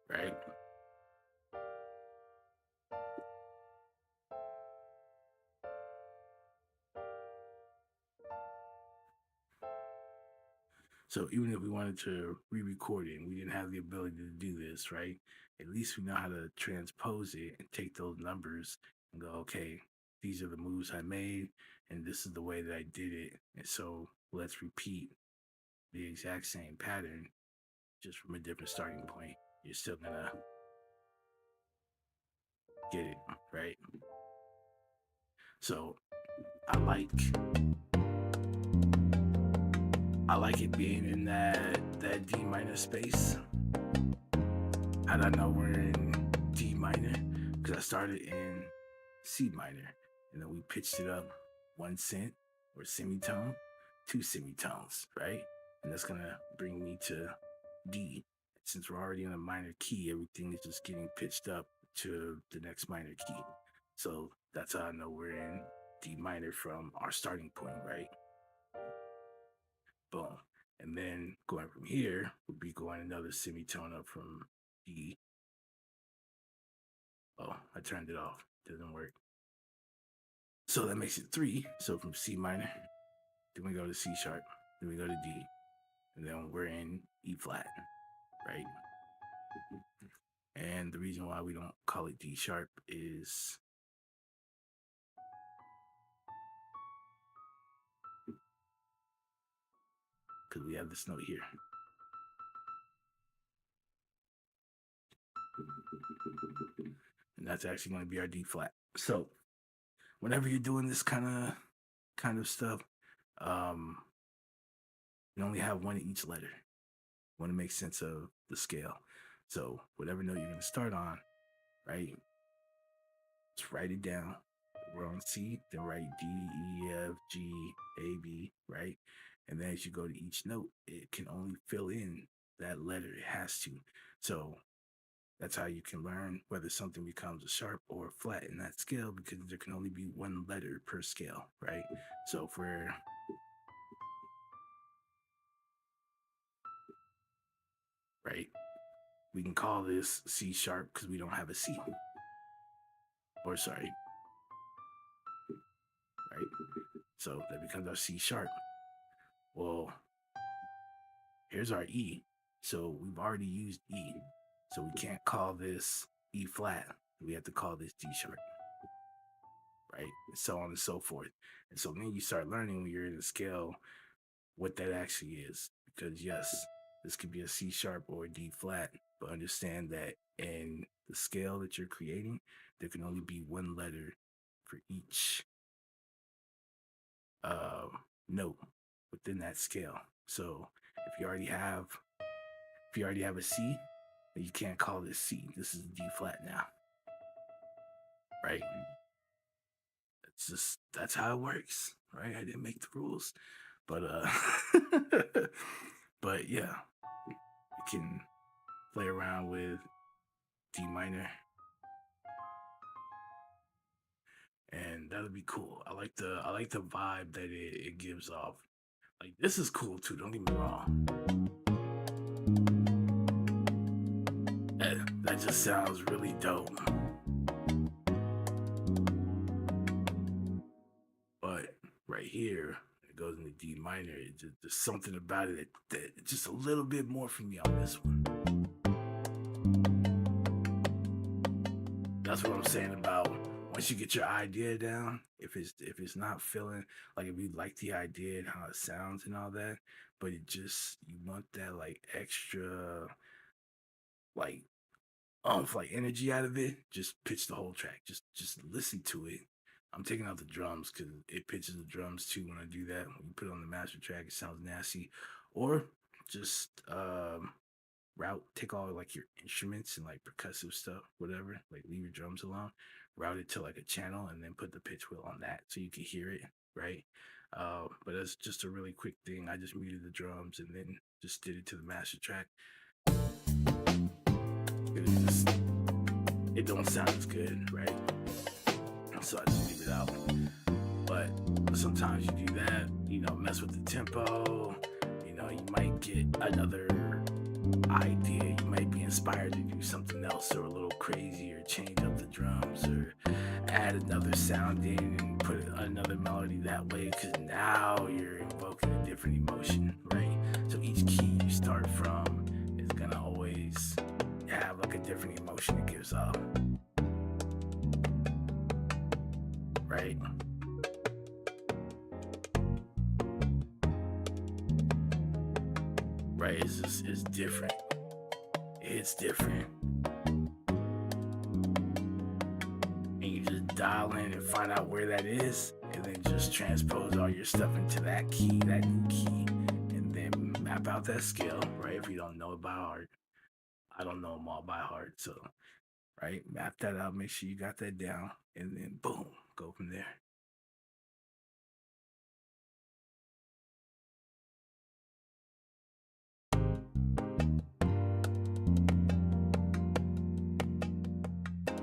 Right? So even if we wanted to re-record it and we didn't have the ability to do this, right? At least we know how to transpose it and take those numbers and go, okay, these are the moves I made, and this is the way that I did it. And so let's repeat the exact same pattern, just from a different starting point. You're still gonna get it, right? So I like it being in that D minor space. How did I know we're in D minor? Because I started in C minor, and then we pitched it up 1 cent or semitone, 2 semitones, right? And that's gonna bring me to D. Since we're already in a minor key, everything is just getting pitched up to the next minor key. So that's how I know we're in D minor from our starting point, right? Boom. And then going from here would be going another semitone up from D. Oh, I turned it off. Doesn't work. So that makes it 3. So from C minor, then we go to C sharp, then we go to D, and then we're in E flat, right? And the reason why we don't call it D sharp is because we have this note here. And that's actually going to be our D flat. So whenever you're doing this kind of stuff, you only have one in each letter. You want to make sense of the scale. So whatever note you're going to start on, right? Just write it down. We're on C, then write D, E, F, G, A, B, right? And then as you go to each note, it can only fill in that letter. It has to. So that's how you can learn whether something becomes a sharp or a flat in that scale, because there can only be one letter per scale, right? So if we're right, we can call this C sharp because we don't have a C. Or sorry, right? So that becomes our C sharp. Well, here's our E. So we've already used E. So we can't call this E flat. We have to call this D sharp, right? And so on and so forth. And so then you start learning when you're in the scale what that actually is. Because yes, this could be a C sharp or a D flat, but understand that in the scale that you're creating, there can only be one letter for each uh, note within that scale. So if you already have a C, then you can't call this C. This is D flat now, right? That's how it works, right? I didn't make the rules, but but yeah, you can play around with D minor, and that'll be cool. I like the vibe that it gives off. Like this is cool too. Don't get me wrong. That just sounds really dope. But right here, it goes into D minor. There's something about it that just a little bit more for me on this one. That's what I'm saying about once you get your idea down. If it's not feeling like if you like the idea and how it sounds and all that, but it just you want that like extra like like energy out of it, just pitch the whole track. Just listen to it. I'm taking out the drums because it pitches the drums too when I do that. When you put it on the master track, it sounds nasty. Or just route, take all like your instruments and like percussive stuff, whatever. Like leave your drums alone, route it to like a channel, and then put the pitch wheel on that so you can hear it, right? But that's just a really quick thing. I just muted the drums and then just did it to the master track. It don't sound as good, right? So I just leave it out. But sometimes you do that, mess with the tempo. You might get another idea. You might be inspired to do something else or a little crazy or change up the drums or add another sound in and put another melody that way because now you're invoking a different emotion, right? So each key you start from is gonna always have like a different emotion it gives off, right? Right? It's different. It's different. And you just dial in and find out where that is, and then just transpose all your stuff into that key, that new key, and then map out that scale, right? If you don't know it by heart, I don't know them all by heart, so right, map that out, make sure you got that down, and then boom, go from there.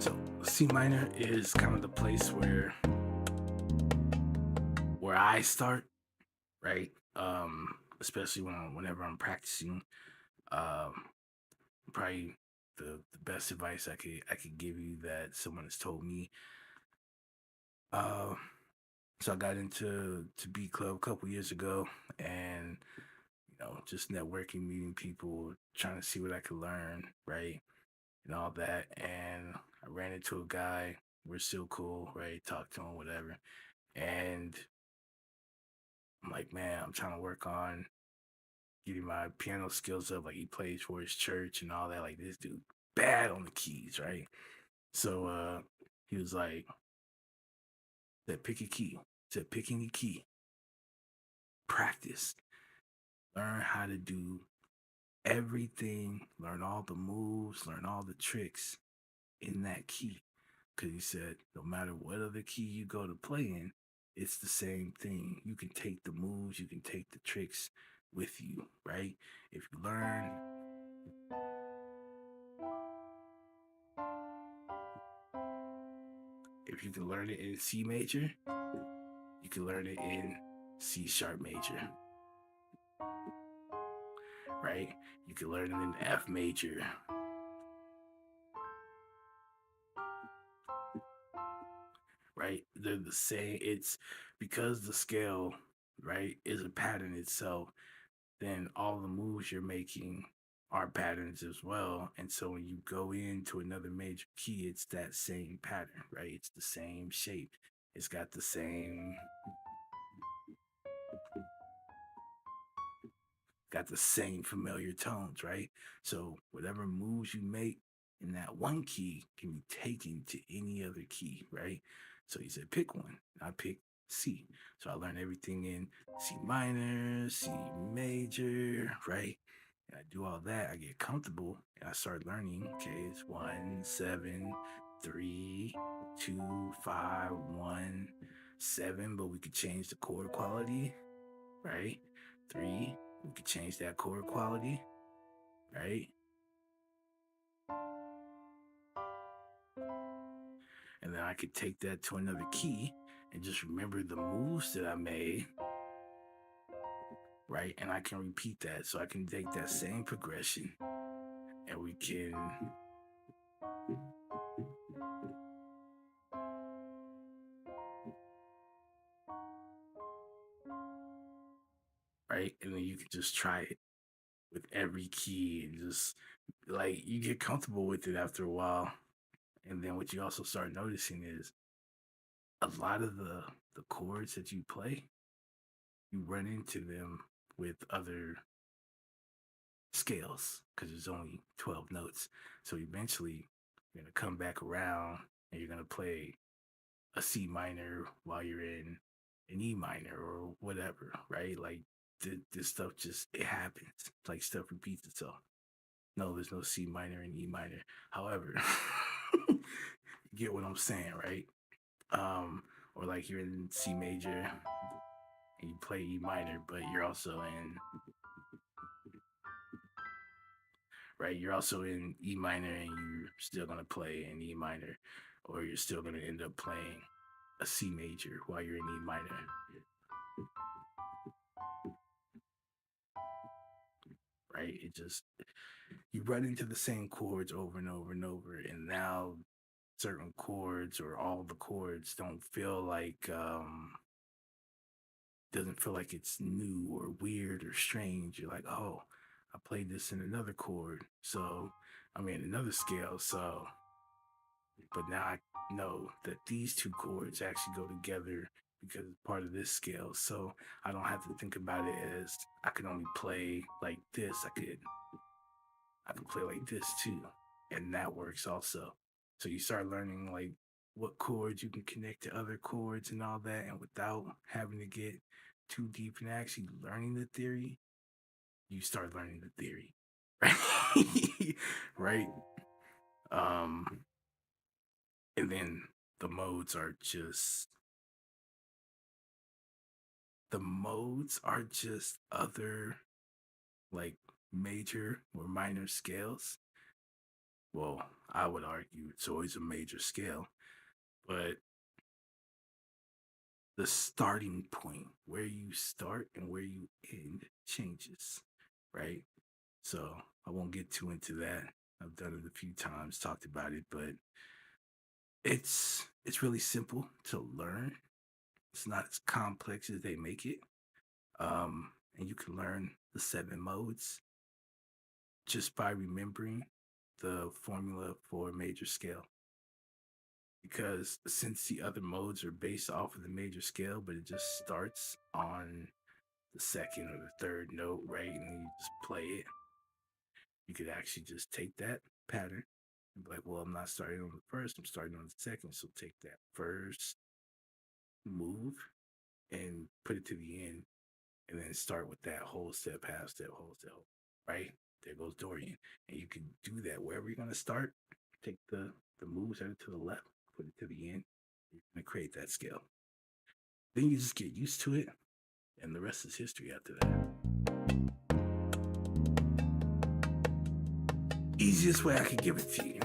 So C minor is kind of the place where I start, right? Especially whenever I'm practicing. Um, Probably the best advice I could give you that someone has told me. Uh, so I got into Beat Club a couple years ago, and just networking, meeting people, trying to see what I could learn, right, and all that. And I ran into a guy. We're still cool, right? Talked to him, whatever. And I'm like, man, I'm trying to work on getting my piano skills up. Like he plays for his church and all that. Like this dude bad on the keys, right? So he was like, said pick a key. Said pick any key. Practice. Learn how to do everything. Learn all the moves. Learn all the tricks in that key. Cause he said, no matter what other key you go to play in, it's the same thing. You can take the moves, you can take the tricks with you, right? If you learn If you can learn it in C major, you can learn it in C sharp major, right? You can learn it in F major, right? They're the same. It's because the scale, right, is a pattern itself. then all the moves you're making are patterns as well. And so when you go into another major key, it's that same pattern, right? It's the same shape. It's got the same familiar tones, right? So whatever moves you make in that one key can be taken to any other key, right? So you said pick one. I picked C. So I learned everything in C minor, C major, right? And I do all that. I get comfortable and I start learning. Okay, it's 1, 7, 3, 2, 5, 1, 7, but we could change the chord quality, right? 3, we could change that chord quality, right? And then I could take that to another key and just remember the moves that I made, right? And I can repeat that. So I can take that same progression and we can, right? And then you can just try it with every key and just like you get comfortable with it after a while. And then what you also start noticing is a lot of the chords that you play, you run into them with other scales because there's only 12 notes. So eventually you're going to come back around and you're going to play a C minor while you're in an E minor or whatever, right? Like this stuff just, it happens. Like stuff repeats itself. No, there's no C minor and E minor. However, you get what I'm saying, right? Or like you're in C major and you play E minor, but you're also in, right? You're also in E minor and you're still gonna play an E minor, or you're still gonna end up playing a C major while you're in E minor, right? It just, you run into the same chords over and over and over, and now certain chords or all the chords don't feel like doesn't feel like it's new or weird or strange. You're like, oh, I played this in another chord, so I mean another scale, so but now I know that these two chords actually go together because it's part of this scale. So I don't have to think about it as I can only play like this. I can play like this too. And that works also. So you start learning like what chords you can connect to other chords and all that. And without having to get too deep and actually learning the theory, you start learning the theory. Right? Right. Um, and then the modes are just the modes are just other like major or minor scales. Well, I would argue it's always a major scale, but the starting point, where you start and where you end, changes, right? So I won't get too into that. I've done it a few times, talked about it, but it's really simple to learn. It's not as complex as they make it. And you can learn the 7 modes just by remembering the formula for a major scale. Because since the other modes are based off of the major scale, but it just starts on the second or the third note, right? And then you just play it. You could actually just take that pattern and be like, well, I'm not starting on the first, I'm starting on the second. So take that first move and put it to the end and then start with that whole step, half step, whole step, right? There goes Dorian. And you can do that wherever you're gonna start. Take the moves out to the left, put it to the end. You're gonna create that scale. Then you just get used to it, and the rest is history after that. Easiest way I could give it to you.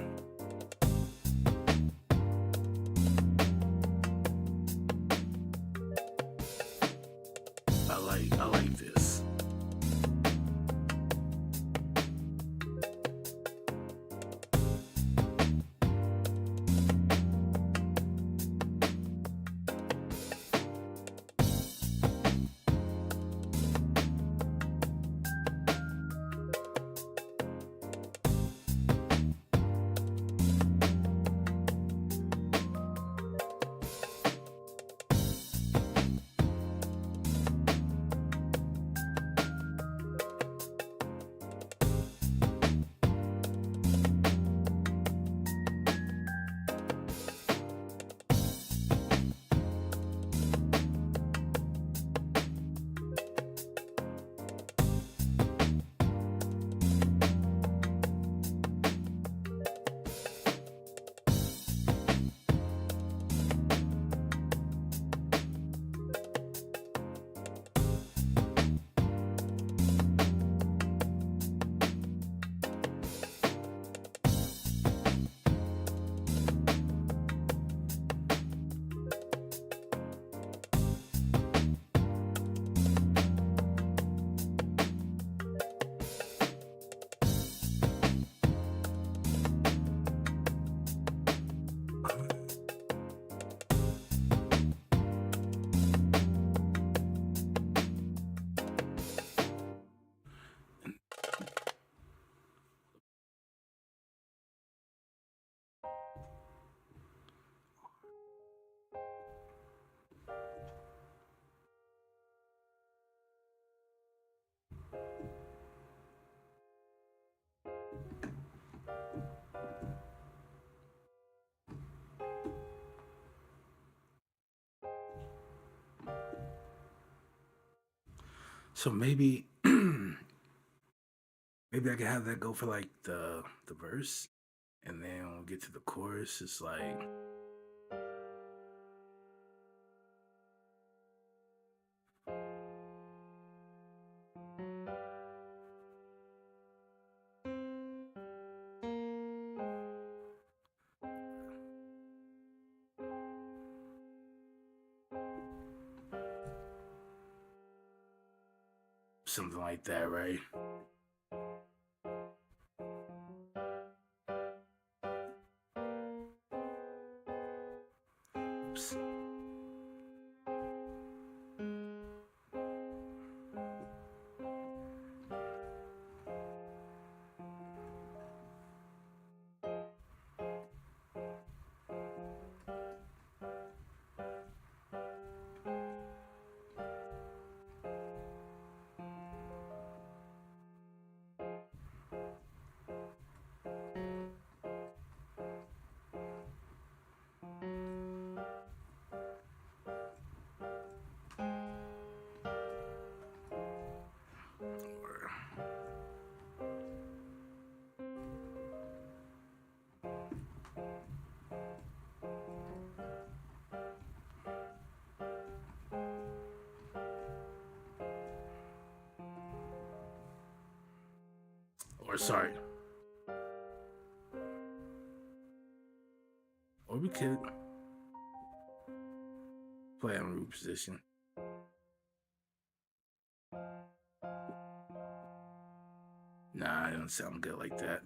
I like this. So maybe maybe I can have that go for like the verse, and then when we get to the chorus, it's like something like that, right? Oops. Or, or sorry, or we could play on root position. Nah, it don't sound good like that.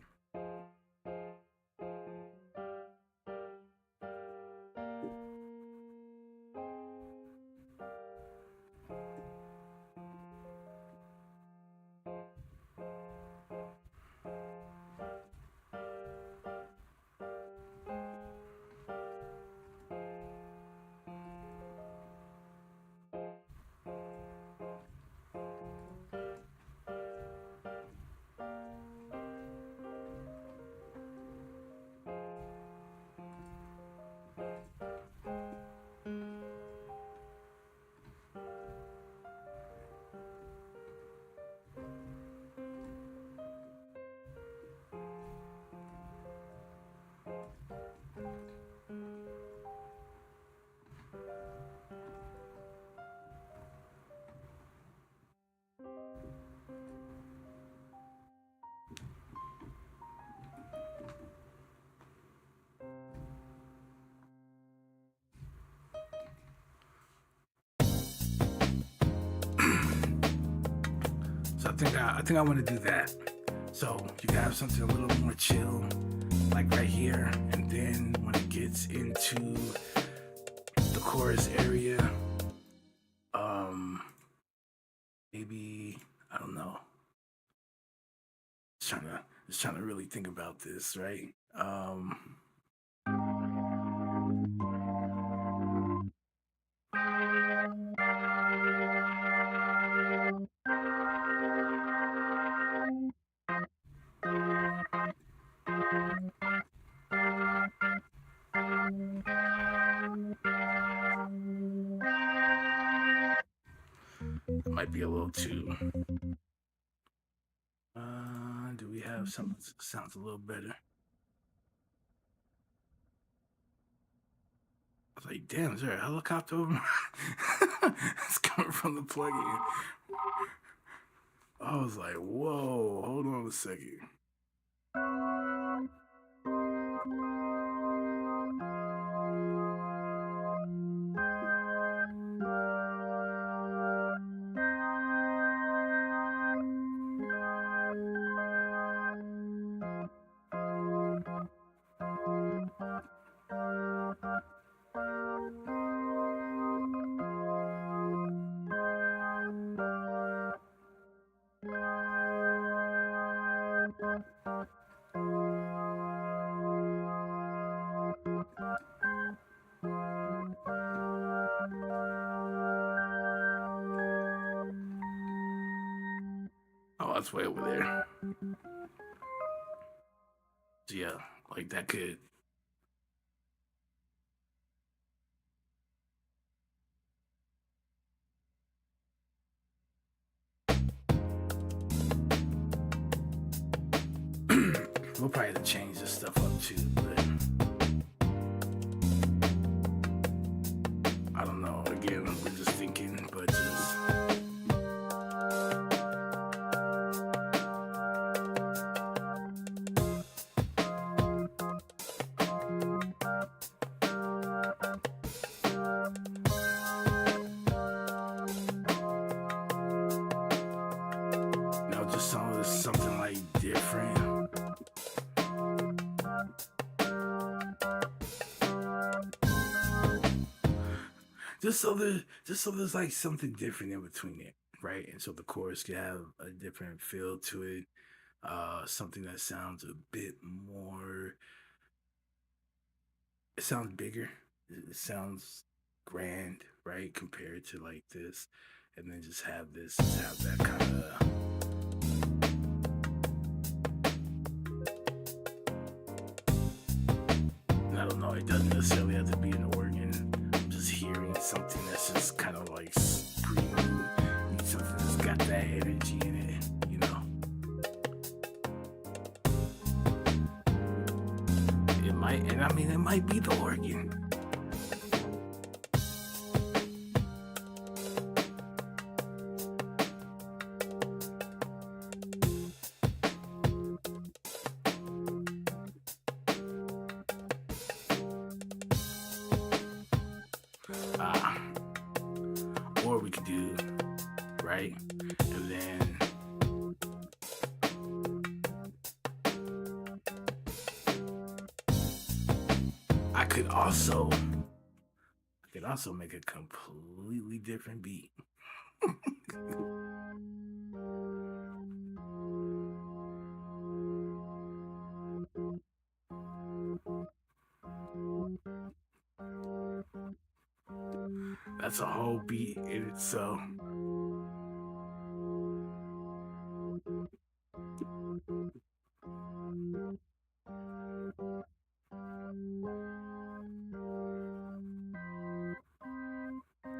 So I think I want to do that. So you can have something a little more chill, like right here, and then when it gets into the chorus area, maybe I don't know. Just trying to really think about this, right? It might be a little too. Do we have something that sounds a little better? I was like, damn, is there a helicopter over? It's coming from the plug-in. I was like, whoa, hold on a second. Oh, that's way over there. So yeah, like that could. We'll probably have to change this stuff up too, but I don't know. Again, we're just thinking, but just. Just something like different. Just so there's like something different in between it, right? And so the chorus can have a different feel to it. Something that sounds a bit more. It sounds bigger. It sounds grand, right? Compared to like this, and then just have that kind of. I don't know, it doesn't necessarily have to be an organ. I'm just hearing something that's just kind of like screaming. Something that's got that energy in it, you know? It might be the organ. Or we could do, right? And then I could also make a completely different beat. That's a whole beat in itself.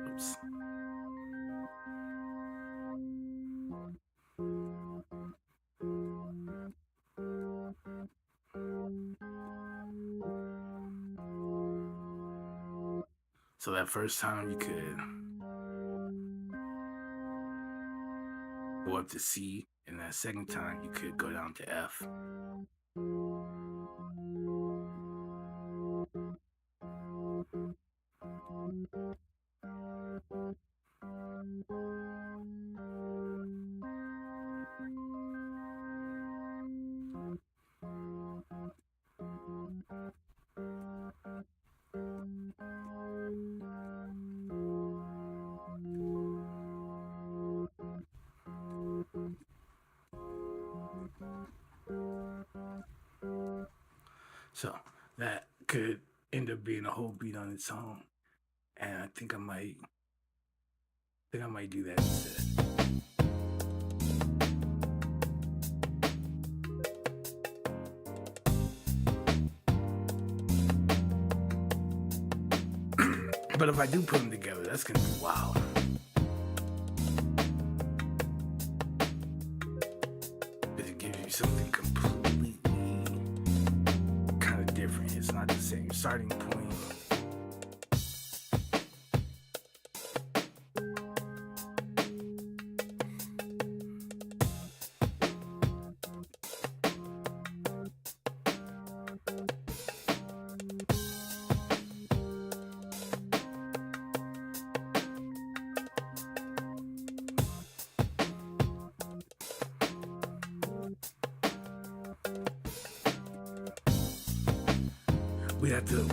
Oops. So that first time you could go up to C, and that second time you could go down to F. So that could end up being a whole beat on its own, and I think I might do that instead. But if I do put them together, that's gonna be wild. Because it gives you something completely kind of different. It's not the same starting point.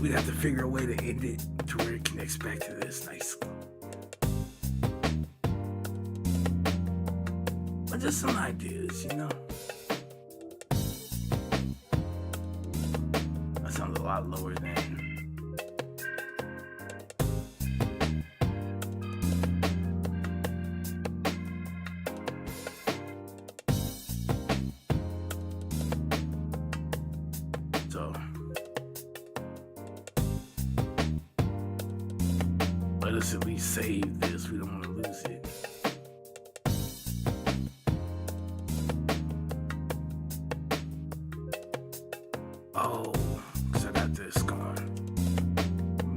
We'd have to figure a way to end it to where it connects back to this nicely. But just some ideas, you know. That sounds a lot lower than. So. Let us at least save this. We don't want to lose it. Oh, because I got this going.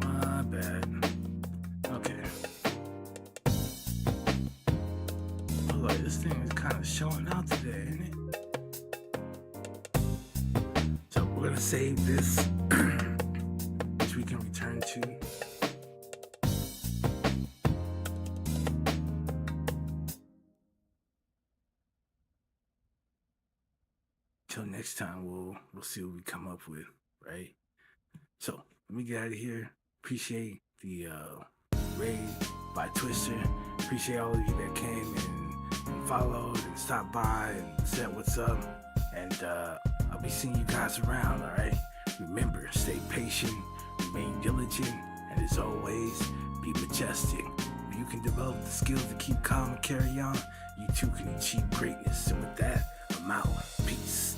My bad. Okay. Oh, like this thing is kind of showing out today, ain't it? So we're gonna save this, which we can return to. Till next time, we'll see what we come up with, right? So let me get out of here. Appreciate the raid by Twister. Appreciate all of you that came and followed and stopped by and said what's up. And I'll be seeing you guys around, all right? Remember, stay patient, remain diligent, and as always, be majestic. If you can develop the skills to keep calm and carry on, you too can achieve greatness. And with that, I'm out. Peace.